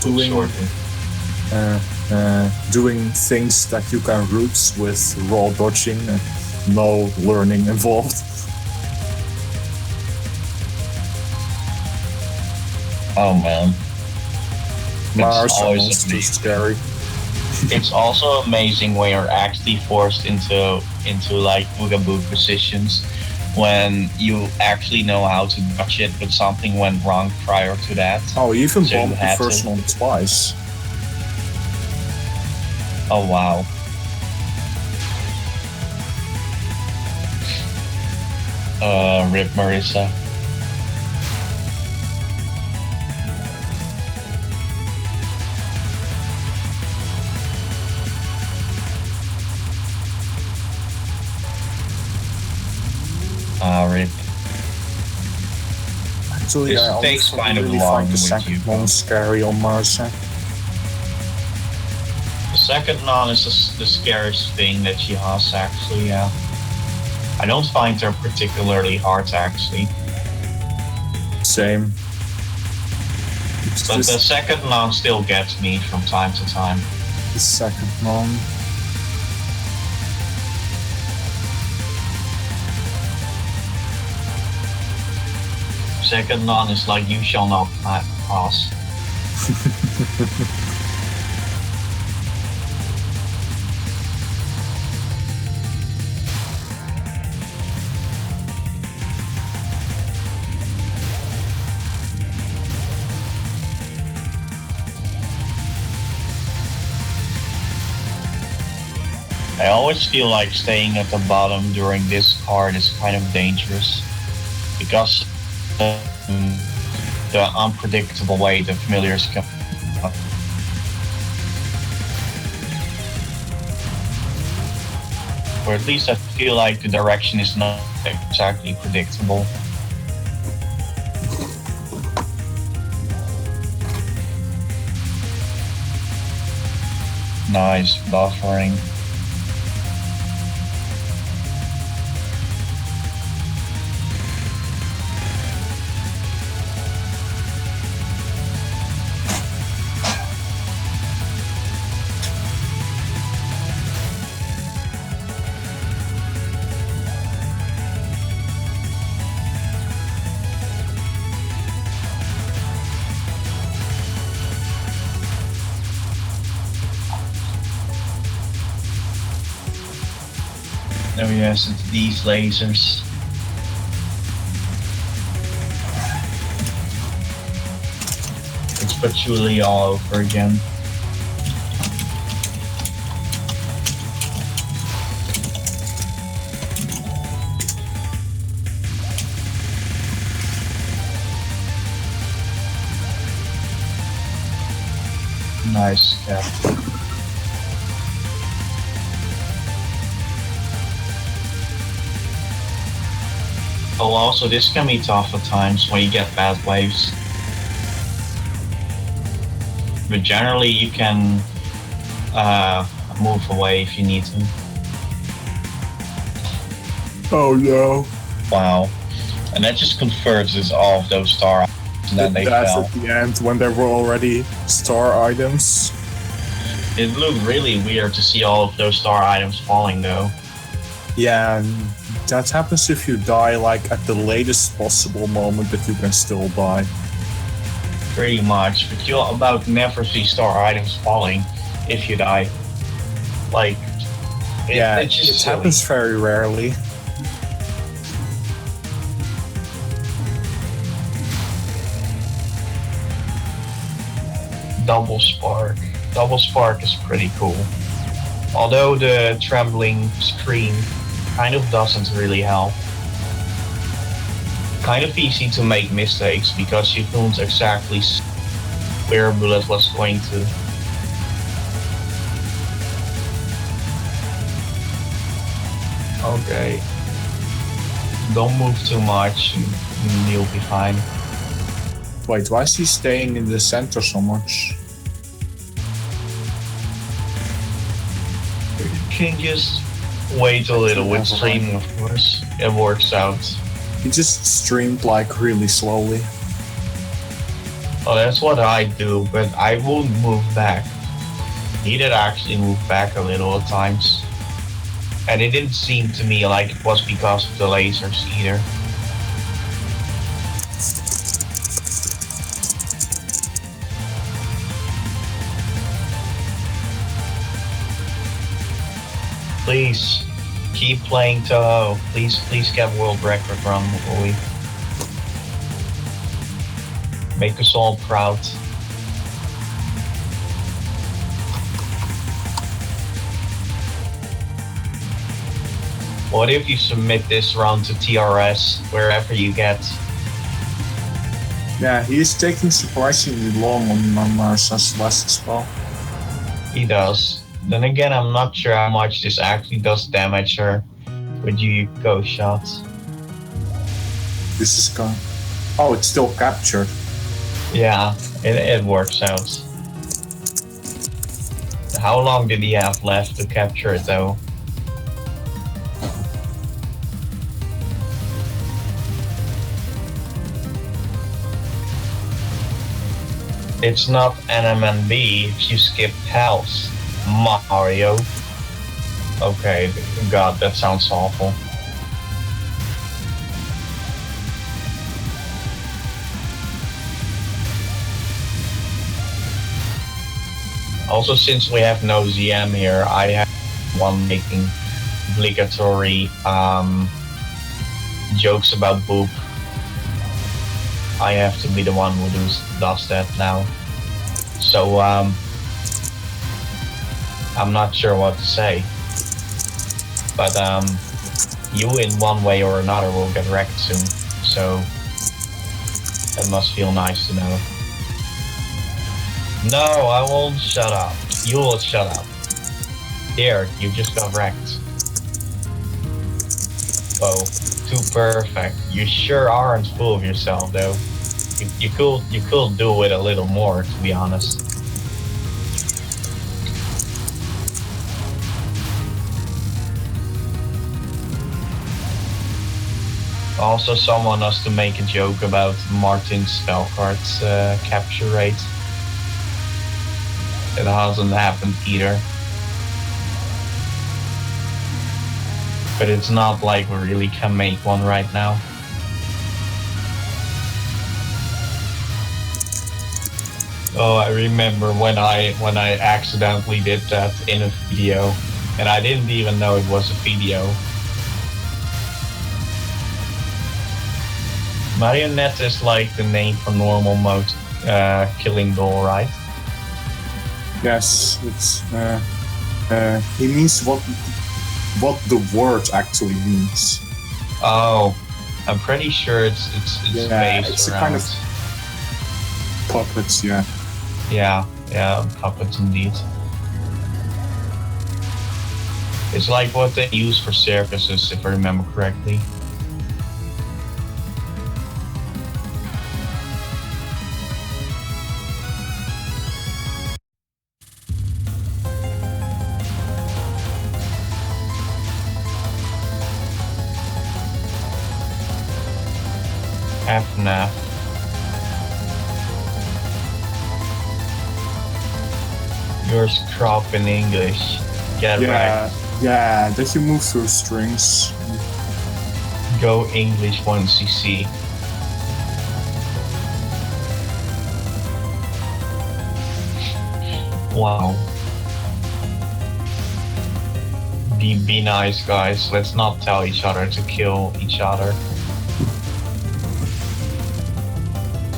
doing things that you can root with raw dodging and no learning involved. Oh man. Mars is too scary. It's also amazing when you're actually forced into like boogaboo positions when you actually know how to dodge it, but something went wrong prior to that. Oh, you even bombed the first one twice. Oh wow. Rip Marissa. Rip. Actually, I takes kind of really long find the with second you. one scary on Marissa. The second non is the scariest thing that she has actually, yeah. I don't find her particularly hard actually. Same. But the second non still gets me from time to time. The second non. Second non is like, you shall not pass. I always feel like staying at the bottom during this card is kind of dangerous because the unpredictable way the familiars come up. Or at least I feel like the direction is not exactly predictable. Nice buffering. Oh yes, it's these lasers. It's patchouli all over again. Nice cap. Oh, also this can be tough at times when you get bad waves. But generally you can move away if you need to. Oh no. Wow. And that just converts all of those star items and then they That's fell. at the end when there were already star items. It looked really weird to see all of those star items falling though. Yeah, and that happens if you die like at the latest possible moment that you can still die. Pretty much, but you'll about never see star items falling if you die. Like, it's just it silly. happens very rarely. Double spark. Double spark is pretty cool. Although the trembling screen kind of doesn't really help. Kind of easy to make mistakes because you couldn't exactly see where a bullet was going to. Okay. Don't move too much and you'll be fine. Wait, why is he staying in the center so much? You can just wait a little with streaming, of course. It works out. He just streamed like really slowly. Well, that's what I do, but I won't move back. He did actually move back a little at times. And it didn't seem to me like it was because of the lasers either. Please, keep playing Touhou. Please get world record run, Louis. Make us all proud. What if you submit this round to TRS, wherever you get? Yeah, he's taking surprisingly long on Marsa's last spell. He does. Then again, I'm not sure how much this actually does damage her with you ghost shots. This is gone. Oh, it's still captured. Yeah, it works out. How long did he have left to capture it though? It's not NMNB if you skip house. Mario. Okay, God, that sounds awful. Also, since we have no ZM here, I have one making obligatory jokes about Boop. I have to be the one who does that now. So, I'm not sure what to say. But, you in one way or another will get wrecked soon. So, that must feel nice to know. No, I won't shut up. You will shut up. There, you just got wrecked. Oh, too perfect. You sure aren't full of yourself, though. You could do it a little more, to be honest. Also, someone has to make a joke about Martin's spell cards capture rate. It hasn't happened either. But it's not like we really can make one right now. Oh, I remember when I accidentally did that in a video, and I didn't even know it was a video. Marionette is like the name for normal mode killing doll, right? Yes, it's he means what the word actually means. Oh, I'm pretty sure it's Yeah, based it's a around. kind of puppets, yeah. Yeah, puppets indeed. It's like what they use for circuses, if I remember correctly. FNAF. You're scrap in English. Get Yeah, right. yeah, that you move through strings. Go English 1cc. Wow. Be nice, guys. Let's not tell each other to kill each other.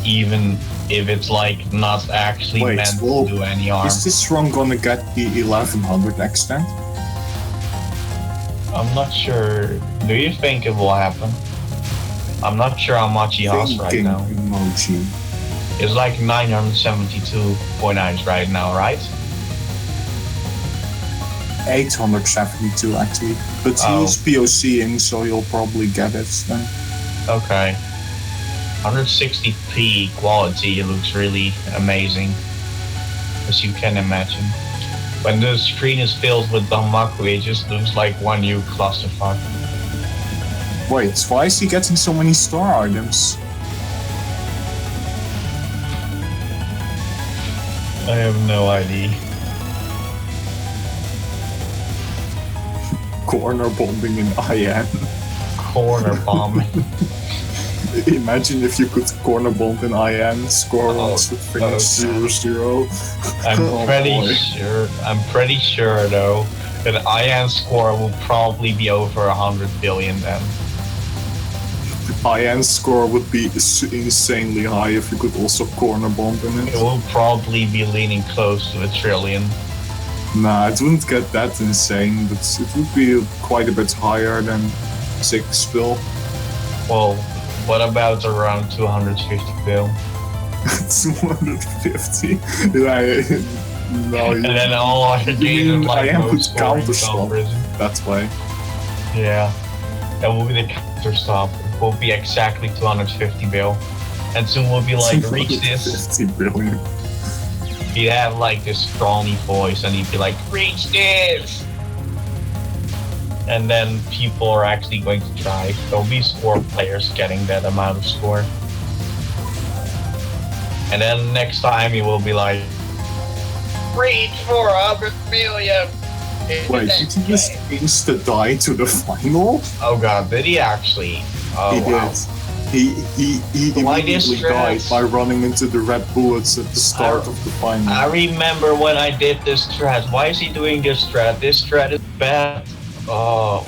Even if it's like not actually Wait, meant well, to do any harm. Is this run gonna get the 1100 extent? I'm not sure. Do you think it will happen? I'm not sure how much he has right now. Emoji. It's like 972 coins right now, right? 872 actually. But Oh. he's POCing, so you'll probably get it then. Okay. 160p quality, it looks really amazing, as you can imagine. When the screen is filled with Danmaku, it just looks like one new clusterfuck. Wait, why is he getting so many star items? I have no idea. Corner bombing in IN. Corner bomb. Imagine if you could corner bomb in IN, score would finish 0-0. I'm Oh, I'm pretty sure though that IN score will probably be over 100 billion then. IN score would be insanely high if you could also corner bomb in It it. will probably be leaning close to 1 trillion. Nah, it wouldn't get that insane, but it would be quite a bit higher than 6 bill. Well, what about around 250 bill? 250. No, And then all I gain is like IN no would scoring counter stop prison. that way. Yeah, that will be the counter stop. It will be exactly 250 bill. And soon we'll be like, reach this. 50 billion. He'd have like this scrawny voice and he'd be like, reach this! And then people are actually going to try. There'll be score players getting that amount of score. And then next time he will be like, reach 400 million! Wait, did he just insta-die to the final? Oh god, did he actually? Oh, He wow. did. He Why this immediately died stress? by running into the red bullets at the start of the final. I remember when I did this strat. Why is he doing this strat? This strat is bad. Oh,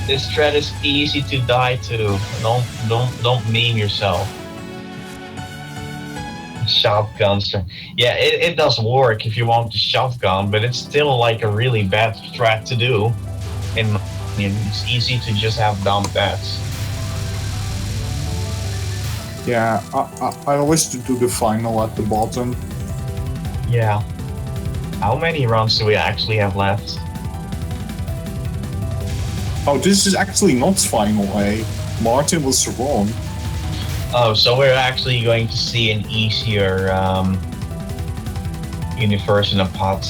this strat is easy to die to. Don't meme yourself. Shotgun strat. Yeah, it does work if you want the shotgun, but it's still like a really bad strat to do. In my opinion, it's easy to just have dumb bets. Yeah, I always do the final at the bottom. Yeah. How many runs do we actually have left? Oh, this is actually not final A. Martin was wrong. Oh, so we're actually going to see an easier universe in a pot.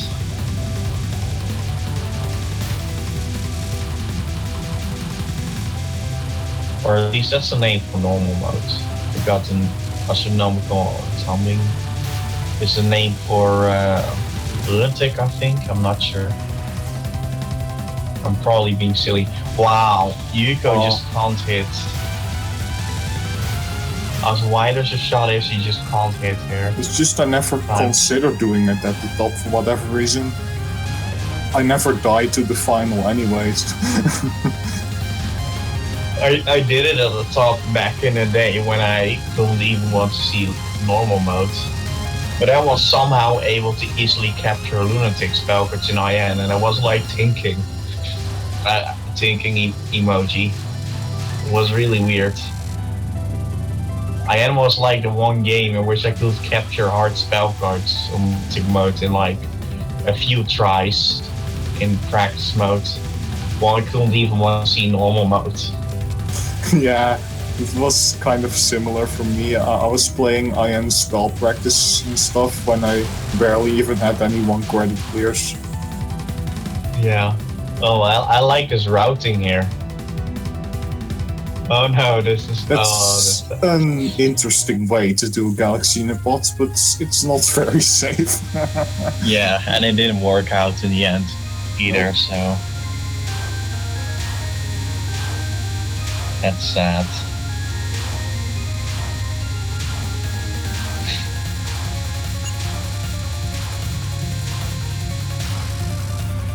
Or at least that's the name for normal modes. Forgotten astronomical timing is the name for lunatic, I think. I'm not sure. I'm probably being silly. Wow, Yuko just can't hit. As wide as your shot is, you just can't hit here. It's just I never considered doing it at the top for whatever reason. I never died to the final anyways. I did it at the top back in the day when I couldn't even want to see normal modes. But I was somehow able to easily capture lunatic spellcards in IN, and I was like thinking emoji. It was really weird. IN was like the one game in which I could capture hard spellcards on lunatic mode in like a few tries in practice mode, while I couldn't even want to see normal mode. Yeah, it was kind of similar for me. I was playing IN spell practice and stuff when I barely even had any 1 credit clears. Yeah. Oh, well, I like this routing here. Oh no, this is... That's an interesting way to do Galaxy in a pot, but it's not very safe. Yeah, and it didn't work out in the end either, so... That's sad.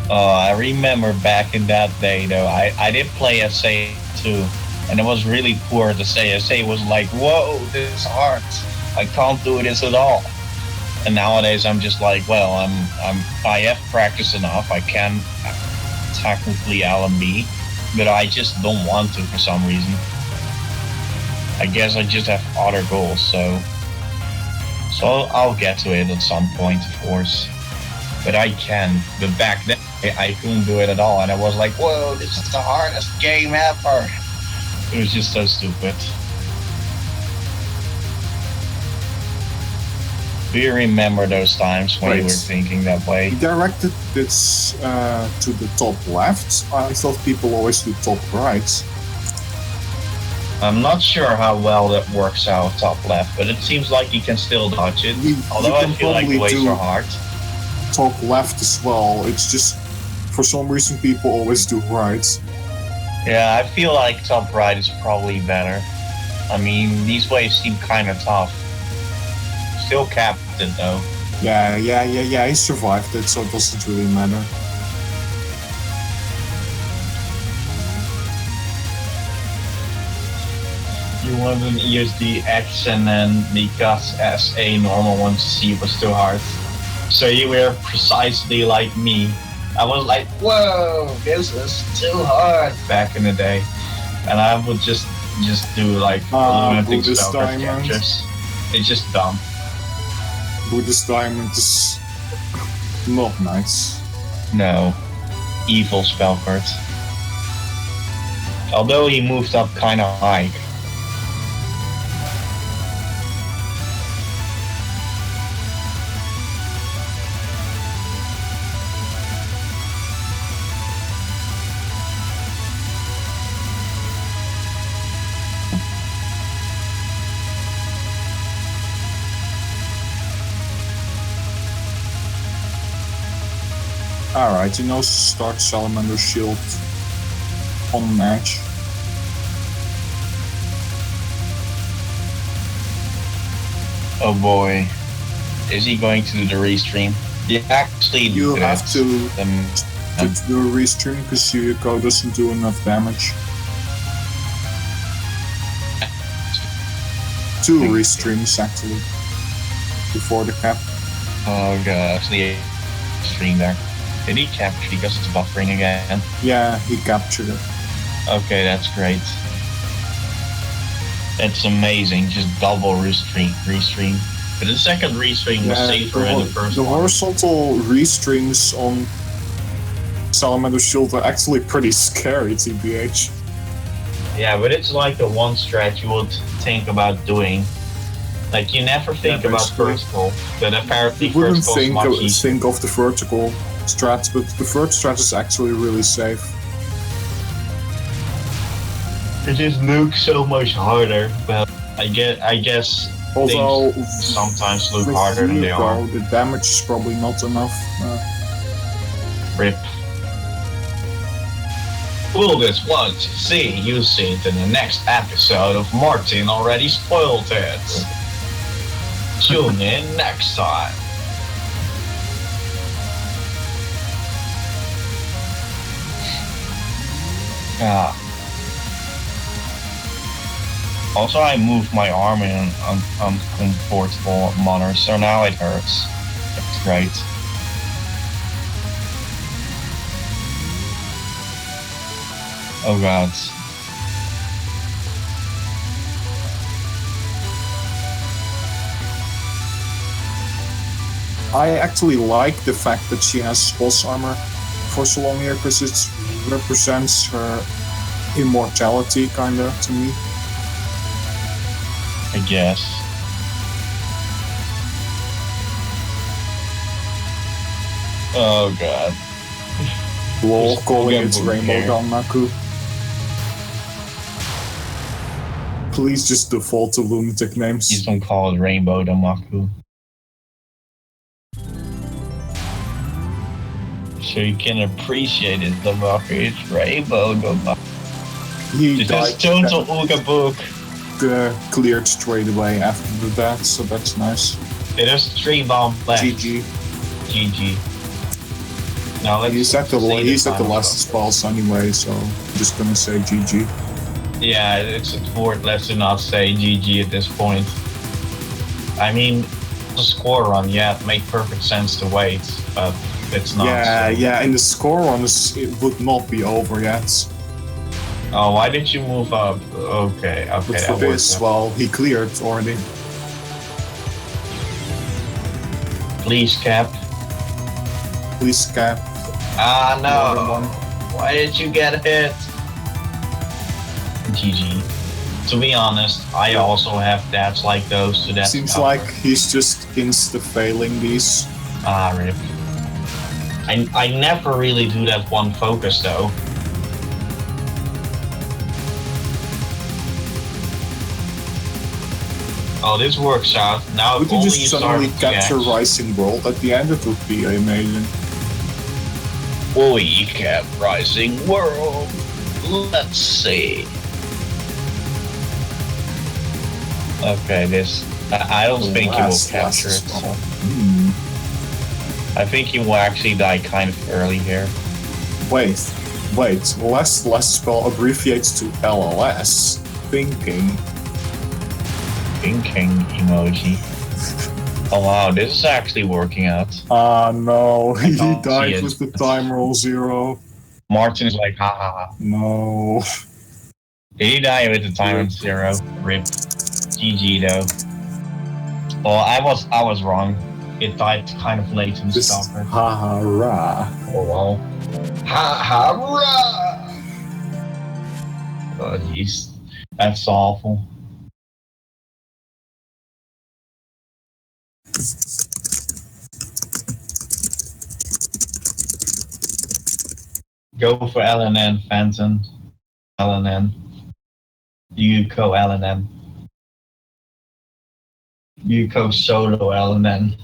Oh, I remember back in that day though, I did play SA too, and it was really poor to say. SA was like, whoa, this is hard. I can't do this at all. And nowadays I'm just like, well, I have practiced enough. I can technically LMB, but I just don't want to for some reason. I guess I just have other goals, so I'll get to it at some point, of course. But I can. But back then, I couldn't do it at all, and I was like, whoa, this is the hardest game ever. It was just so stupid. Do you remember those times when you were thinking that way? You directed this to the top left. I thought people always do top right. I'm not sure how well that works out top left, but it seems like you can still dodge it. Although I feel like the ways are hard. Top left as well. It's just, for some reason, people always do right. Yeah, I feel like top right is probably better. I mean, these waves seem kind of tough. Still capped it though. Yeah, he survived it, so it doesn't really matter. You want an ESD X and then the CAS SA normal one to see was too hard. So you were precisely like me. I was like, whoa, this is too hard back in the day. And I would just do like lunatic spellcard captures. It's just dumb. Buddhist Diamond is not nice. No. Evil spellcard. Although he moved up kinda high. Alright, he knows to start Salamander Shield on match. Oh boy. Is he going to do the restream? Yeah, actually, you have to do a restream because Yuyuko doesn't do enough damage. 2 restreams actually before the cap. Oh gosh, the stream there. Did he capture because it's buffering again? Yeah, he captured it. Okay, that's great. That's amazing, just double restream. But the second restream was safer than the first one. The horizontal restreams on Salamander Shield are actually pretty scary, TBH. Yeah, but it's like the one strat you would think about doing. Like, you never think about vertical, but apparently vertical is much easier. Think of the vertical strat, but the first strat is actually really safe. It just looks so much harder, but I guess although things sometimes look harder than they are. The damage is probably not enough. Rip. Will this want to see? You see it in the next episode of Martin Already Spoiled It. Tune in next time. Also, I moved my arm in an uncomfortable manner, so now it hurts. That's great. Oh god. I actually like the fact that she has boss armor for so long here, because it represents her immortality, kinda, to me. I guess. Oh god. Lol, Just calling get it boot Rainbow here. Danmaku. Please just default to lunatic Please names. don't call it Rainbow Damaku. So you can appreciate it, Damaku. It's Rainbow Damaku. He It died is total Ooga Book. cleared straight away after the death, so that's nice. It is 3 bombs left. GG. GG. Now let's He's at the final last score. spells anyway, so I'm just gonna say GG. Yeah, it's worthless to not say GG at this point. I mean, the score run, yeah, it made perfect sense to wait, but it's not. Yeah, in the score runs, it would not be over yet. Oh, why did you move up? Okay, But for that this, worked. well, he cleared already. Please, Cap. Please cap. Ah, Another no. one. Why did you get hit? GG. To be honest, I also have stats like those, so that's Seems covered. like he's just insta-failing these. Ah, rip. I never really do that one focus, though. Oh, this works out. Now Would you only just suddenly start to capture catch. Rising World at the end? It would be amazing. We cap Rising World. Let's see. Okay, this. I don't think he will capture it. spell. Hmm. I think he will actually die kind of early here. Wait. Last spell abbreviates to LLS. Thinking. Thinking emoji. Oh wow, this is actually working out. Ah no, he can't see died it. with the time roll 0. Martin is like, ha ha ha. No. Did he die with the time 0? Rip. GG though. Well, I was wrong. It died kind of late in the Just stalker. ha ha rah. Oh well. Ha ha rah! Oh jeez. That's awful. Go for LNN, Phantom. LNN. Yuko LNN. Yuko Solo LNN.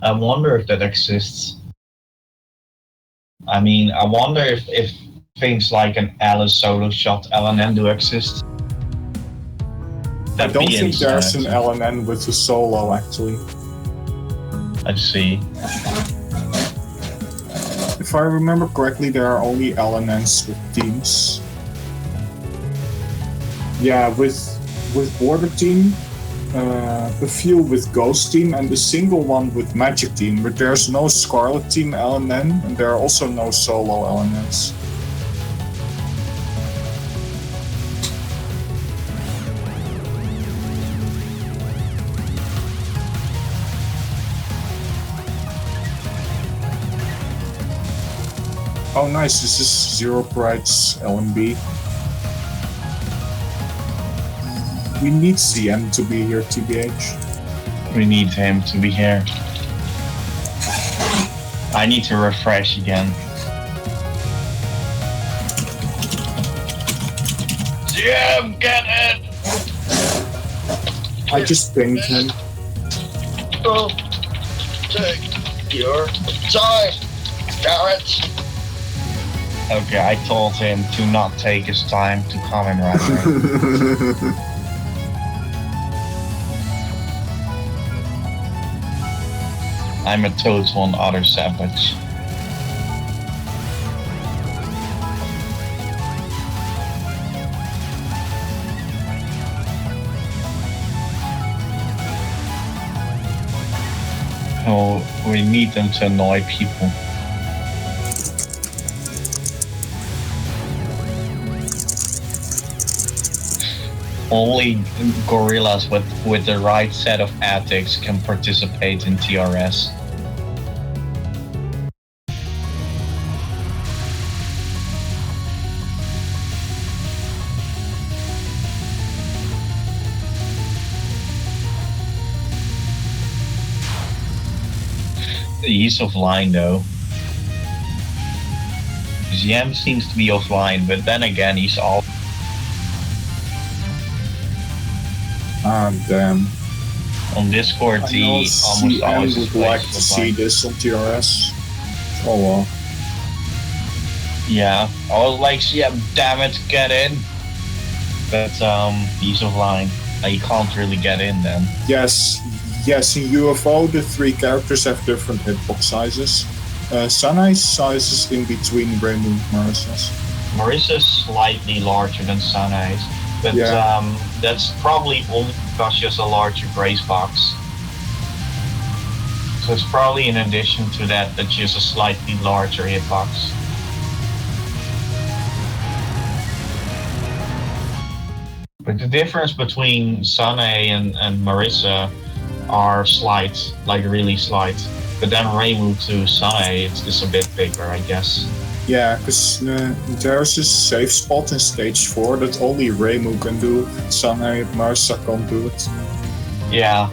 I wonder if that exists. I mean, I wonder if things like an Alice solo shot LNN do exist. I don't think there's an LNN with a solo, actually. I see. If I remember correctly, there are only LNNs with teams. Yeah, with Border Team, a few with Ghost Team, and a single one with Magic Team, but there's no Scarlet Team LNN, and there are also no solo LNNs. Oh nice, this is Zero Pride's LMB. We need CM to be here, TBH. We need him to be here. I need to refresh again. Jim, get it! I just pinged him. Oh, take your time, Garrett. Okay, I told him to not take his time to comment right now. I'm a total and utter savage. Oh, we need them to annoy people. Only gorillas with the right set of ethics can participate in TRS. He's offline though. Ziem seems to be offline, but then again, he's all. Ah, damn. On Discord, he almost CM always would like to see this on TRS. Oh well. Yeah, I was like, yeah, damn it, get in. But he's offline. He can't really get in then. Yes, in UFO the 3 characters have different hitbox sizes. Sanai's size is in between Rainbow and Marissa's. Marissa's slightly larger than Sanai's, but that's probably only because she has a larger grace box. So it's probably in addition to that she has a slightly larger hitbox. But the difference between Sanae and Marissa are slight, like really slight. But then Reimu to Sanae, it's just a bit bigger, I guess. Yeah, because there's a safe spot in stage 4 that only Reimu can do. Sanae and Marissa can't do it. Yeah.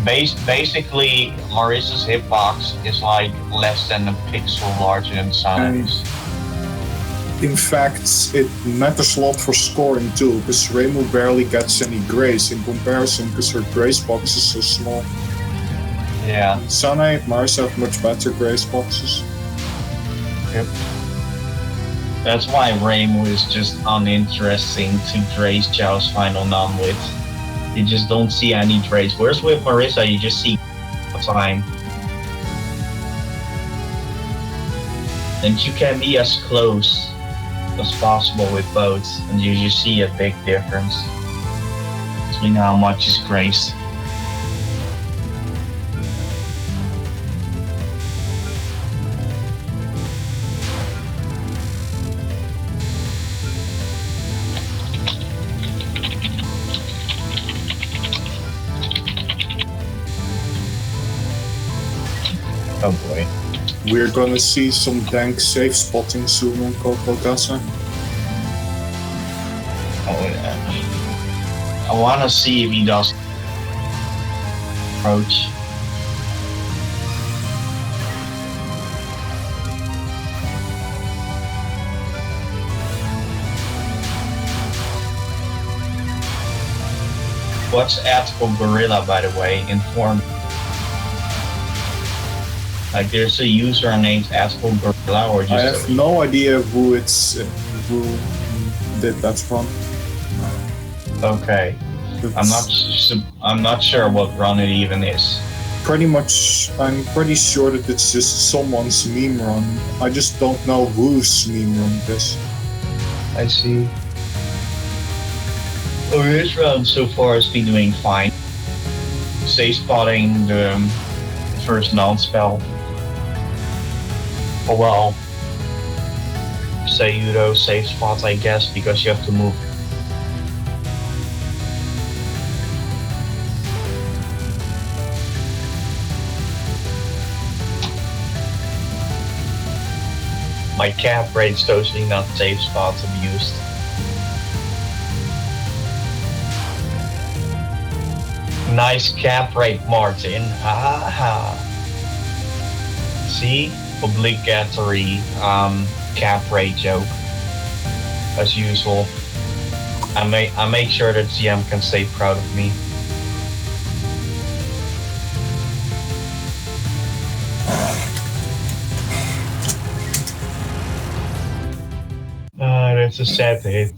Basically, Marissa's hitbox is like less than a pixel larger than Sanae's. In fact, it matters a lot for scoring too, because Reimu barely gets any grace in comparison because her grace box is so small. Yeah. Sanae and Marissa have much better grace boxes. Yep. That's why Reimu is just uninteresting to Dre's Chow's final none with. You just don't see any Dre's. Whereas with Marissa, you just see time. And you can be as close as possible with both, and you just see a big difference between how much is grace. Oh boy. We're gonna see some dank safe spotting soon on Kokogasa. Oh yeah. I wanna see if he does approach. What's at for Gorilla, by the way? Inform. Like, there's a user named Asshole Gorilla, or just. I have no idea who did that from. Okay, I'm not sure what run it even is. I'm pretty sure that it's just someone's meme run. I just don't know whose meme run it is. I see. Oh, this run so far has been doing fine. Safe spotting the first non-spell. Oh well. Sayudo safe spot, I guess, because you have to move. My cap rate's totally not safe spot abused. Nice cap rate, Martin. Ha ha. See? Obligatory cap rate joke. As usual. I make sure that GM can stay proud of me. That's a sad hit.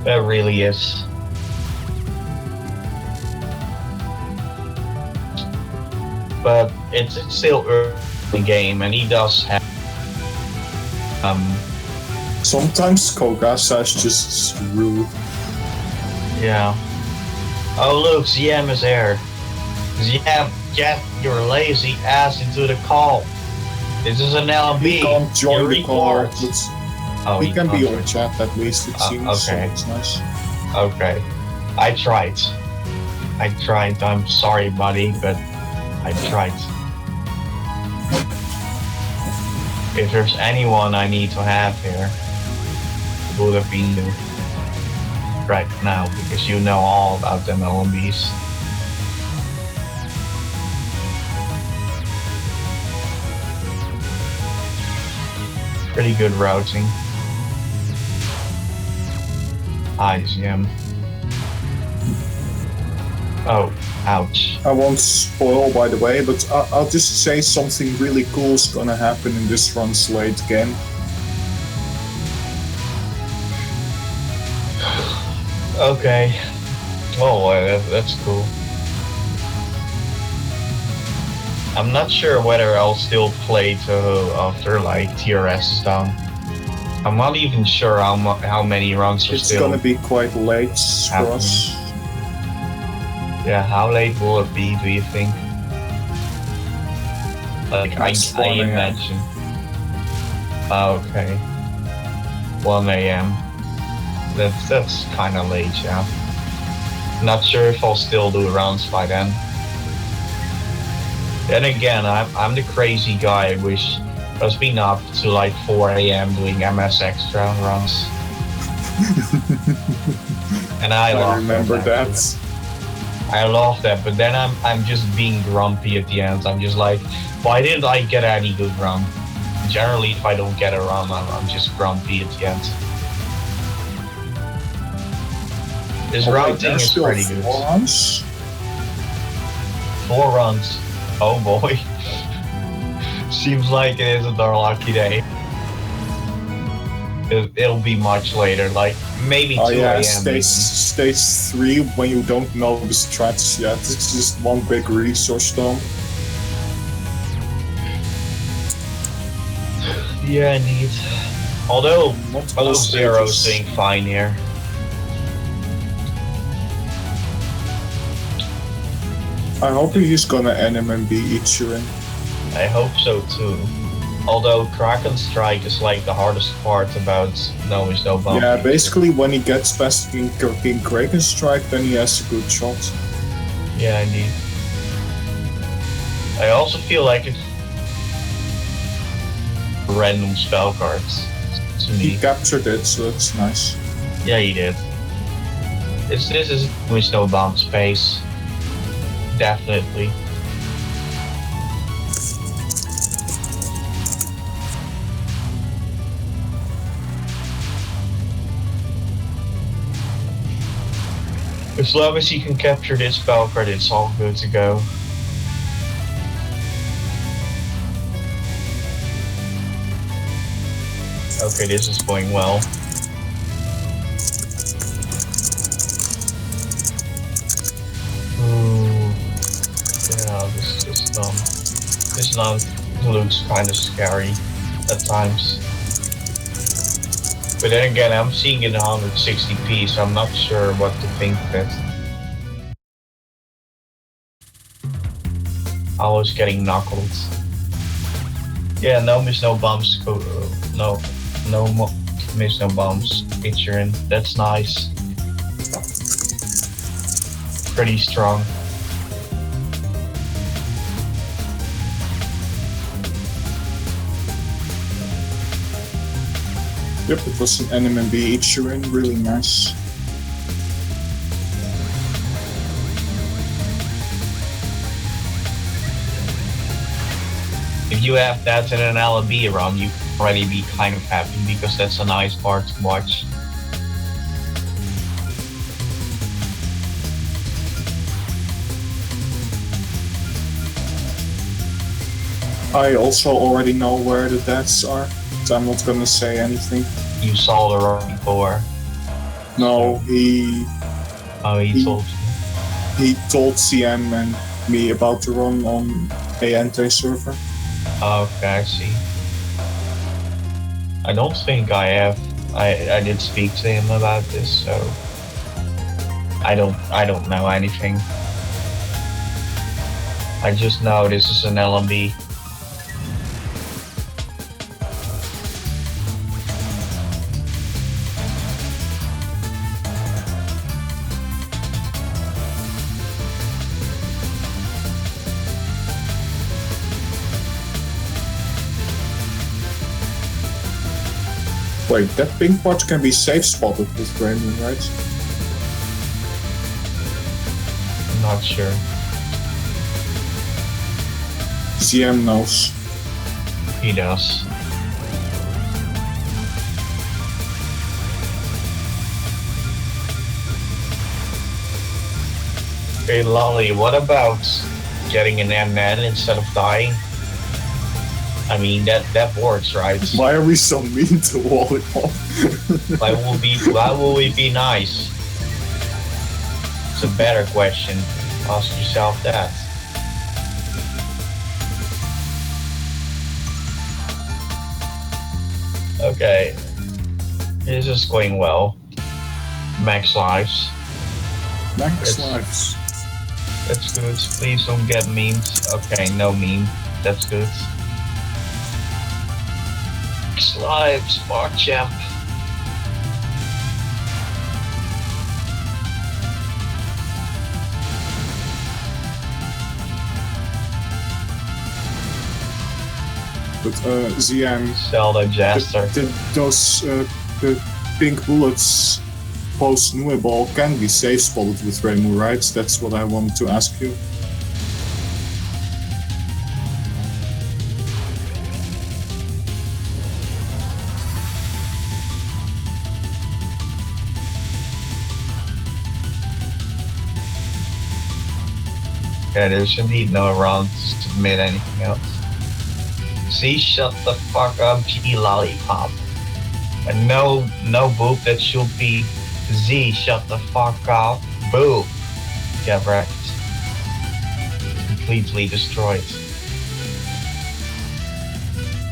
That really is. But it's still early in the game, and he does have. Sometimes Kogasa is just rude. Yeah. Oh look, ZM is there. Yeah, get your lazy ass into the call. This is an LB. He can't join You're the call, retards. but Oh, he can be can't. on chat at least, it seems. Okay. So it's nice. Okay. I tried. I'm sorry, buddy, but I tried. If there's anyone I need to have here, it would have been you right now, because you know all about them LMBs. Pretty good routing. ICM. Oh, ouch. I won't spoil, by the way, but I'll just say something really cool is gonna happen in this run's late game. Okay. Oh, that's cool. I'm not sure whether I'll still play Touhou after like TRS is done. I'm not even sure how many runs are It's still gonna be quite late for happening. us. Yeah, how late will it be, do you think? Like, I It's 1 a.m. imagine. Okay. 1 a.m. That's kind of late, yeah. Not sure if I'll still do rounds by then. Then again, I'm the crazy guy I wish I was been up to like 4 a.m. doing MS Extra runs. And I remember that. I love that, but then I'm just being grumpy at the end. I'm just like, why didn't I get any good run? Generally, if I don't get a run, I'm just grumpy at the end. This routing is pretty good. 4 runs? 4 runs. Oh boy. Seems like it isn't our lucky day. It'll be much later, like maybe 2 a.m. Stage 3 when you don't know the strats yet. It's just one big resource dump. Yeah, indeed. Although Not all Zero's stages. doing fine here. I hope he's gonna NMB Ichirin. I hope so too. Although Kraken Strike is like the hardest part about no bump. Yeah, basically when he gets past King Kraken Strike, then he has a good shot. Yeah, indeed. I also feel like it's random spell cards to He me. captured it, so that's nice. Yeah, he did. This is with no bump space. Definitely. As long as you can capture this spell card, it's all good to go. Okay, this is going well. Ooh. Yeah, this looks kind of scary at times. But then again, I'm seeing it in 160p, so I'm not sure what to think of it. I was getting knuckled. Yeah, no miss, no bumps. No miss, no bumps. Ichirin, that's nice. Pretty strong. Yep, it was an NMB Ichirin, really nice. If you have that in an LB run, you can already be kind of happy because that's a nice part to watch. I also already know where the deaths are, so I'm not gonna say anything. You saw the run before. No, he Told you. he told CM and me about the run on ANT server. Okay, I see. I don't think I have. I did speak to him about this, so I don't know anything. I just know this is an LMB. Wait, that pink part can be safe spotted with Gremlin, right? I'm not sure. CM knows. He does. Hey Lolly, what about getting an MN instead of dying? I mean that works, right? Why are we so mean to Volleyball? Why will we be nice? It's a better question. Ask yourself that. Okay. This is going well. Max lives. Max lives. That's good. Please don't get memes. Okay, no meme. That's good. Max lives, Marchamp. But ZM, Zelda Jaster. those the pink bullets post new ball can be safe spotted with Rainbow, right? That's what I wanted to ask you. Yeah, there's indeed no round to submit anything else. See, shut the fuck up, G Lollipop. And no boop, that should be Z, shut the fuck up, boop. Get wrecked. Completely destroyed.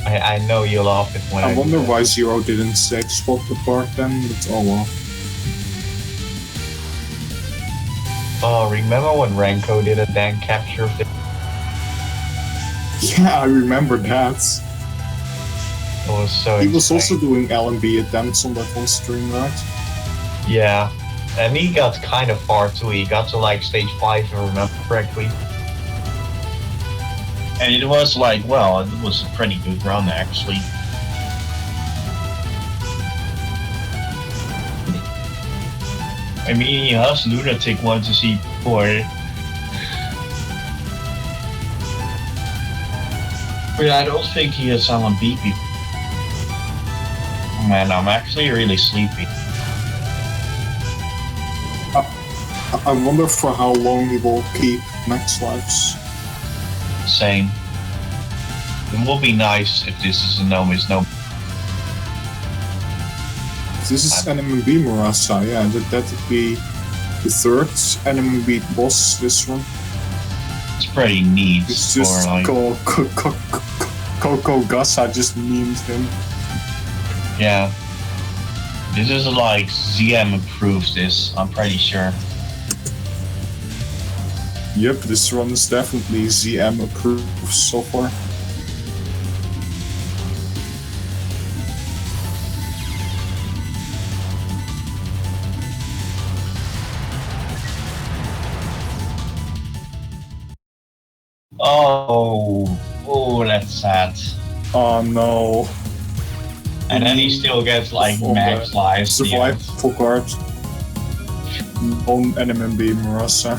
I know you laugh it when I wonder do that. why Zero didn't safe spot the part then, but oh well. Oh, remember when Renko did a dank capture of the... Yeah, I remember that. It was so He was insane. also doing LMB attempts on that one stream, right? Yeah, and he got kind of far too. He got to like stage 5, if I remember correctly. And it was like, well, it was a pretty good run actually. I mean, he has Lunatic once to see before. But I don't think he has someone beat me. Man, I'm actually really sleepy. I wonder for how long he will keep max lives. Same. It will be nice if this is a no miss no. This is NMB Murasa, yeah, that would be the third NMB boss, this one. It's pretty neat. It's just for, like, Coco Gassa just memed him. yeah. This is like ZM approves this, I'm pretty sure. Yep, this one is definitely ZM approved so far. Oh, that's sad. Oh no. And then he still gets like On max the lives. survival card on NMB Murasa.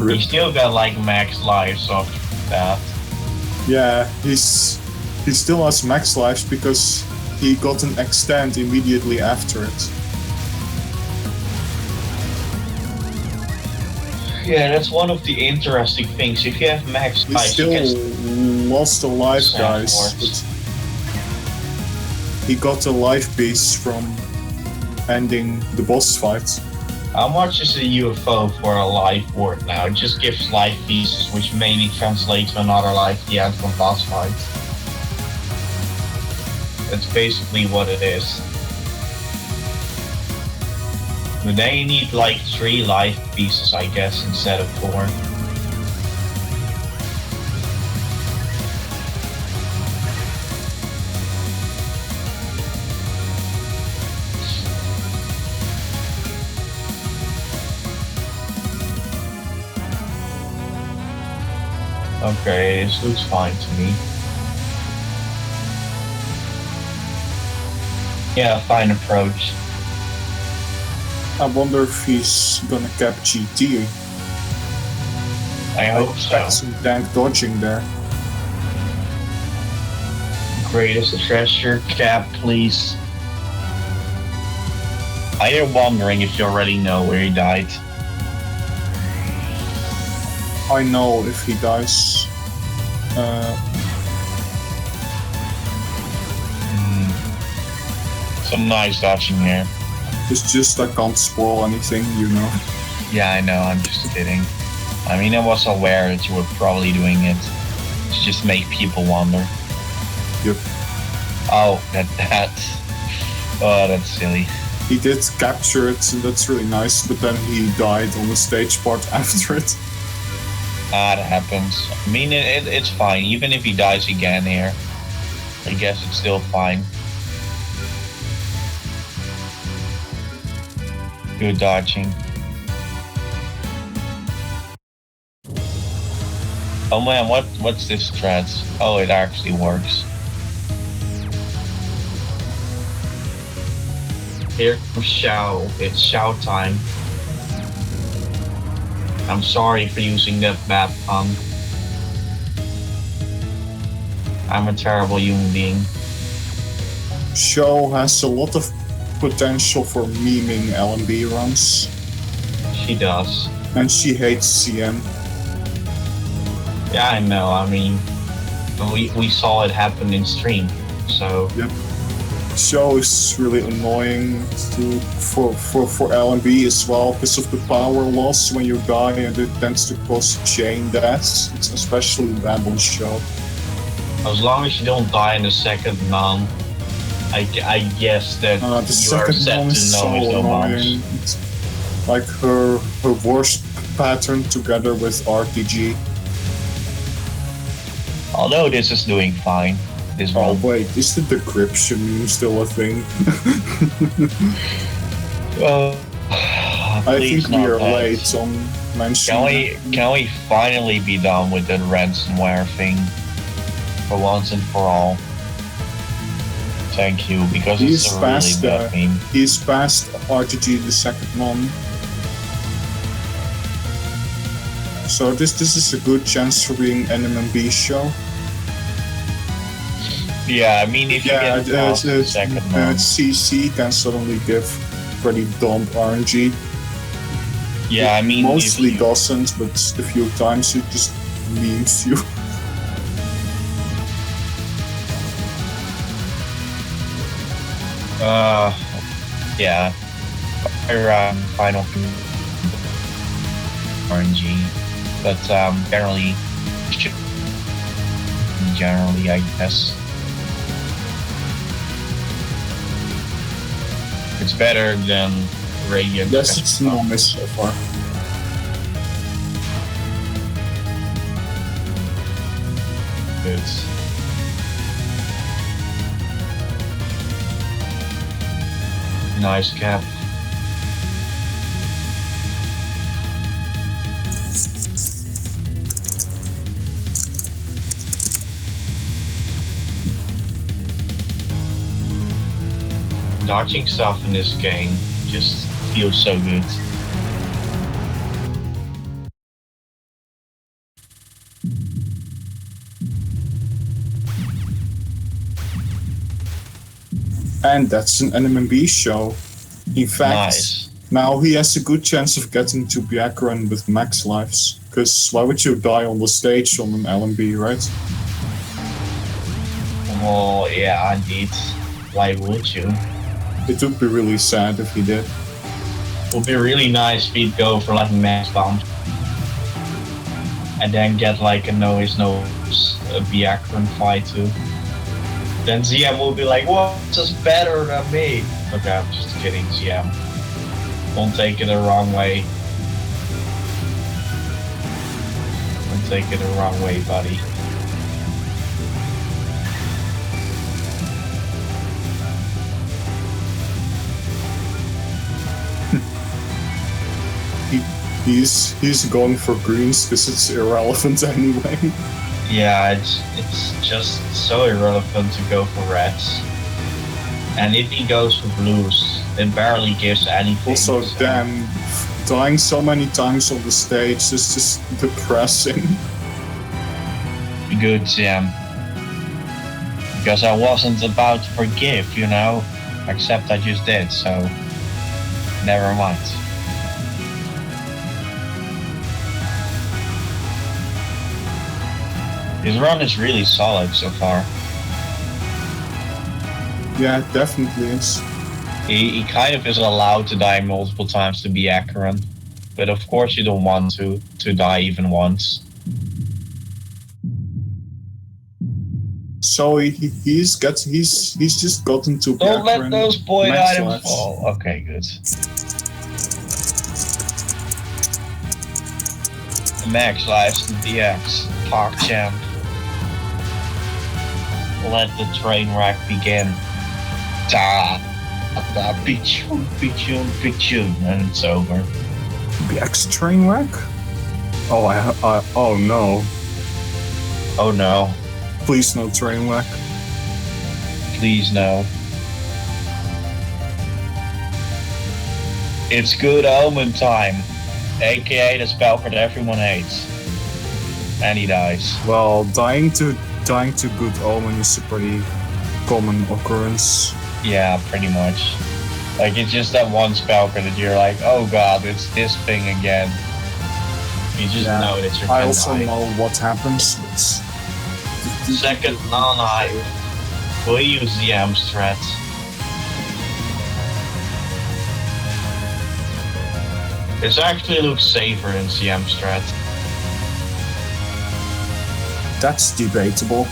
He still got like max lives off that. Yeah, he still has max lives because he got an extend immediately after it. Yeah, that's one of the interesting things. If you have max He lives, still you can lost a life, Sad guys. words. But he got a life piece from ending the boss fight. How much is a UFO for a life ward now? It just gives life pieces, which maybe translate to another life at the end from boss fight. That's basically what it is. But then you need like 3 life pieces, I guess, instead of 4. Okay, this looks fine to me. Yeah, fine approach. I wonder if he's gonna cap GT. I hope expect so. some tank dodging there. Greatest treasure cap, please. I am wondering if you already know where he died. I know if he dies. Some nice dodging here. It's just I can't spoil anything, you know. Yeah, I know, I'm just kidding. I mean, I was aware that you were probably doing it to just make people wonder. Yep. Oh, oh, that's silly. He did capture it, so that's really nice, but then he died on the stage part after it. That happens. I mean, it's fine. Even if he dies again here, I guess it's still fine. Good dodging. Oh man, what's this strat? Oh, it actually works. Here comes Xiao. It's Xiao time. I'm sorry for using that map pun. I'm a terrible human being. Show has a lot of potential for memeing LMB runs. She does. And she hates CM. Yeah, I know. I mean, we saw it happen in stream, so. Yep. Show is really annoying for LMB as well because of the power loss when you die, and it tends to cause chain deaths. It's especially bad on Show. As long as you don't die in the second non, I guess that the you are second set one to is know so is no annoying. bombs. It's like her worst pattern together with RTG. Although this is doing fine. This Oh one. wait, is the decryption meme still a thing? I think we are late on mentioning. Can we finally be done with that ransomware thing for once and for all? Thank you, because it's a really bad meme. He's past RTG the second one. So this is a good chance for being NMMB show. Yeah, I mean, if you get past the second one. CC can suddenly give pretty dumb RNG. Yeah, I mean, mostly doesn't, but a few times it just memes you. Yeah. Final RNG, but generally, I guess it's better than Radiant. Yes, it's no miss so far. Good. Nice cap. Dodging stuff in this game just feels so good. And that's an NMMB show. In fact, now he has a good chance of getting to Biakran with max lives. Because why would you die on the stage on an LMB, right? Well, yeah, indeed. Why would you? It would be really sad if he did. It would be really nice if he'd go for like max bomb. And then get like a a Biakran fight too. Then ZM will be like, "Whoa, this is better than me." Okay, I'm just kidding, ZM. Don't take it the wrong way. Don't take it the wrong way, buddy. He's going for greens because it's irrelevant anyway. Yeah, it's just so irrelevant to go for reds. And if he goes for blues, it barely gives anything. Also, so. damn, dying so many times on the stage is just depressing. Good, yeah. Because I wasn't about to forgive, you know? Except I just did, so... Never mind. His run is really solid so far. Yeah, it definitely is. He kind of is allowed to die multiple times to be accurate. But of course you don't want to die even once. So he's just gotten to Don't let those point max items lives. fall. Okay, good. Max lives to DX. Park champ. Let the train wreck begin. Ta! Pichun, pichun, pichun, and it's over. BX train wreck? Oh, oh no. Oh no. Please no train wreck. Please no. It's good omen time. AKA the spell card everyone hates. And he dies. Well, dying to good omen is a pretty common occurrence. Yeah, pretty much. Like, it's just that one spell card that you're like, oh god, it's this thing again. You just know that you're I gonna also die. know what happens. It's Second non-high. We'll use the AM strat. It actually looks safer in CM strat. That's debatable.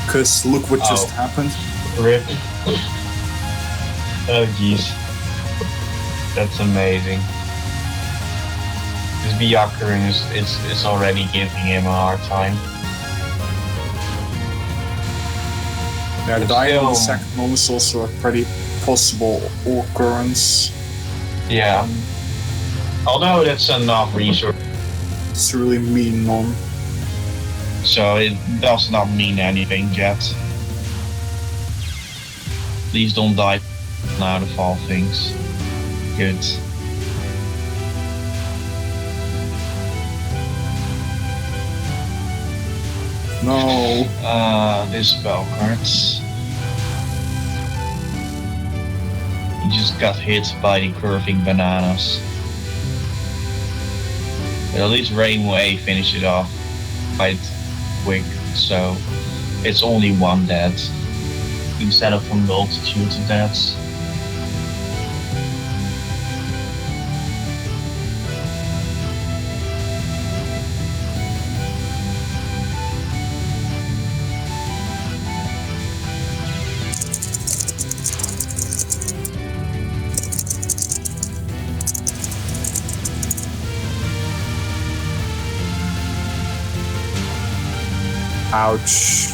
Cause look what just happened. Rip. Oh jeez. That's amazing. This Byakurin is already giving him a hard time. Yeah, But dying on the still- second one is also a pretty possible occurrence. Yeah. Although that's enough resource, It's really mean one. so it does not mean anything yet. Please don't die now of all things. Good. No. This spell cards. He just got hit by the curving bananas. But at least Rainbow A finished it off quite quick, so it's only one dead instead of a multitude of deaths. Ouch.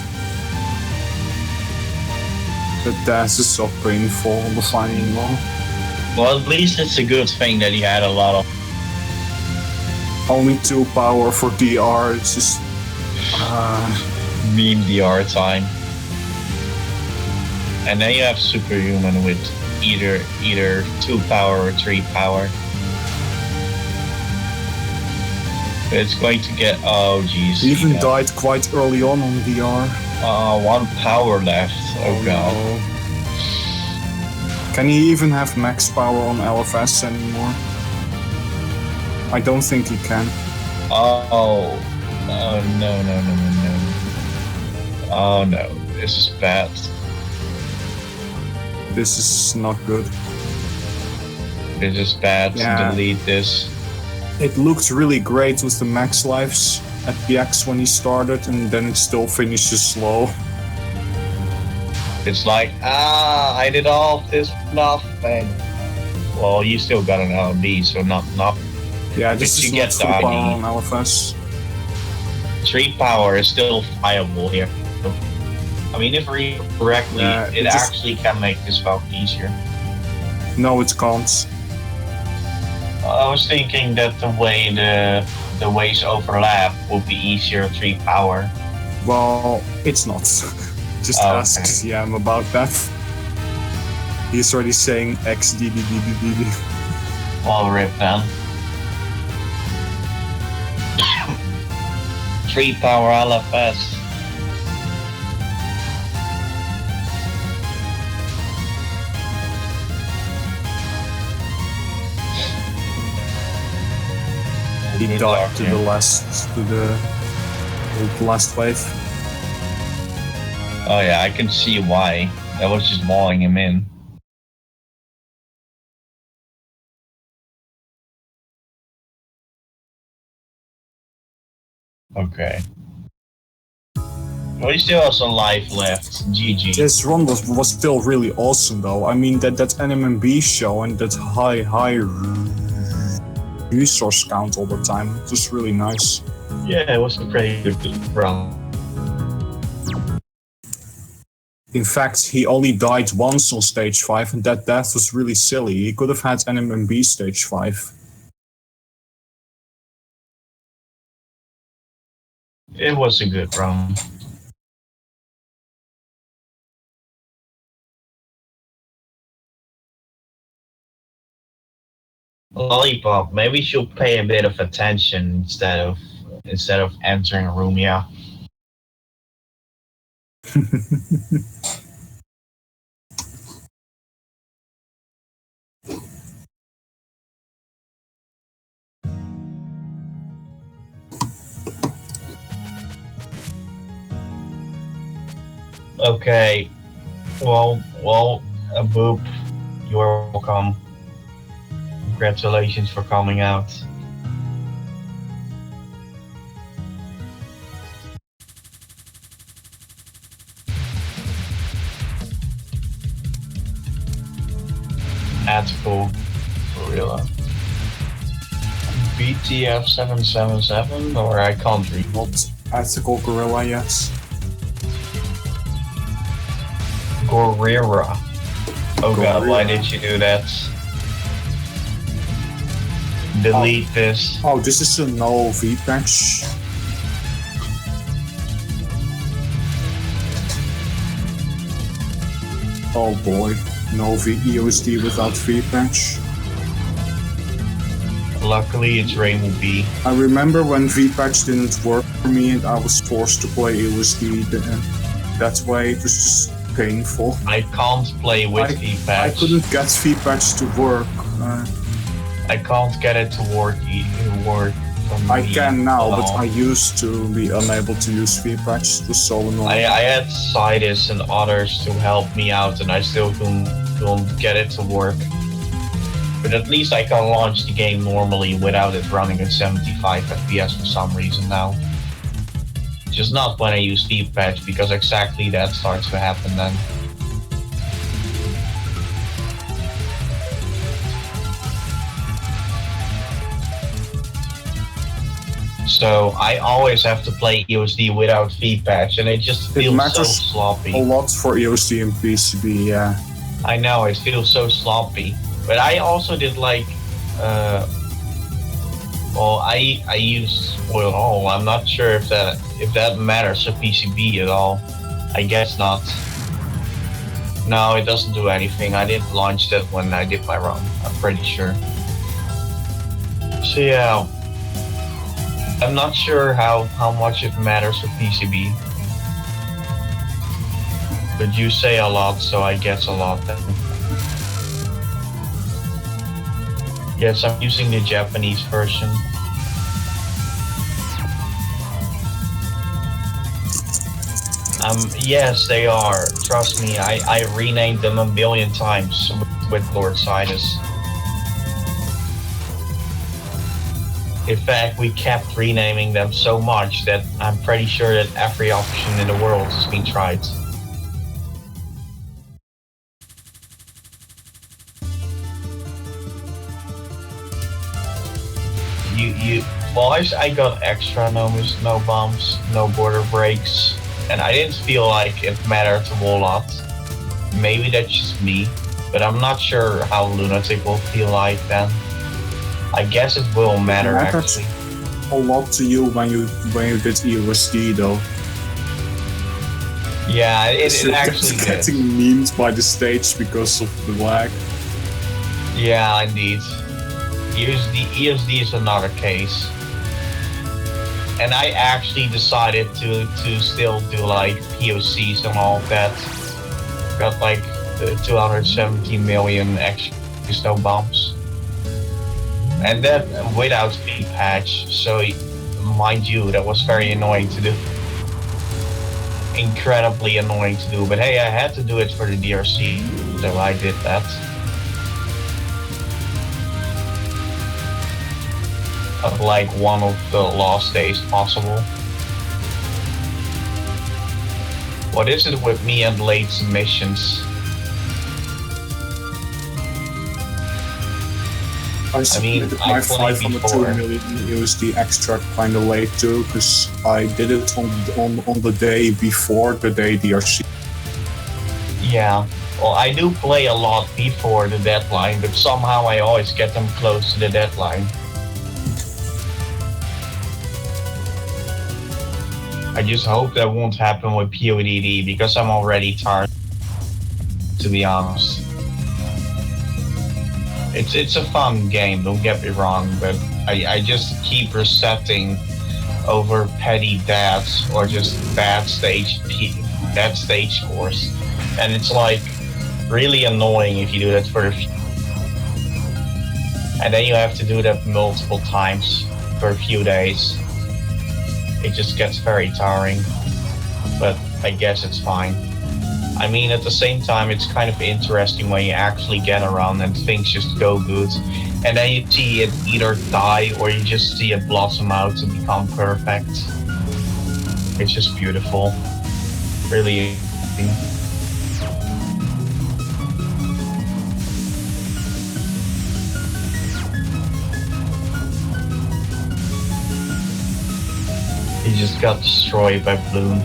The dance is so painful on the final one. Well, at least it's a good thing that he had a lot of. Only 2 power for DR, it's just... Meme DR time. And then you have Superhuman with either 2 power or 3 power. It's going to get, oh jeez. He even died quite early on DR. 1 power left. Oh god. no. Can he even have max power on LFS anymore? I don't think he can. Oh no. Oh no, this is bad. This is not good. This is bad. Yeah. Delete this. It looked really great with the max lives at PX when he started, and then it still finishes slow. It's like, I did all this for nothing. Well, you still got an LB, so not Yeah, this But is you not get full the power ID. on LFS. 3 power is still viable here. I mean, if read correctly, Yeah, it it just- actually can make this Falcon easier. No, it can't. I was thinking that the ways overlap would be easier 3 power. Well, it's not. Just Oh, ask okay. CM about that. He's already saying XDDDDD. Well, rip then. 3 power LFS. He Good died luck, to yeah. the last wave. Oh yeah, I can see why. That was just walling him in. Okay. Well, he still has some life left. GG. This run was still really awesome though. I mean that NMB show and that high resource count all the time. It was really nice. Yeah, it was a pretty good run. In fact, he only died once on stage 5 and that death was really silly. He could have had NMB stage 5. It was a good run. Lollipop, maybe she'll pay a bit of attention instead of entering a room, yeah. Okay. Well, Boop, you're welcome. Congratulations for coming out. That's cool. For real. BTF 777 or I can't read. Not ethical gorilla, yes. Gorilla. Oh god, why Gorilla. did you do that? Delete this. Oh, this is a no V patch. Oh boy, no EOSD without V patch. Luckily, it's Rainbow B. I remember when V patch didn't work for me and I was forced to play EOSD that way. It was just painful. I can't play with I V-Patch. couldn't get V patch to work. I can't get it to work. From I me can now, at but all. I used to be unable to use V patch. It was so annoying. I had Sidus and others to help me out, and I still couldn't get it to work. But at least I can launch the game normally without it running at 75 FPS for some reason now. Just not when I use V-Patch, because exactly that starts to happen then. So I always have to play EOSD without V-Patch, and it just It feels so matters sloppy. a lot for EOSD and PCB, yeah. I know, it feels so sloppy. But I also did like, I use Spoil All. I'm not sure if that matters for PCB at all. I guess not. No, it doesn't do anything. I didn't launch that when I did my run. I'm pretty sure. So yeah, I'm not sure how much it matters for PCB. But you say a lot, so I guess a lot then. Yes, I'm using the Japanese version. Yes, they are. Trust me, I renamed them a billion times with Lord Sidus. In fact, we kept renaming them so much that I'm pretty sure that every option in the world has been tried. Well, I got extra no bombs, no border breaks, and I didn't feel like it mattered a whole lot. Maybe that's just me, but I'm not sure how Lunatic will feel like then. I guess it will matter matters actually. a lot to you when you did EOSD though. Yeah, it You're actually just did. getting memed by the stage because of the lag. Yeah, indeed. ESD is another case. And I actually decided to still do like POCs and all of that. Got like 270 million extra snow bombs. And that without speed patch, so mind you, that was very annoying to do. Incredibly annoying to do, but hey, I had to do it for the DRC, so I did that. Of like one of the last days possible. What is it with me and late submissions? I submitted my 502 million USD extract kind of late too, because I did it on the day before the day DRC. Yeah, well, I do play a lot before the deadline, but somehow I always get them close to the deadline. I just hope that won't happen with PODD, because I'm already tired, to be honest. It's a fun game, don't get me wrong, but I just keep resetting over petty deaths or just bad stage scores. And it's like really annoying if you do that for a few. And then you have to do that multiple times for a few days. It just gets very tiring, but I guess it's fine. I mean, at the same time, it's kind of interesting when you actually get around and things just go good. And then you see it either die or you just see it blossom out to become perfect. It's just beautiful. Really. He just got destroyed by Bloom.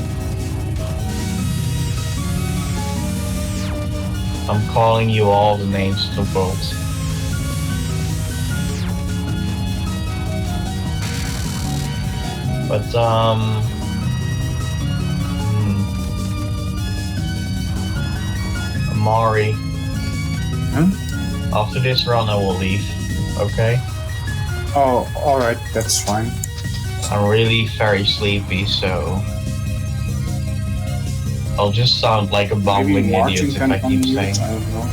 I'm calling you all the names of the world. But, Amari. Huh? After this run, I will leave. Okay? Oh, alright, that's fine. I'm really very sleepy, so I'll just sound like a bumbling idiot if I keep saying. I don't know.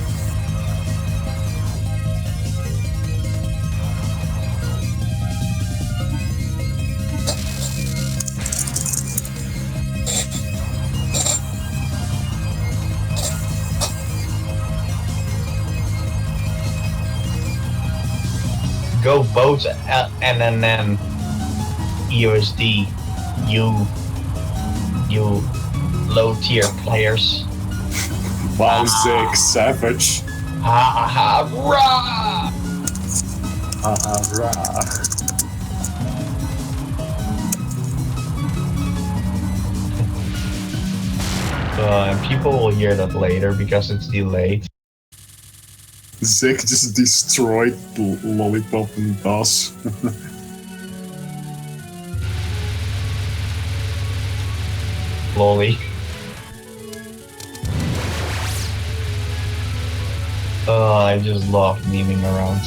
Go both NNN EOSD, you low tier players. Wow, Zig, savage. Ha ha rah! Rah. And people will hear that later because it's delayed. Zig just destroyed Lollipop and DOS. Lolly. I just love memeing around.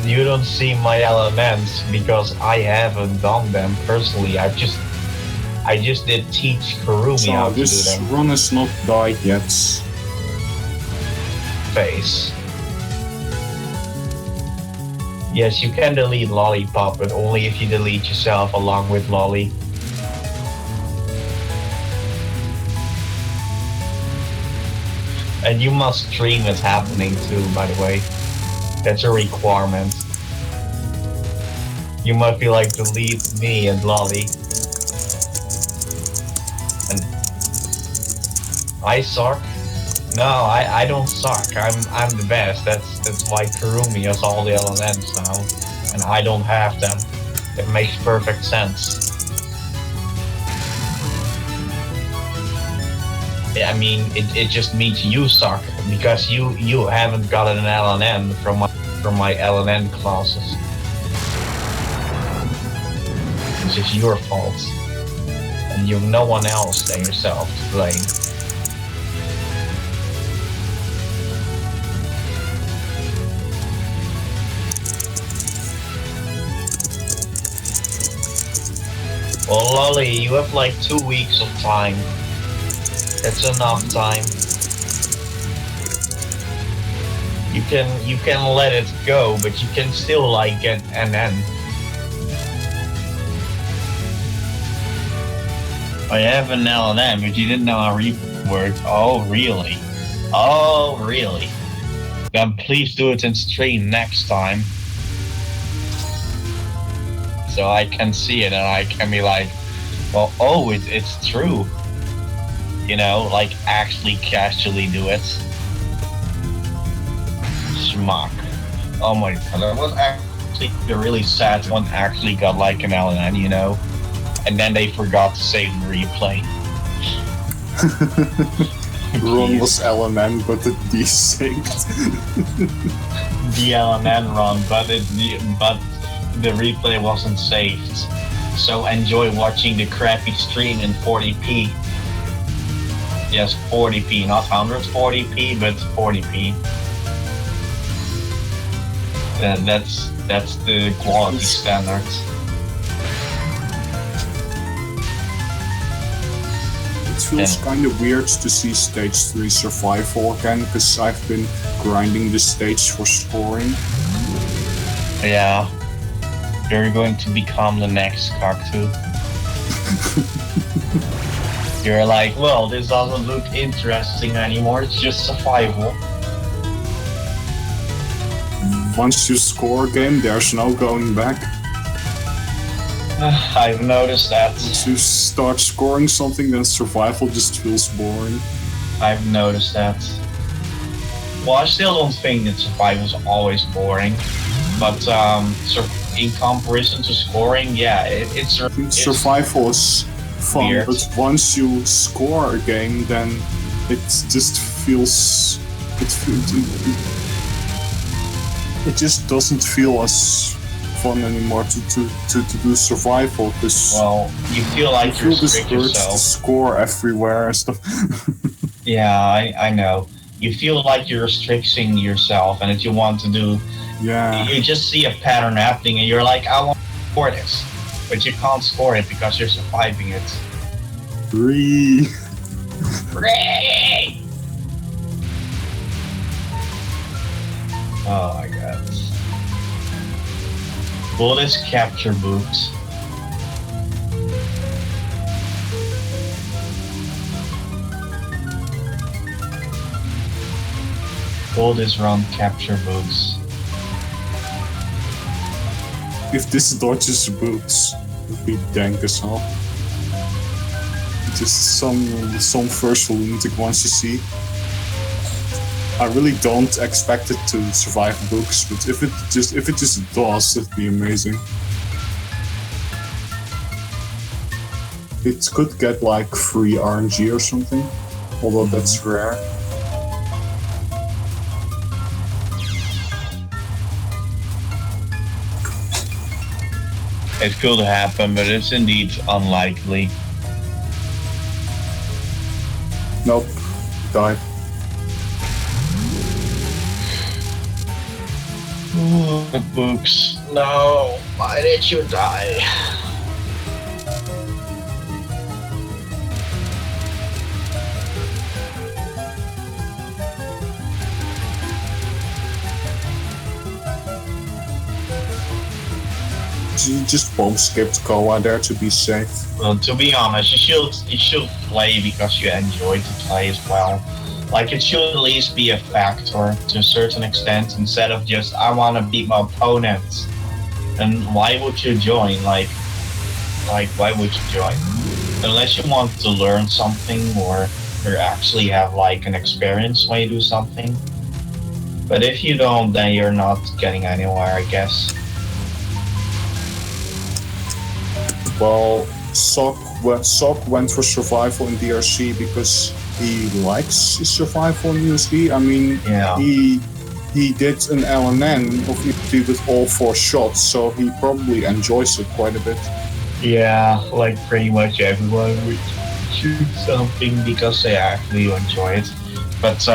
You don't see my elements because I haven't done them personally. I just did teach Kurumi how to do this them. run is not died yet. Face. Yes, you can delete Lollipop, but only if you delete yourself along with Lolly. And you must stream it happening too, by the way. That's a requirement. You must be like, delete me and Lolly. And I suck? No, I don't suck. I'm the best. That's why Kurumi has all the LLMs now, and I don't have them. It makes perfect sense. I mean, it just means you suck because you haven't gotten an LNN from my LNN classes. This is your fault, and you've no one else than yourself to blame. Well, Lolly, you have like 2 weeks of time. That's enough time. You can let it go, but you can still like get NN. I have an LNM, but you didn't know how replay worked. Oh, really? Oh, really? Then please do it in stream next time. So I can see it and I can be like, well, oh, it's true. You know, like actually casually do it. Schmuck. Oh my god, that was actually really sad. One actually got like an LNN, you know? And then they forgot to save the replay. Ron was LNN, but it desynced. The LNN run, but the replay wasn't saved. So enjoy watching the crappy stream in 40p. Yes, 40p, not 140p, but 40p. That's the quality standard. It feels kind of weird to see stage 3 survival again, because I've been grinding the stage for scoring. Yeah. You're going to become the next Cocktoo. You're like, well, this doesn't look interesting anymore, it's just survival. Once you score a game, there's no going back. I've noticed that. Once you start scoring something, then survival just feels boring. I've noticed that. Well, I still don't think that survival's always boring, but in comparison to scoring, yeah, it's survival is fun, weird. But once you score a game, then it just feels it just doesn't feel as fun anymore to do survival, because well, you feel like you restrict this urge yourself to score everywhere and stuff. Yeah, I know. You feel like you're restricting yourself, and that you want to do. Yeah. You just see a pattern happening, and you're like, I want to score this, but you can't score it because you're surviving it. Free. Oh my god. Will this capture boots? Will this run capture boots? If this dodges boots, it would be dank as hell. Just some first lunatic ones you see. I really don't expect it to survive books, but if it just does, it'd be amazing. It could get like free RNG or something, although that's rare. It could happen, but it's indeed unlikely. Nope. Die. The books. No, why did you die? You just bomb skipped Koa there to be safe. Well, to be honest, you should play because you enjoy to play as well. Like, it should at least be a factor to a certain extent, instead of just, I want to beat my opponent. And why would you join? Like, why would you join? Unless you want to learn something, or you actually have, like, an experience when you do something. But if you don't, then you're not getting anywhere, I guess. Well, Sok went for survival in DRC because he likes survival in USD. I mean, Yeah. he did an LNN of USD with all 4 shots, so he probably enjoys it quite a bit. Yeah, like pretty much everyone would shoot something because they actually enjoy it. But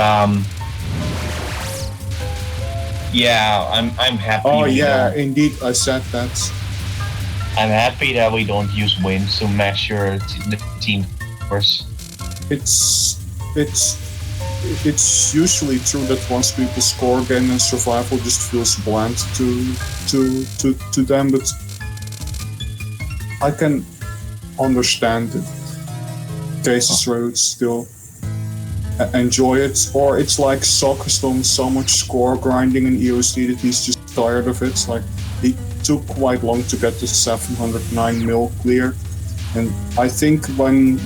yeah, I'm happy. Oh yeah, indeed, I said that. I'm happy that we don't use wins to measure the team scores. It's usually true that once people score again in survival, just feels bland to them, but I can understand it. Cases where it's still enjoy it, or it's like Soccer's done so much score grinding in EOSD that he's just tired of it. Like he took quite long to get the 709 mil clear, and I think when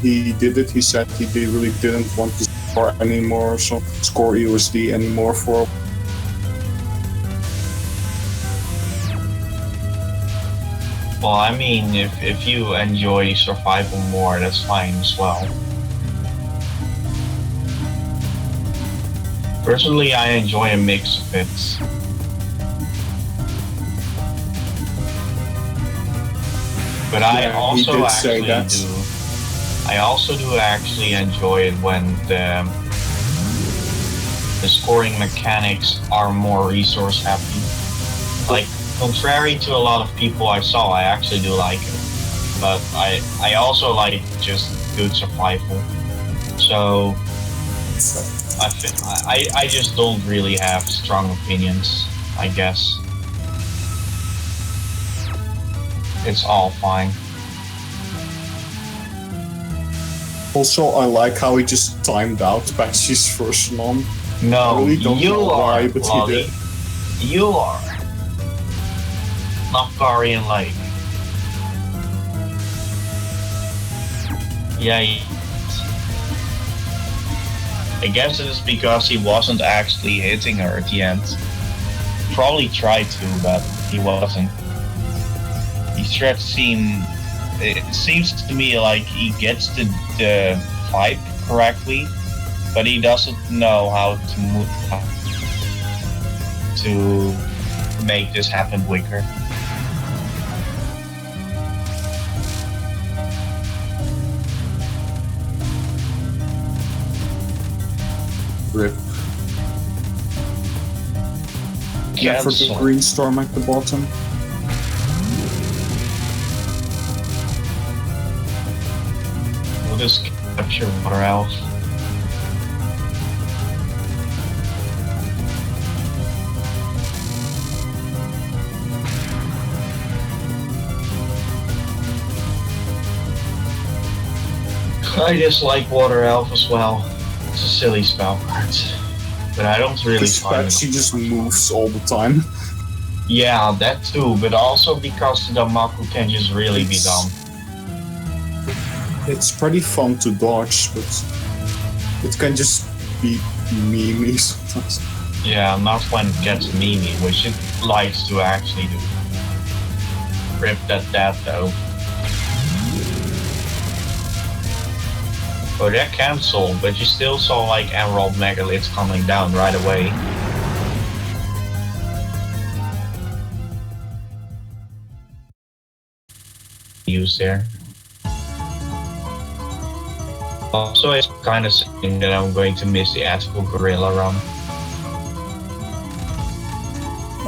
he did it, he said he really didn't want to score anymore, so score EOSD anymore for. Well, I mean, if you enjoy survival more, that's fine as well. Personally, I enjoy a mix of it. But I also actually do. I also do actually enjoy it when the scoring mechanics are more resource happy. Like, contrary to a lot of people I saw, I actually do like it. But I also like just good survival. So I just don't really have strong opinions, I guess. It's all fine. Also, I like how he just timed out Banshee's first non. No, I really don't you know are, why, but Lolly. he did. You are. Not Guardian Lake. Yeah, I guess it is because he wasn't actually hitting her at the end. Probably tried to, but he wasn't. These threats seem... It seems to me like he gets the vibe correctly, but he doesn't know how to move to make this happen quicker. Rip. Yeah, for the green storm at the bottom. We'll just capture Water Elf. I just like Water Elf as well. It's a silly spell card, but I don't really find it. She just moves all the time. Yeah, that too, but also because the Damaku can just really be dumb. It's pretty fun to dodge, but it can just be memey sometimes. Yeah, not when it gets memey, which it likes to actually do. Rip that though. Oh, that cancelled, but you still saw like Emerald Megaliths coming down right away. Use there. Also, it's kind of saying that I'm going to miss the Ethical Gorilla run.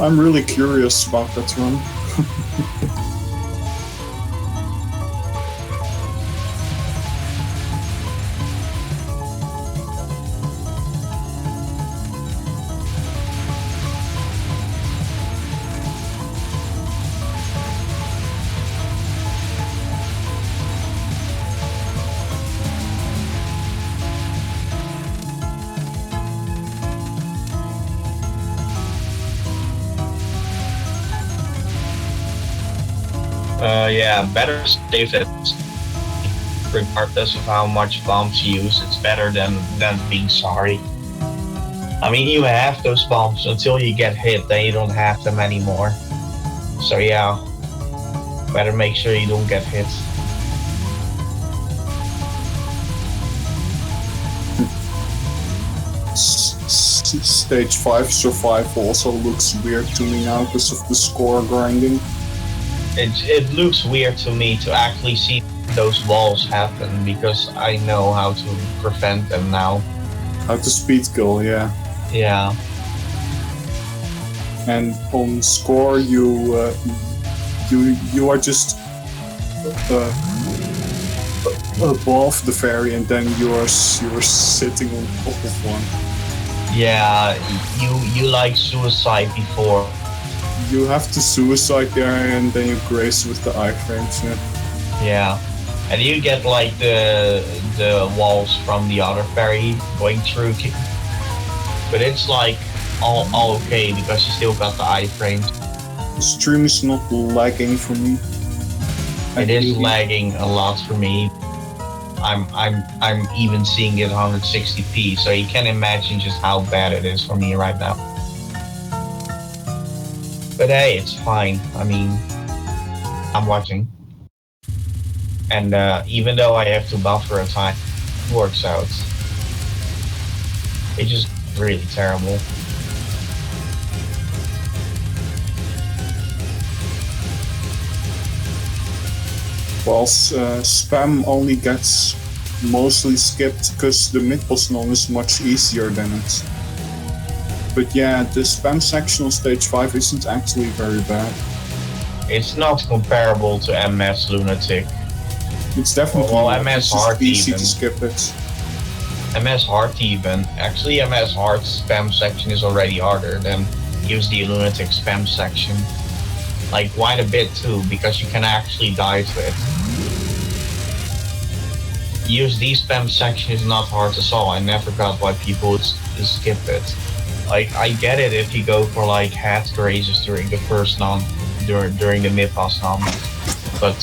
I'm really curious about that run. Yeah, better save it. Regardless of how much bombs you use, it's better than being sorry. I mean, you have those bombs until you get hit, then you don't have them anymore. So yeah, better make sure you don't get hit. Stage 5 survival also looks weird to me now because of the score grinding. It looks weird to me to actually see those walls happen because I know how to prevent them now. How to speed kill, yeah. Yeah. And on score, you are just above the fairy, and then you're sitting on top of one. Yeah, you like suicide before. You have to suicide there, and then you grace with the iframes. Yeah. Yeah, and you get like the walls from the other fairy going through, but it's like all okay because you still got the iframes. The stream is not lagging for me. It is lagging a lot for me. I'm even seeing it 160p, so you can imagine just how bad it is for me right now. But hey, it's fine. I mean, I'm watching. And even though I have to buffer a time, it works out. It's just really terrible. Well, spam only gets mostly skipped because the mid-boss non is much easier than it. But yeah, the spam section on stage 5 isn't actually very bad. It's not comparable to MS Lunatic. It's definitely MS Heart easy even. to skip it. MS Heart even. Actually, MS Heart's spam section is already harder than use the Lunatic spam section. Like quite a bit too, because you can actually die to it. USD spam section is not hard to solve. I never got why people would skip it. Like, I get it if you go for like hat grazes during the first non, during the mid-boss non, but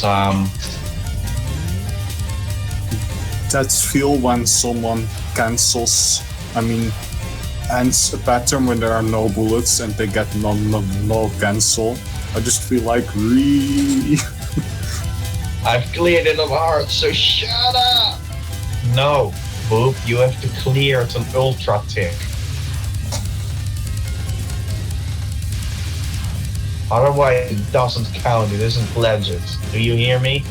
that feel when someone cancels, ends a pattern when there are no bullets and they get no cancel. I just feel like really. I've cleared it of heart, so shut up! No, Boop, you have to clear it an ultra tick. Otherwise it doesn't count, it isn't legend. Do you hear me?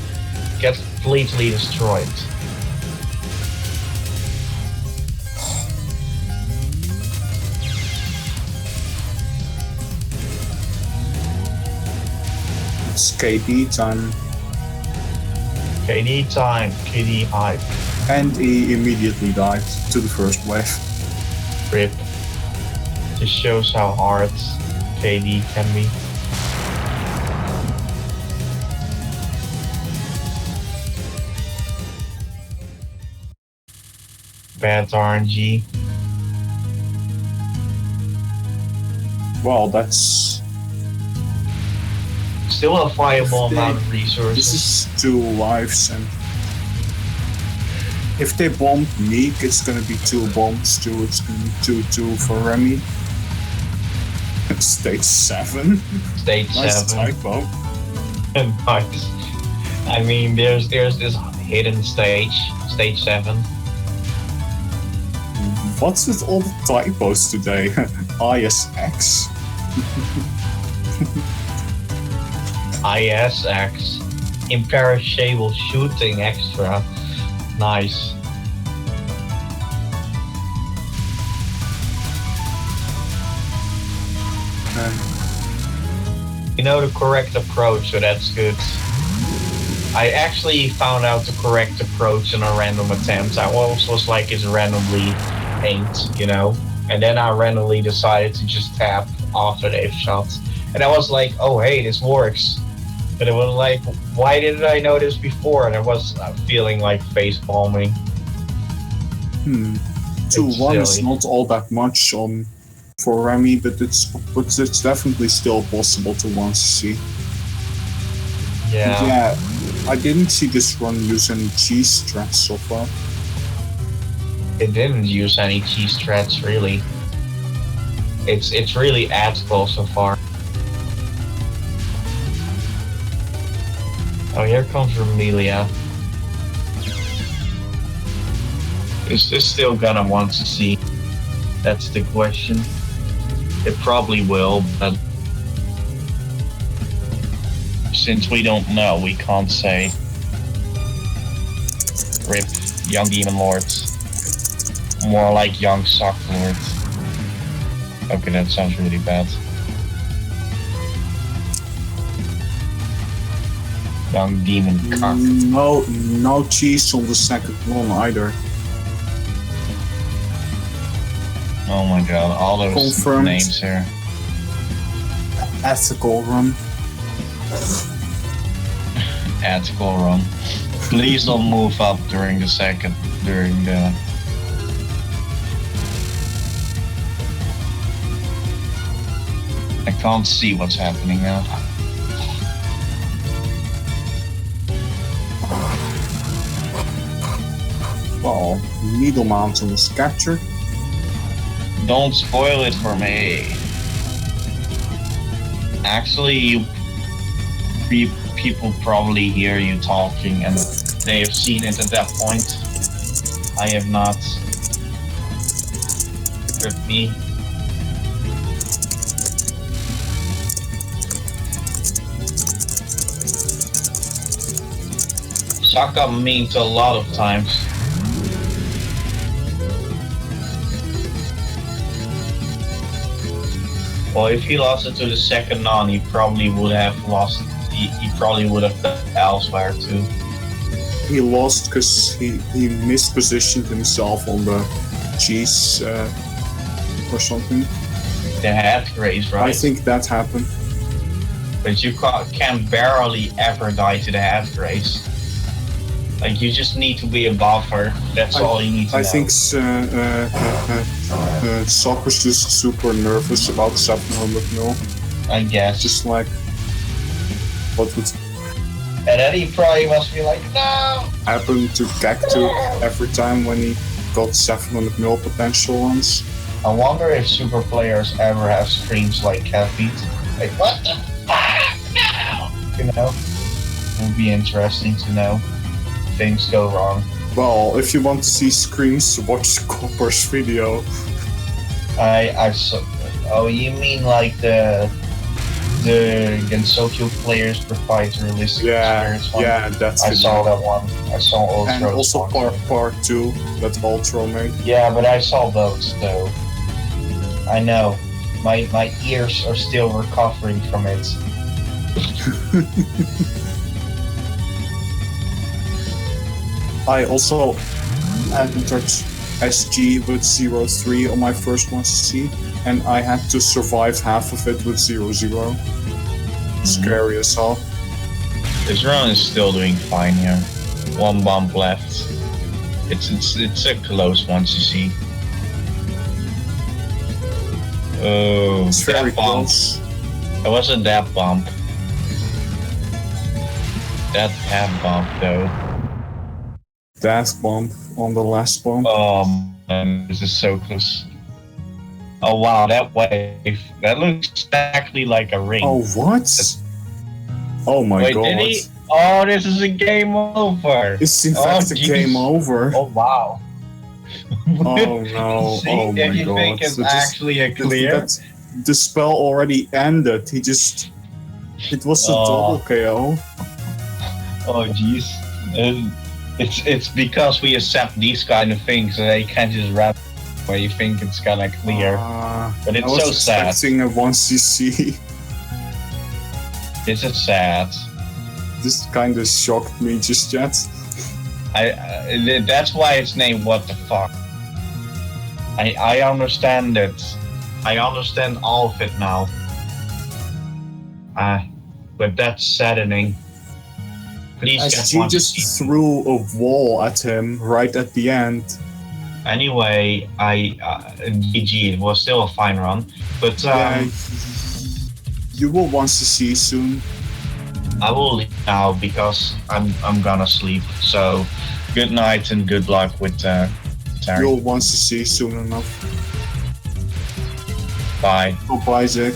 Get completely destroyed. It's KD time. KD time, KD hype. And he immediately died to the first wave. RIP. Just shows how hard KD can be. Bad RNG. Well, that's still a viable amount of resources. This is 2 lives, and if they bomb Meek, it's gonna be 2 bombs too. It's gonna be 2-2 for Remy. Stage 7. Stage nice 7. Typo. Nice. I mean, there's this hidden stage, stage 7. What's with all the typos today? ISX. ISX. Imperishable shooting extra. Nice. You know the correct approach, so that's good. I actually found out the correct approach in a random attempt. I always was like, it's randomly aimed, you know? And then I randomly decided to just tap after they've shot. And I was like, oh hey, this works. But it was like, why didn't I know this before? And I was feeling like face palming. 2-1 is not all that much for Remy, but it's definitely still possible to once see. Yeah. I didn't see this run use any cheese strats so far. It didn't use any cheese strats really. It's really admirable so far. Oh, here comes Romelia. Is this still gonna want to see? That's the question. It probably will, but since we don't know, we can't say. Rip young demon lords. More like young sock lords. Okay, that sounds really bad. Young demon cock. No cheese on the second one either. Oh my god, all those Confirmed. names here. Ethical run. Ethical run. Please don't move up during the second, during the... I can't see what's happening now. Well, Needle Mountain was captured. Don't spoil it for me. Actually, you people probably hear you talking and they have seen it at that point. I have not. With me. Saka means a lot of times. Well, if he lost it to the second non, he probably would have lost. He probably would have done elsewhere too. He lost because he mispositioned himself on the cheese or something. The head grace, right? I think that happened. But you can barely ever die to the head grace. Like, you just need to be above her. That's all you need to know. I think Sock was just super nervous about 700 mil. I guess. Just like, what would And then he probably must be like, no! happen to Cactus every time when he got 700 mil potential ones? I wonder if super players ever have screams like cat feet. Like, what the fuck? No! You know? It would be interesting to know. Things go wrong. Well, if you want to see screams, watch Copper's video. I saw. Oh, you mean like the Gensokyo players provide realistic experience one? Yeah, that's I the saw one. that one. I saw Ultra. And also part 2 that Ultra made. Yeah, but I saw those though. I know. My ears are still recovering from it. I also entered SG with 0-3 on my first 1cc, and I had to survive half of it with 0-0. Scary as hell. This round is still doing fine here. One bump left. It's a close one to see. Oh, It's very that bump. close. It wasn't that bump. That half bump though. That bump on the last bump. Oh man, this is so close. Oh wow, that wave. That looks exactly like a ring. Oh, what? Oh my Wait, god. did he? Oh, this is a game over. It's in fact a jeez. game over. Oh wow. Oh no. See, Oh my if you god. think it's So just- actually a clear. the spell already ended. It was a double KO. Oh jeez. It's because we accept these kind of things, so they can't just wrap where you think it's gonna clear. But it's I was so sad. expecting a 1cc. This is sad. This kind of shocked me just yet. That's why it's named What the Fuck. I understand it. I understand all of it now. But that's saddening. Please get SG one just seat. threw a wall at him right at the end. Anyway, GG. It was still a fine run, but You will want to see soon. I will leave now because I'm gonna sleep. So, good night and good luck with Terry. You'll want to see soon enough. Bye. Goodbye, Zach.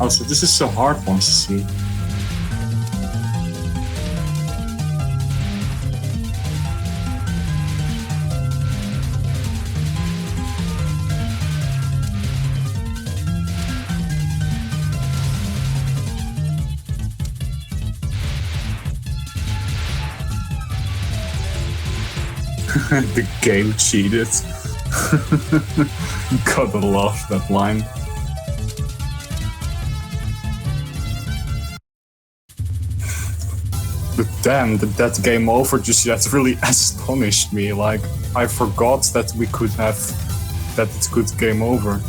Oh, so this is a hard one to see. The game cheated. Gotta love that line. But damn, that game over just yet really astonished me. Like, I forgot that we could have, that it could game over.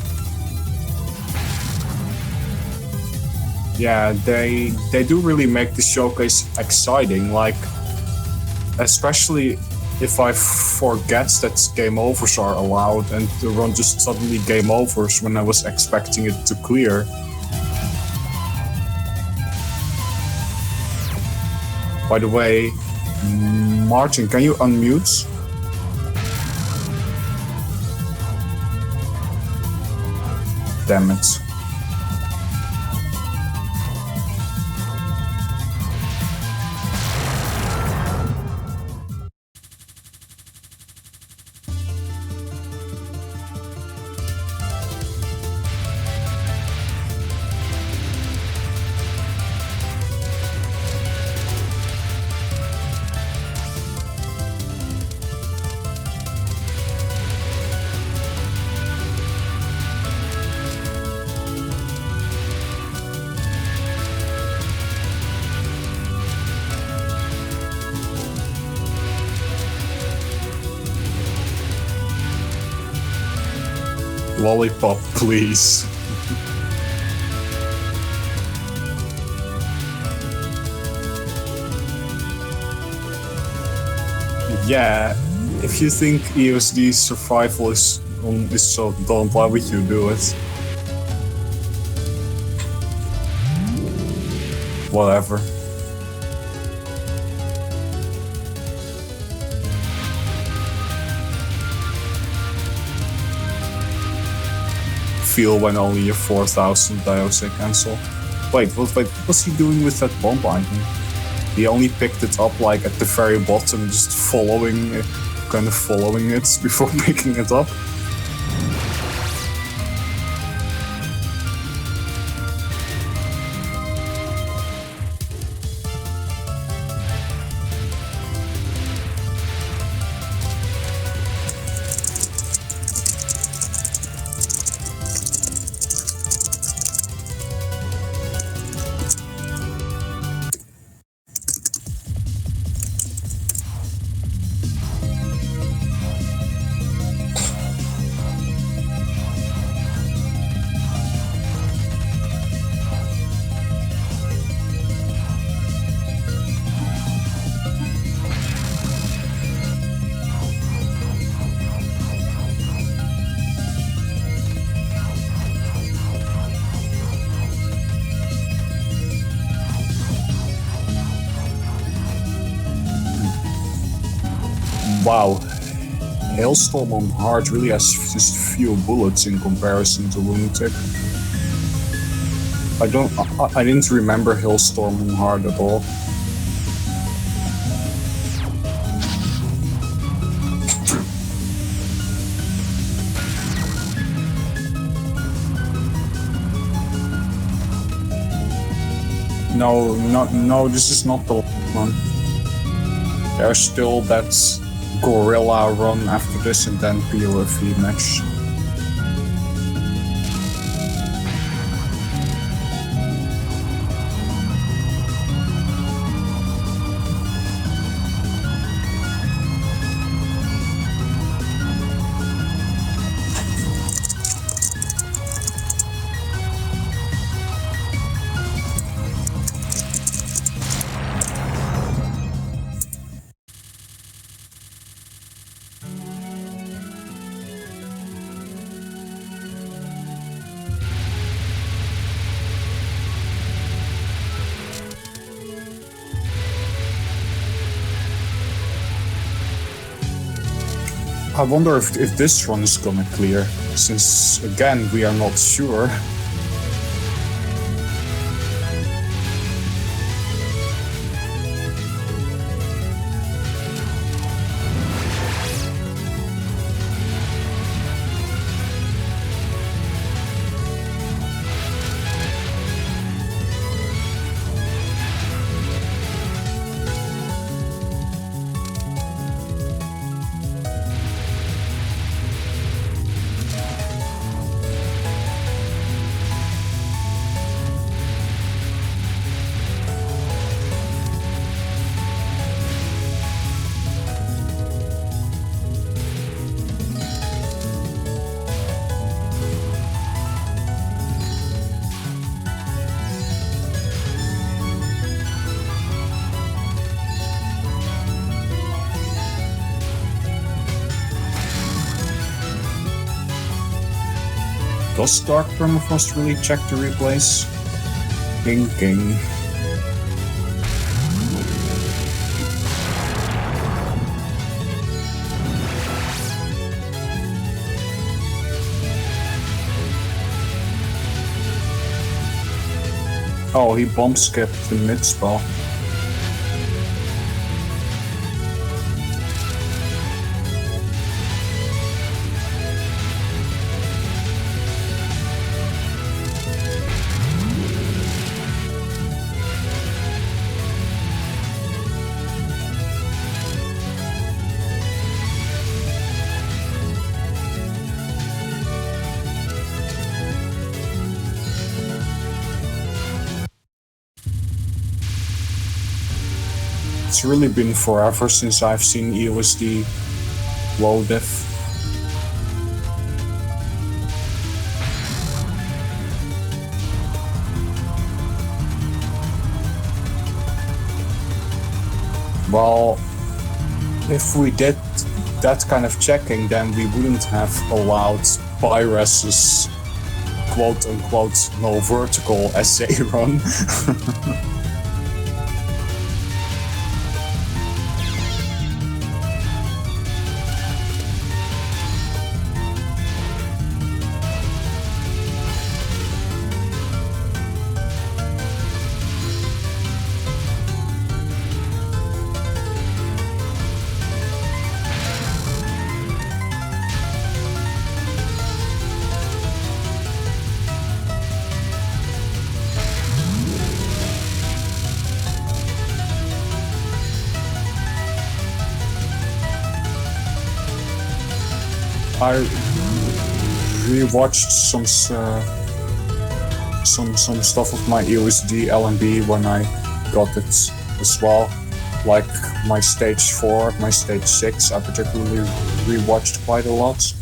Yeah, they do really make the showcase exciting. Like, especially if I forget that game overs are allowed and the run just suddenly game overs when I was expecting it to clear. By the way, Martin, can you unmute? Damn it. Lollipop, please. Yeah, if you think EOSD survival is so dumb, why would you do it? Whatever. Feel when only a 4,000 Diose cancel. Wait, what was he doing with that bomb item? He only picked it up like at the very bottom, just following it before picking it up. Wow, Hailstorm on hard really has just few bullets in comparison to Lunatic. I didn't remember Hailstorm on hard at all. No, this is not the one. There's still that Gorilla run after this and then POV match. I wonder if this one is gonna clear, since again we are not sure. does Dark Permafrost really check the replays? Thinking. Oh, he bomb skipped the mid spell. It's really been forever since I've seen EOSD low diff. Well, if we did that kind of checking, then we wouldn't have allowed Pyrus's quote-unquote no vertical essay run. I rewatched some stuff of my EOSD LMB when I got it as well. Like my stage 4, my stage 6, I particularly rewatched quite a lot.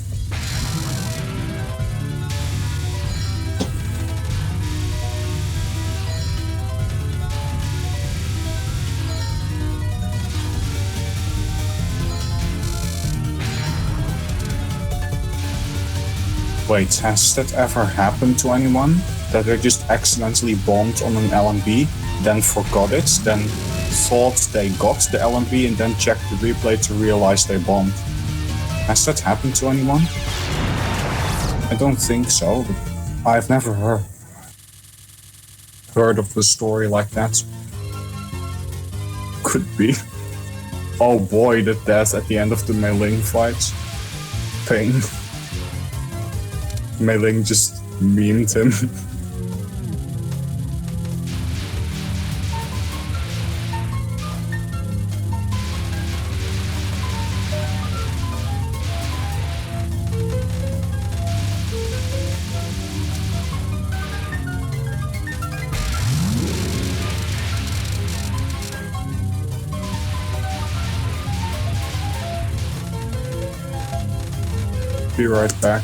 Wait, has that ever happened to anyone? That they just accidentally bombed on an LMB, then forgot it, then thought they got the LMB and then checked the replay to realize they bombed? Has that happened to anyone? I don't think so, but I've never heard of a story like that. Could be. Oh boy, the death at the end of the Mei Ling fight. Pain. Mei Ling just memed him. Be right back.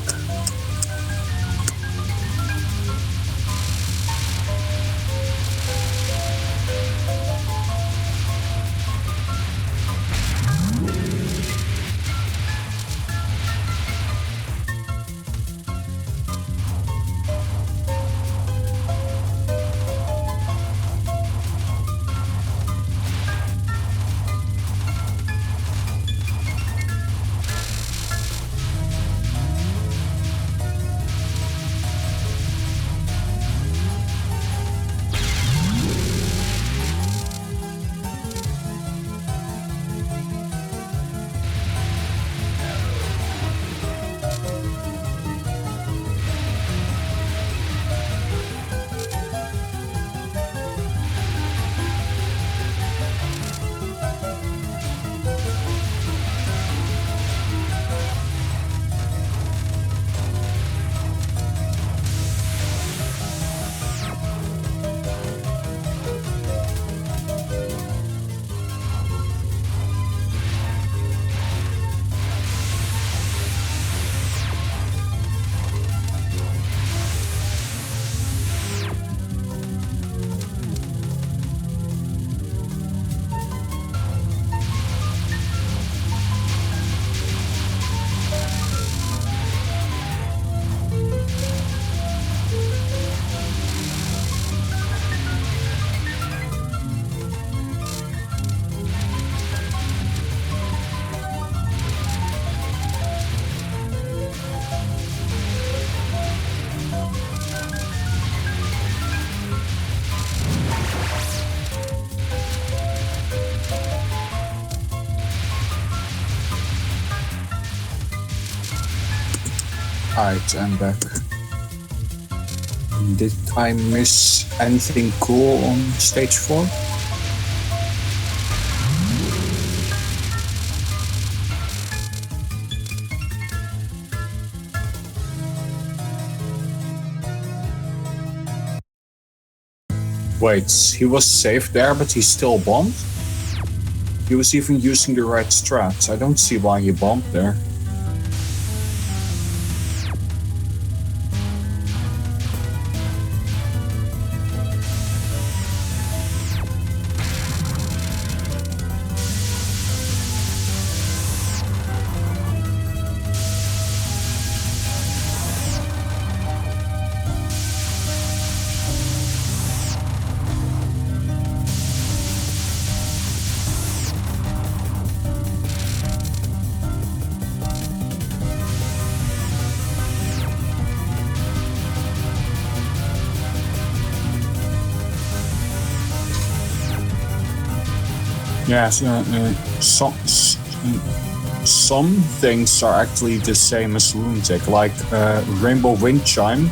Alright, I'm back. Did I miss anything cool on stage 4? Wait, he was safe there, but he still bombed? He was even using the right strats. I don't see why he bombed there. Yes, some things are actually the same as Lunatic, like Rainbow Wind Chime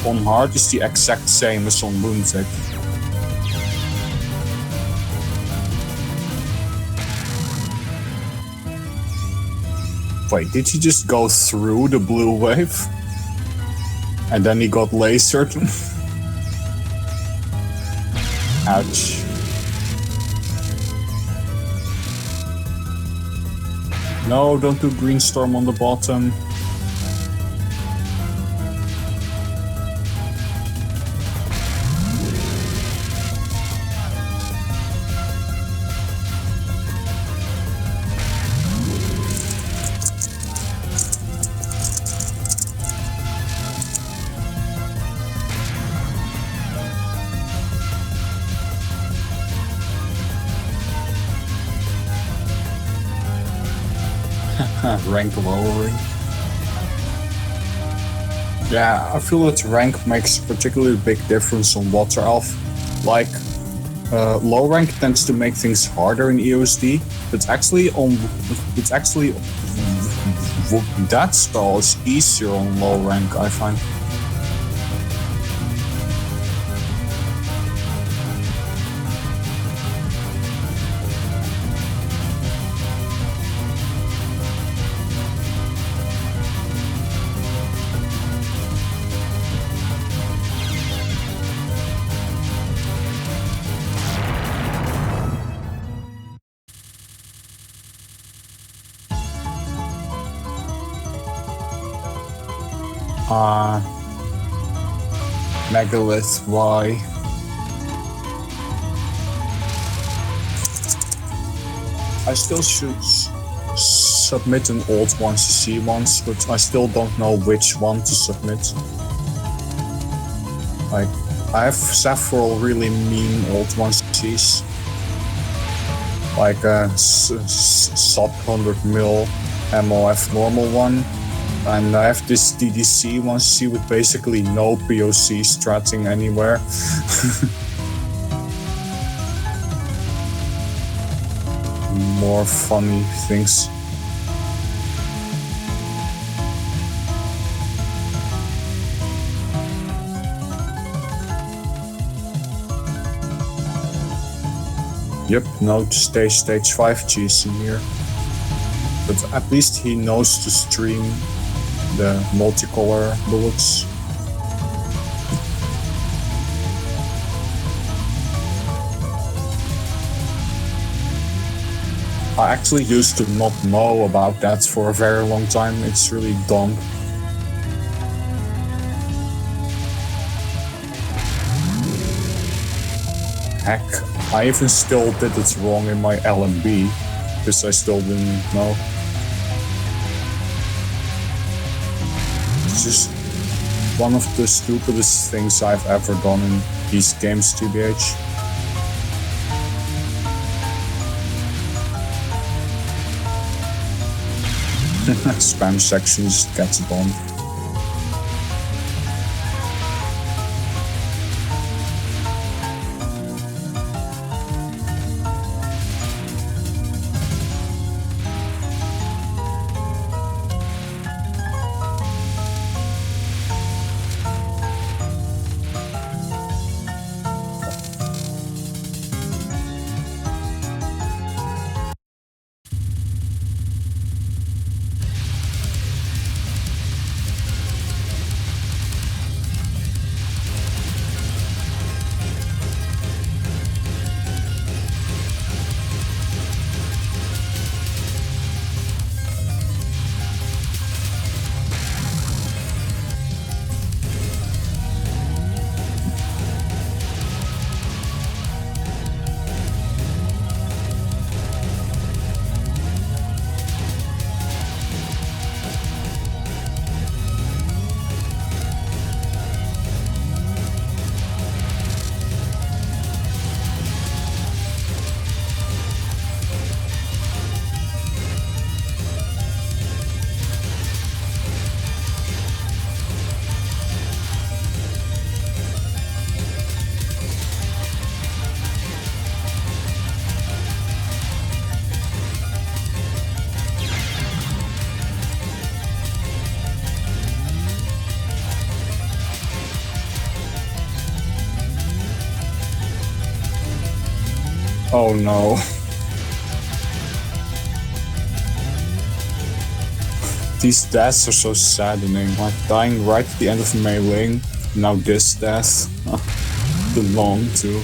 on hard is the exact same as on Lunatic. Wait, did he just go through the blue wave? And then he got lasered? Ouch. No, don't do Green Storm on the bottom. Rank lowering. Yeah, I feel that rank makes a particularly big difference on Water Elf. Like, low rank tends to make things harder in EOSD, but that spell is easier on low rank, I find. Megalith, why? I still should submit an old 1cc once, but I still don't know which one to submit. Like, I have several really mean old 1cc's. Like a sub 100 mil MOF normal one. And I have this DDC 1cc with basically no POC stratting anywhere. More funny things. Yep, no stage 5 cheese in here. But at least he knows to stream the multicolor bullets. I actually used to not know about that for a very long time. It's really dumb. Heck, I even still did it wrong in my LMB, because I still didn't know. It's just one of the stupidest things I've ever done in these games, TBH. Spam sections gets bombed. Oh no. These deaths are so saddening. Like dying right at the end of meleeing. Now this death. The long too.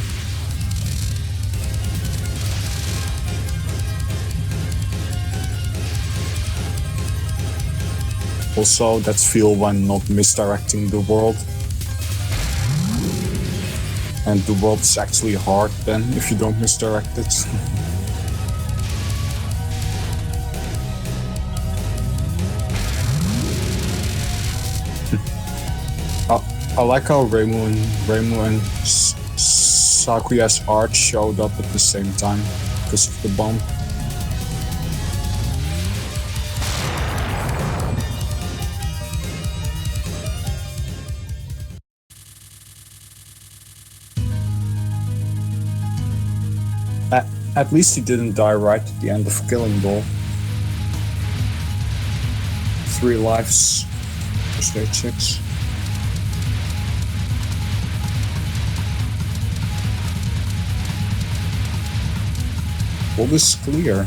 Also, that's feel when not misdirecting the world. And the world is actually hard then if you don't misdirect it. I like how Reimu and Sakuya's art showed up at the same time because of the bomb. At least he didn't die right at the end of Killing Ball. 3 lives for stage 6. All this is clear.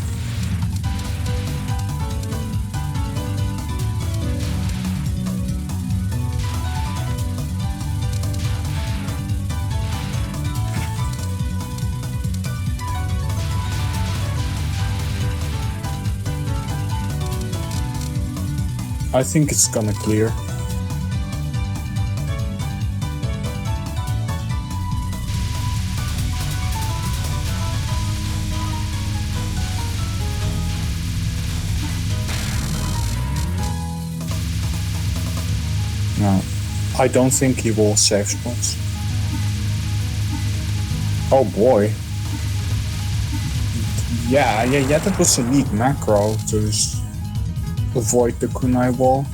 I think it's gonna clear. No, I don't think he will save spots. Oh boy. Yeah, that was a neat macro to avoid the kunai wall.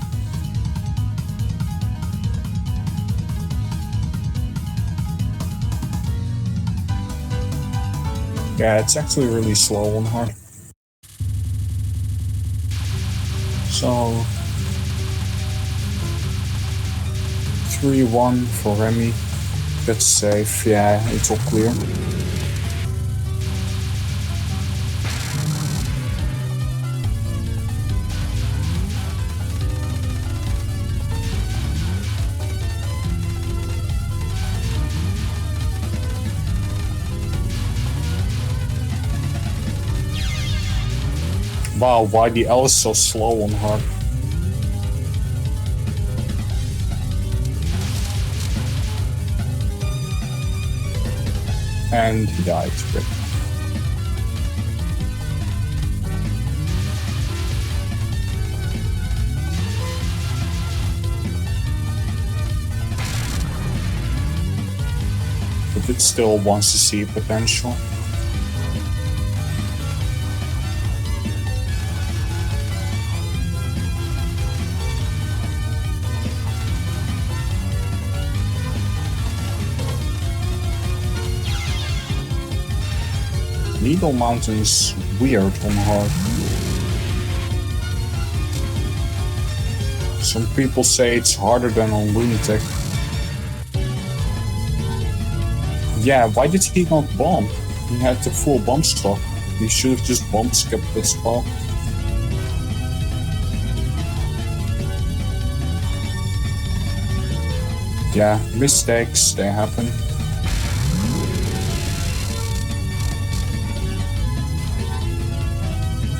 Yeah, it's actually really slow on hard. So 3-1 for Remy. That's safe. Yeah, it's all clear. Wow, why the L is so slow on hard? And he died. Rip. But it still wants to see potential. Needle Mountain's weird on hard. Some people say it's harder than on Lunatic. Yeah, why did he not bomb? He had the full bomb stock. He should have just bomb skipped this spot. Yeah, mistakes, they happen.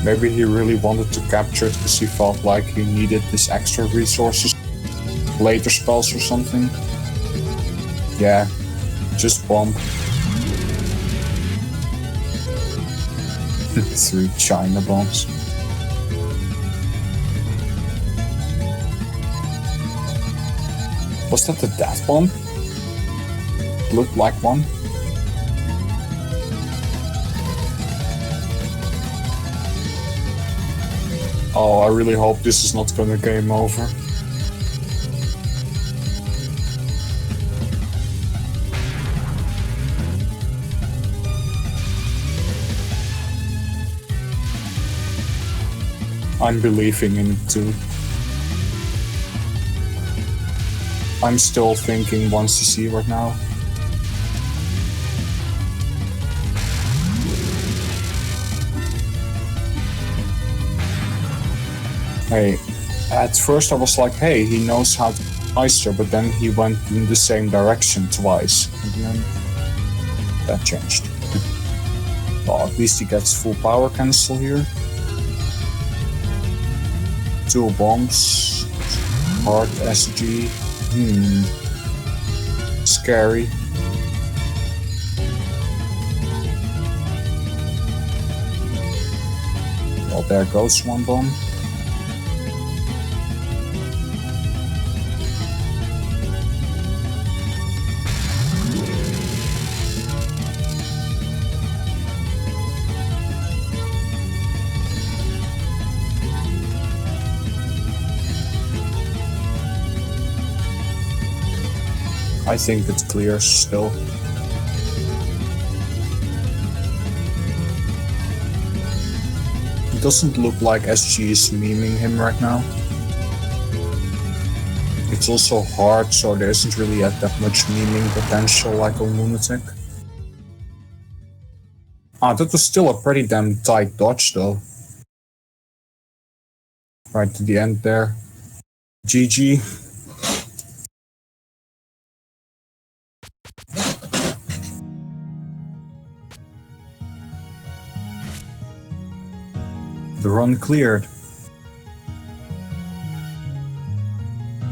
Maybe he really wanted to capture it because he felt like he needed this extra resources, later spells or something. Yeah, just bomb. 3 China bombs. Was that the death bomb? Looked like one. Oh, I really hope this is not gonna game over. I'm believing in it too. I'm still thinking 1cc right now. Hey, at first I was like, hey, he knows how to ice her, but then he went in the same direction twice. And then that changed. Well, at least he gets full power cancel here. 2 bombs. Hard SG. Scary. Well, there goes 1 bomb. I think it clears still. It doesn't look like SG is memeing him right now. It's also hard, so there isn't really that much memeing potential like a lunatic. Ah, that was still a pretty damn tight dodge though. Right to the end there. GG. The run cleared.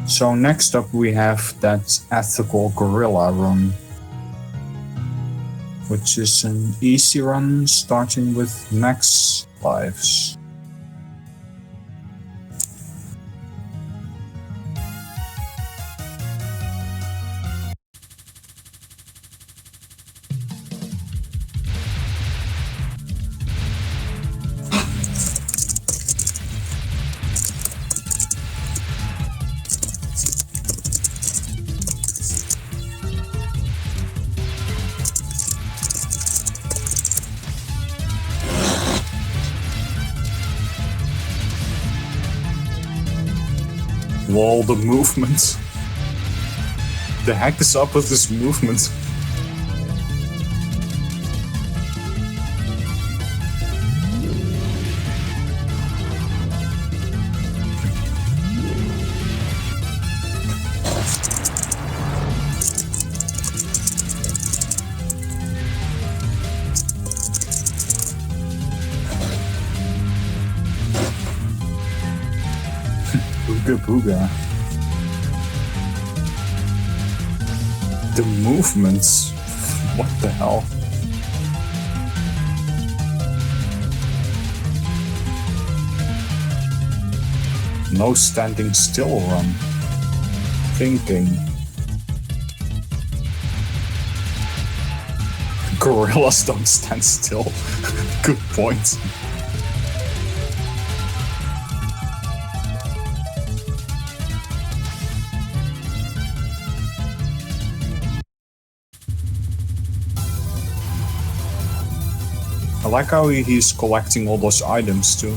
So next up we have that ethical gorilla run, which is an easy run starting with max lives. Lol, the movement. The heck is up with this movement? Booga booga. The movements. What the hell? No standing still run. Thinking. Gorillas don't stand still. Good point. I like how he's collecting all those items too.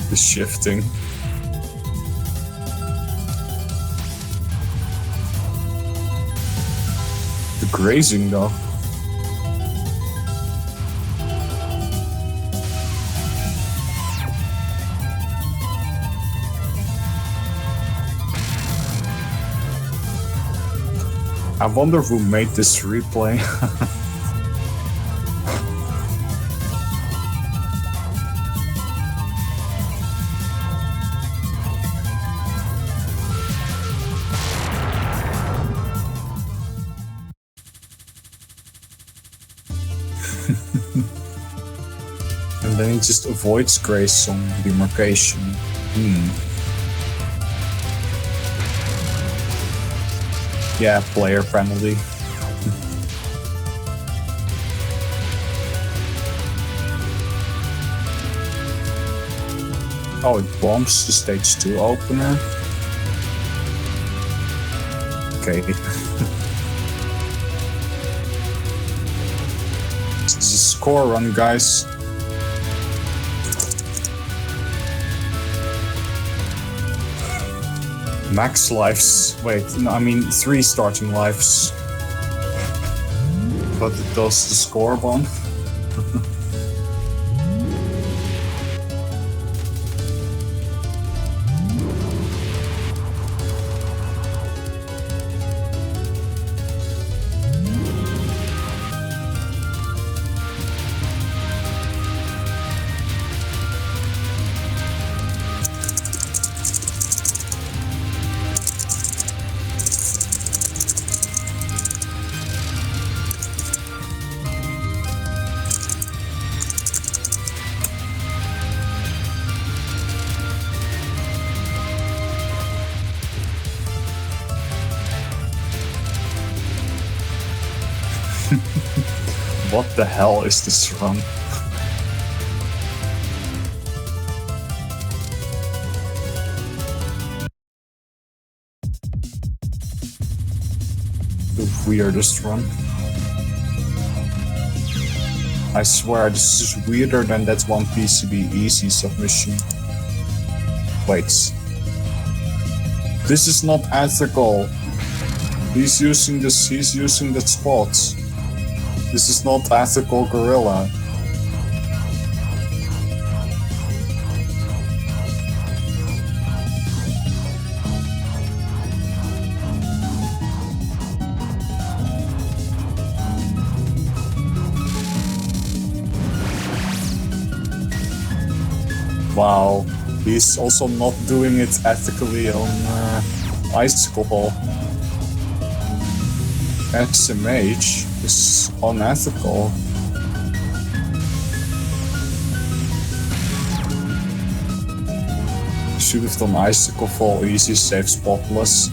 The shifting. The grazing though. I wonder who made this replay. And then he just avoids grace on demarcation. Yeah, player penalty. Oh, it bombs the stage 2 opener. Okay. It's a score run, guys. Max lives. Wait, no, I mean 3 starting lives. but it does the score bomb. What the hell is this run? The weirdest run. I swear this is weirder than that one PCB easy submission. Wait. This is not ethical. He's using that spot. This is not ethical, Gorilla. Wow, he's also not doing it ethically on Icicle Ball. SMH is unethical. Should have done Icicle Fall easy, save spotless.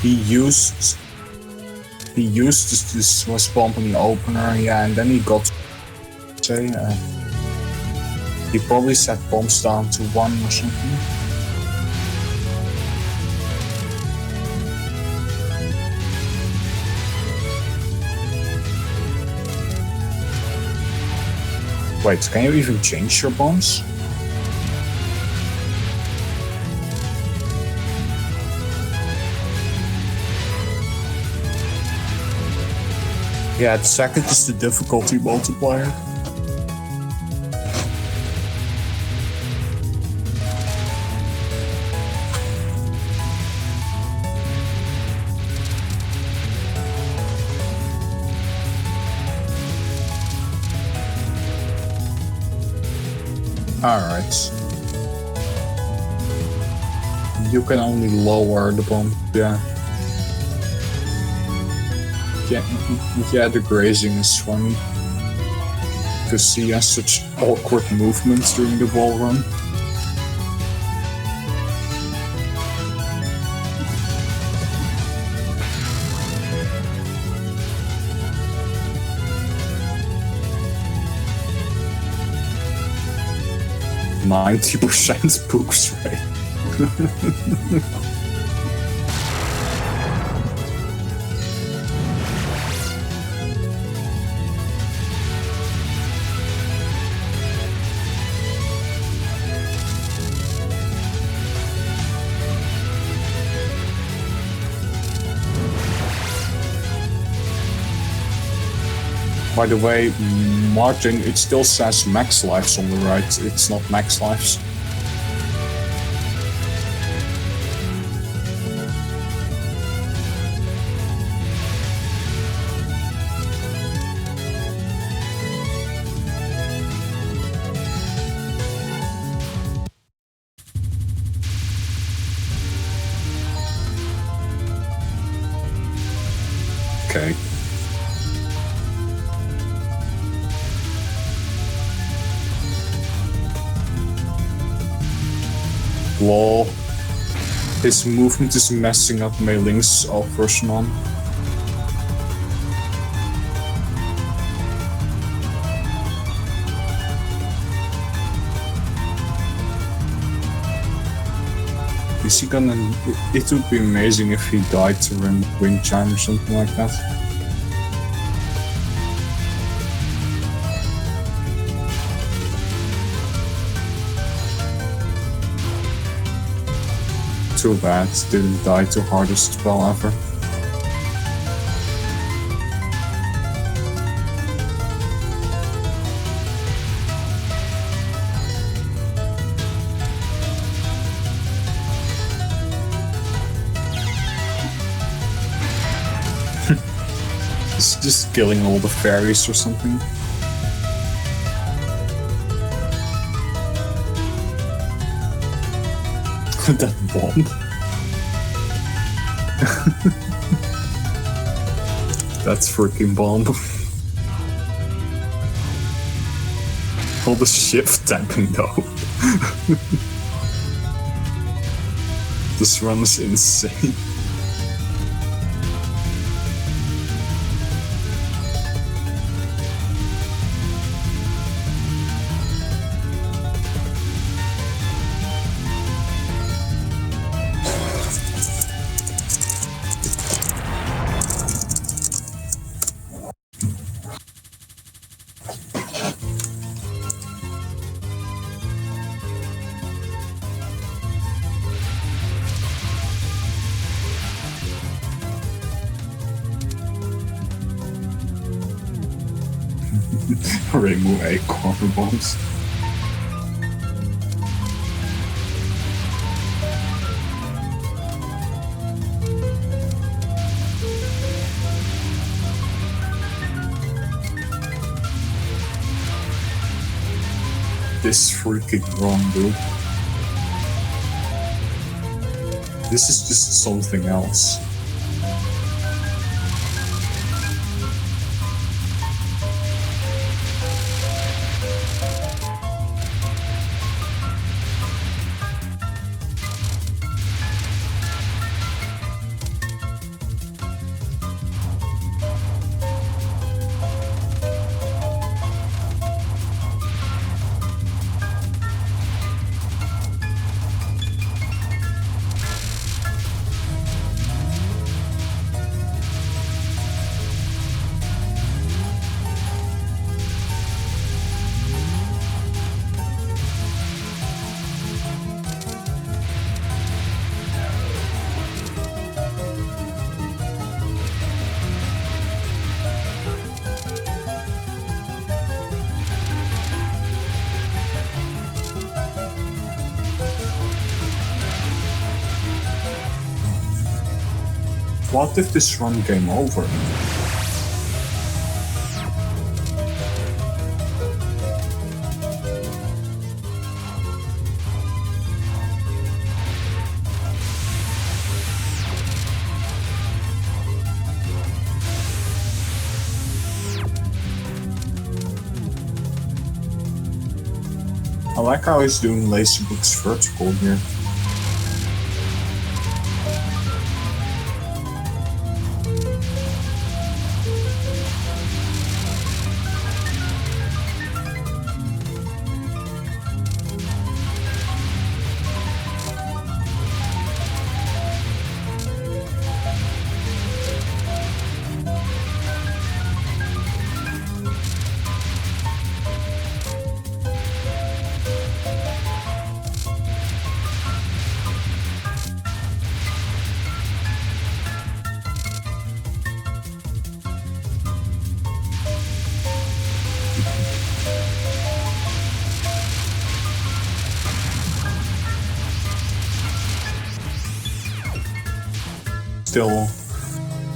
He used this was pumping opener, yeah, and then he got he probably set bombs down to 1 or something. Wait, can you even change your bombs? Yeah, the second is the difficulty multiplier. Alright. You can only lower the bomb, yeah. Yeah, the grazing is funny. Because he has such awkward movements during the wall run. %90 books rate. By the way, Martin, it still says max lives on the right, it's not max lives. Okay. Lol. His movement is messing up my links of version on. Is he gonna... It would be amazing if he died to Wind Chime or something like that. Too bad, didn't die to hardest spell ever. It's just killing all the fairies or something. That bomb. That's freaking bomb. All the shift tapping though. This run is insane. Rainbow egg corner bombs. This freaking wrong, dude. This is just something else. What if this run game over? I like how he's doing Laserbook's vertical here. Still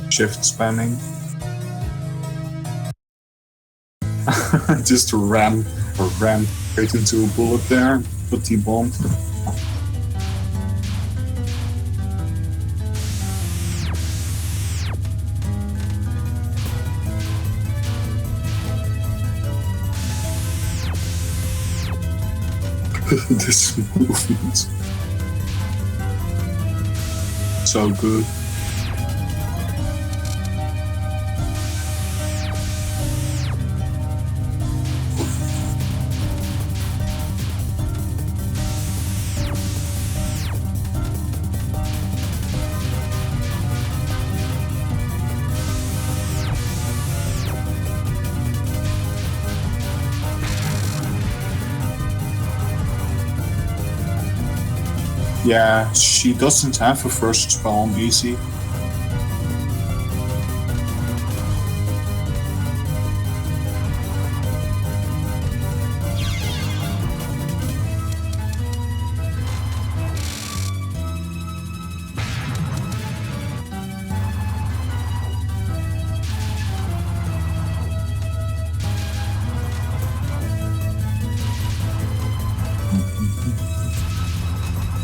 shift spamming. Just ram right into a bullet there, put the bomb. This movement. So good. Yeah, she doesn't have a first spell on easy.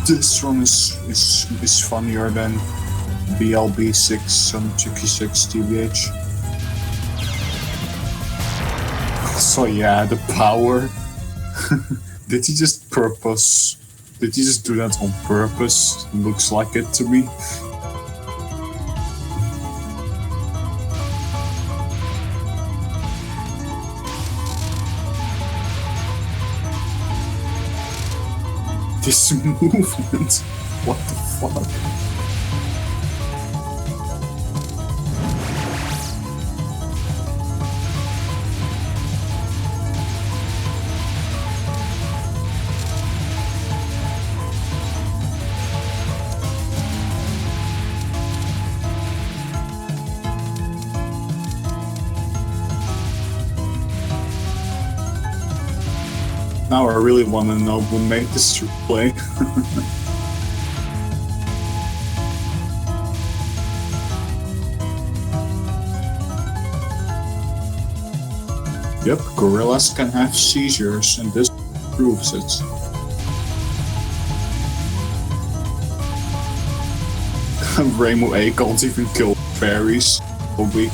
This one is funnier than BLB6 and Chicky6 TBH. So yeah, the power. Did he just purpose? Did he just do that on purpose? Looks like it to me. This movement, what the fuck? Now I really want to know who made this play. Yep, gorillas can have seizures, and this proves it. Rainbow A can't even kill fairies. So weak.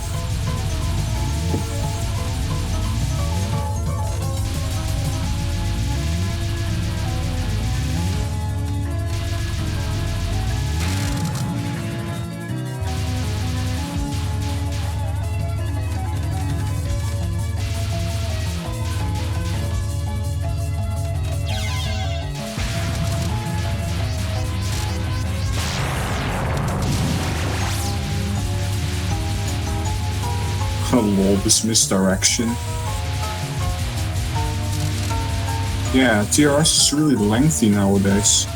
Lol, this misdirection. Yeah, TRS is really lengthy nowadays.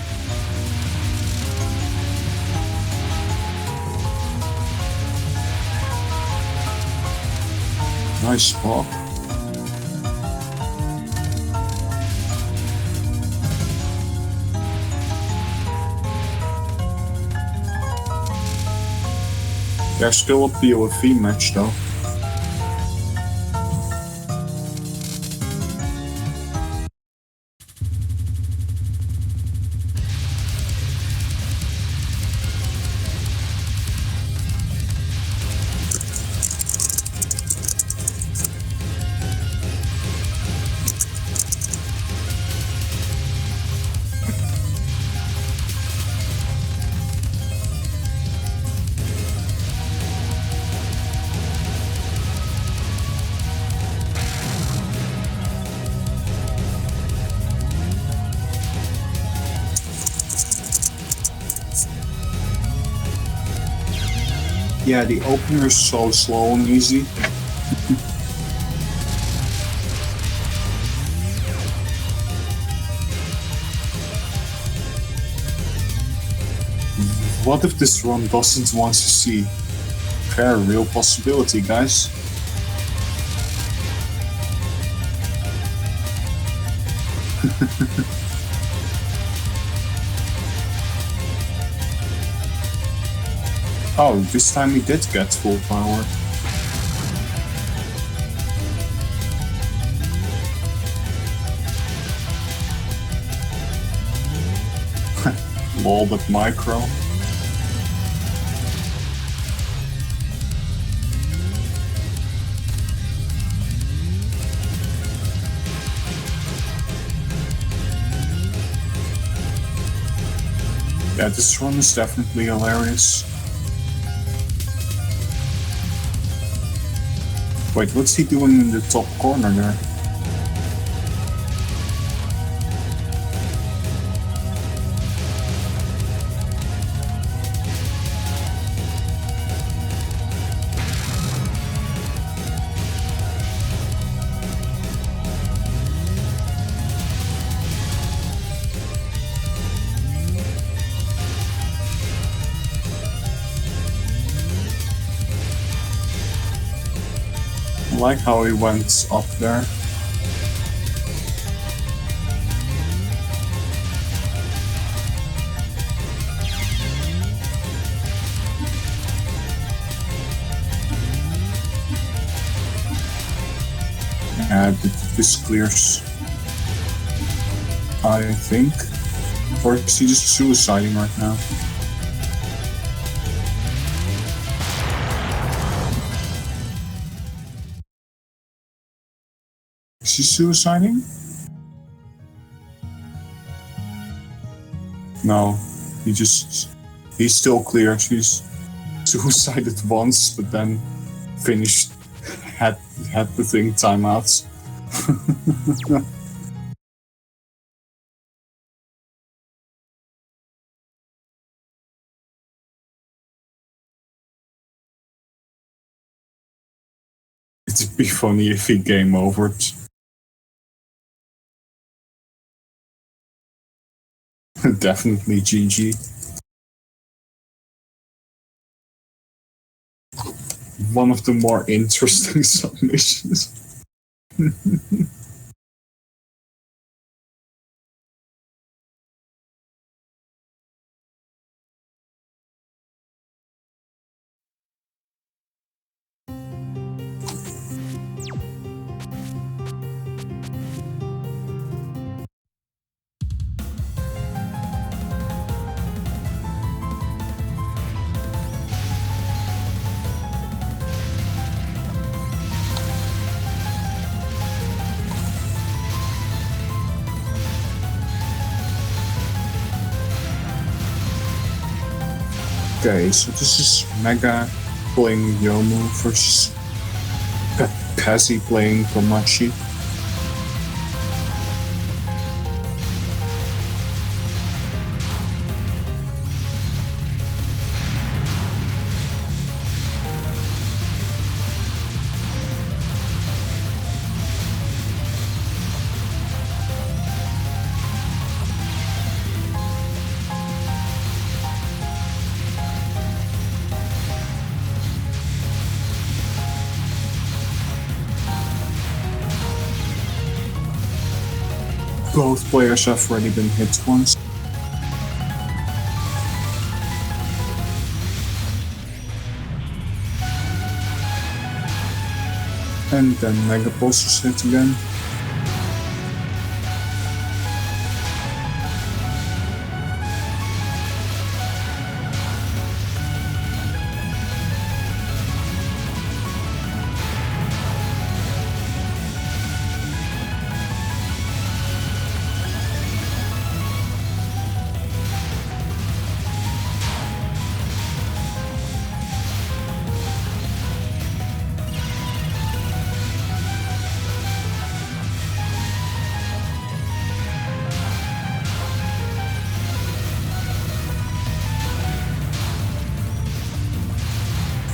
Nice spot. There's still a POV match though. Yeah, the opener is so slow and easy. What if this run doesn't want to see? Fair, real possibility, guys. Oh, this time he did get full power. Lol, but micro. Yeah, this run is definitely hilarious. Wait, what's he doing in the top corner there? like how he went up there. This clears, I think. Or is he just suiciding right now? Is he suiciding? No, he's still clear. He's suicided once, but then finished, had the thing timeouts. It'd be funny if he game overed. Definitely GG. One of the more interesting submissions. Okay, so this is Mega playing Yomu versus Pezzy playing Komachi. Both players have already been hit once. And then Mega Pulse is hit again.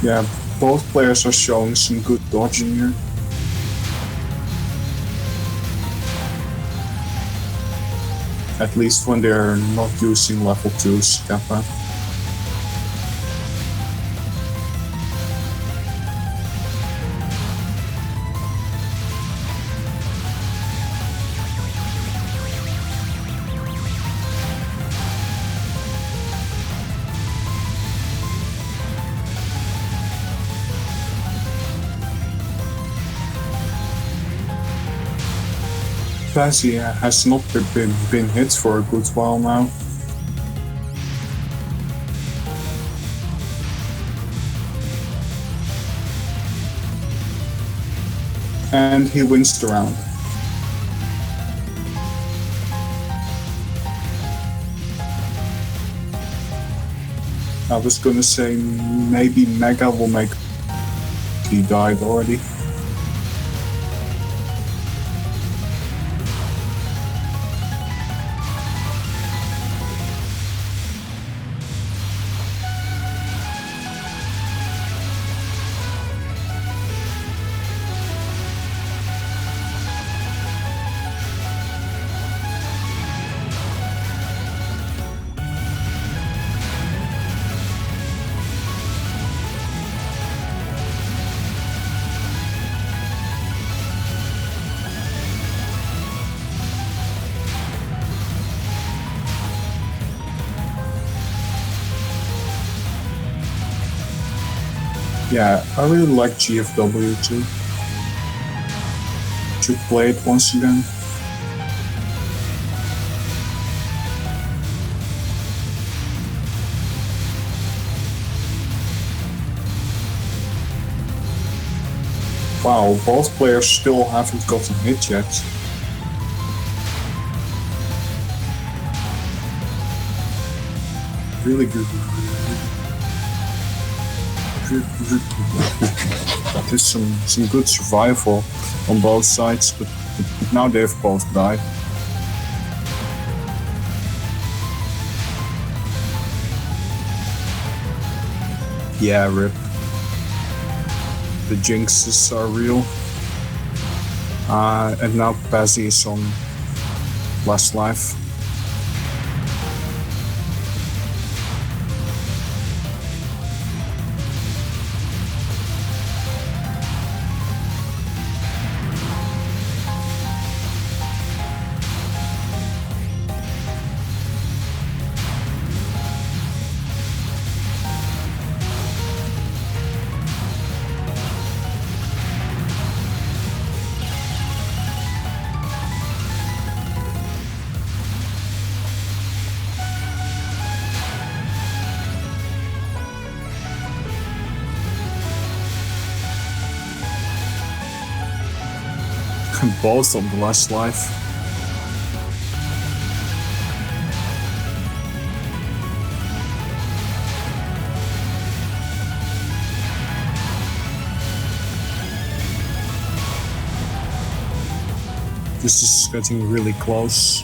Yeah, both players are showing some good dodging here. At least when they're not using level 2's Kappa. Pezzy has not been hit for a good while now. And he wins the round. I was gonna say maybe Mega will make... He died already. Yeah, I really like GFW too. Should play it once again. Wow, both players still haven't gotten hit yet. Really good. There's some good survival on both sides, but now they've both died. Yeah, rip. The jinxes are real. And now Pazzy is on last life. Both on the last life. This is getting really close.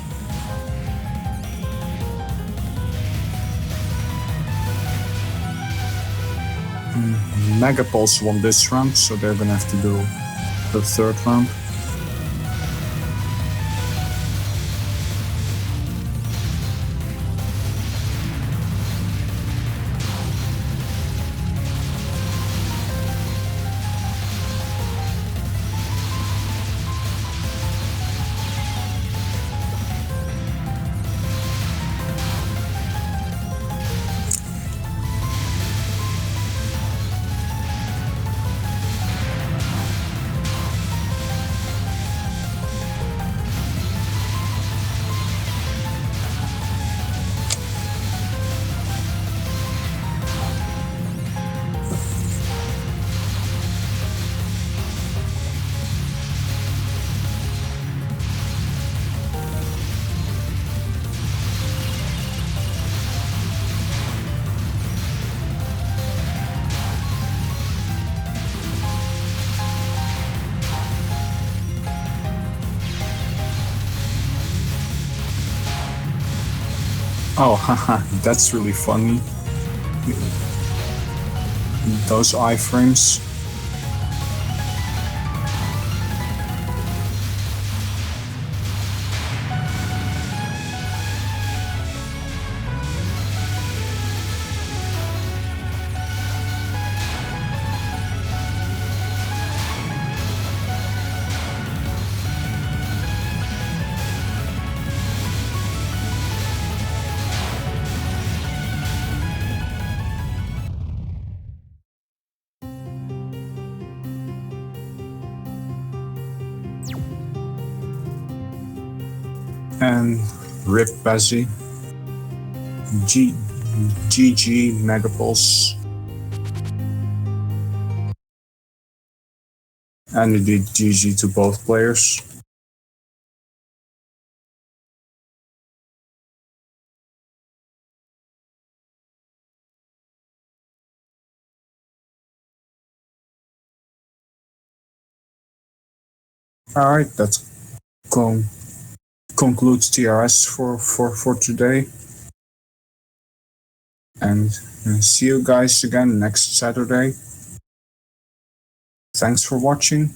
Megapulse won this round, so they're gonna have to do the third round. Oh, haha, that's really funny. Those iframes. And rip Bazzi. GG Megapulse. And indeed GG to both players. Alright, that concludes TRS for today. And see you guys again next Saturday. Thanks for watching.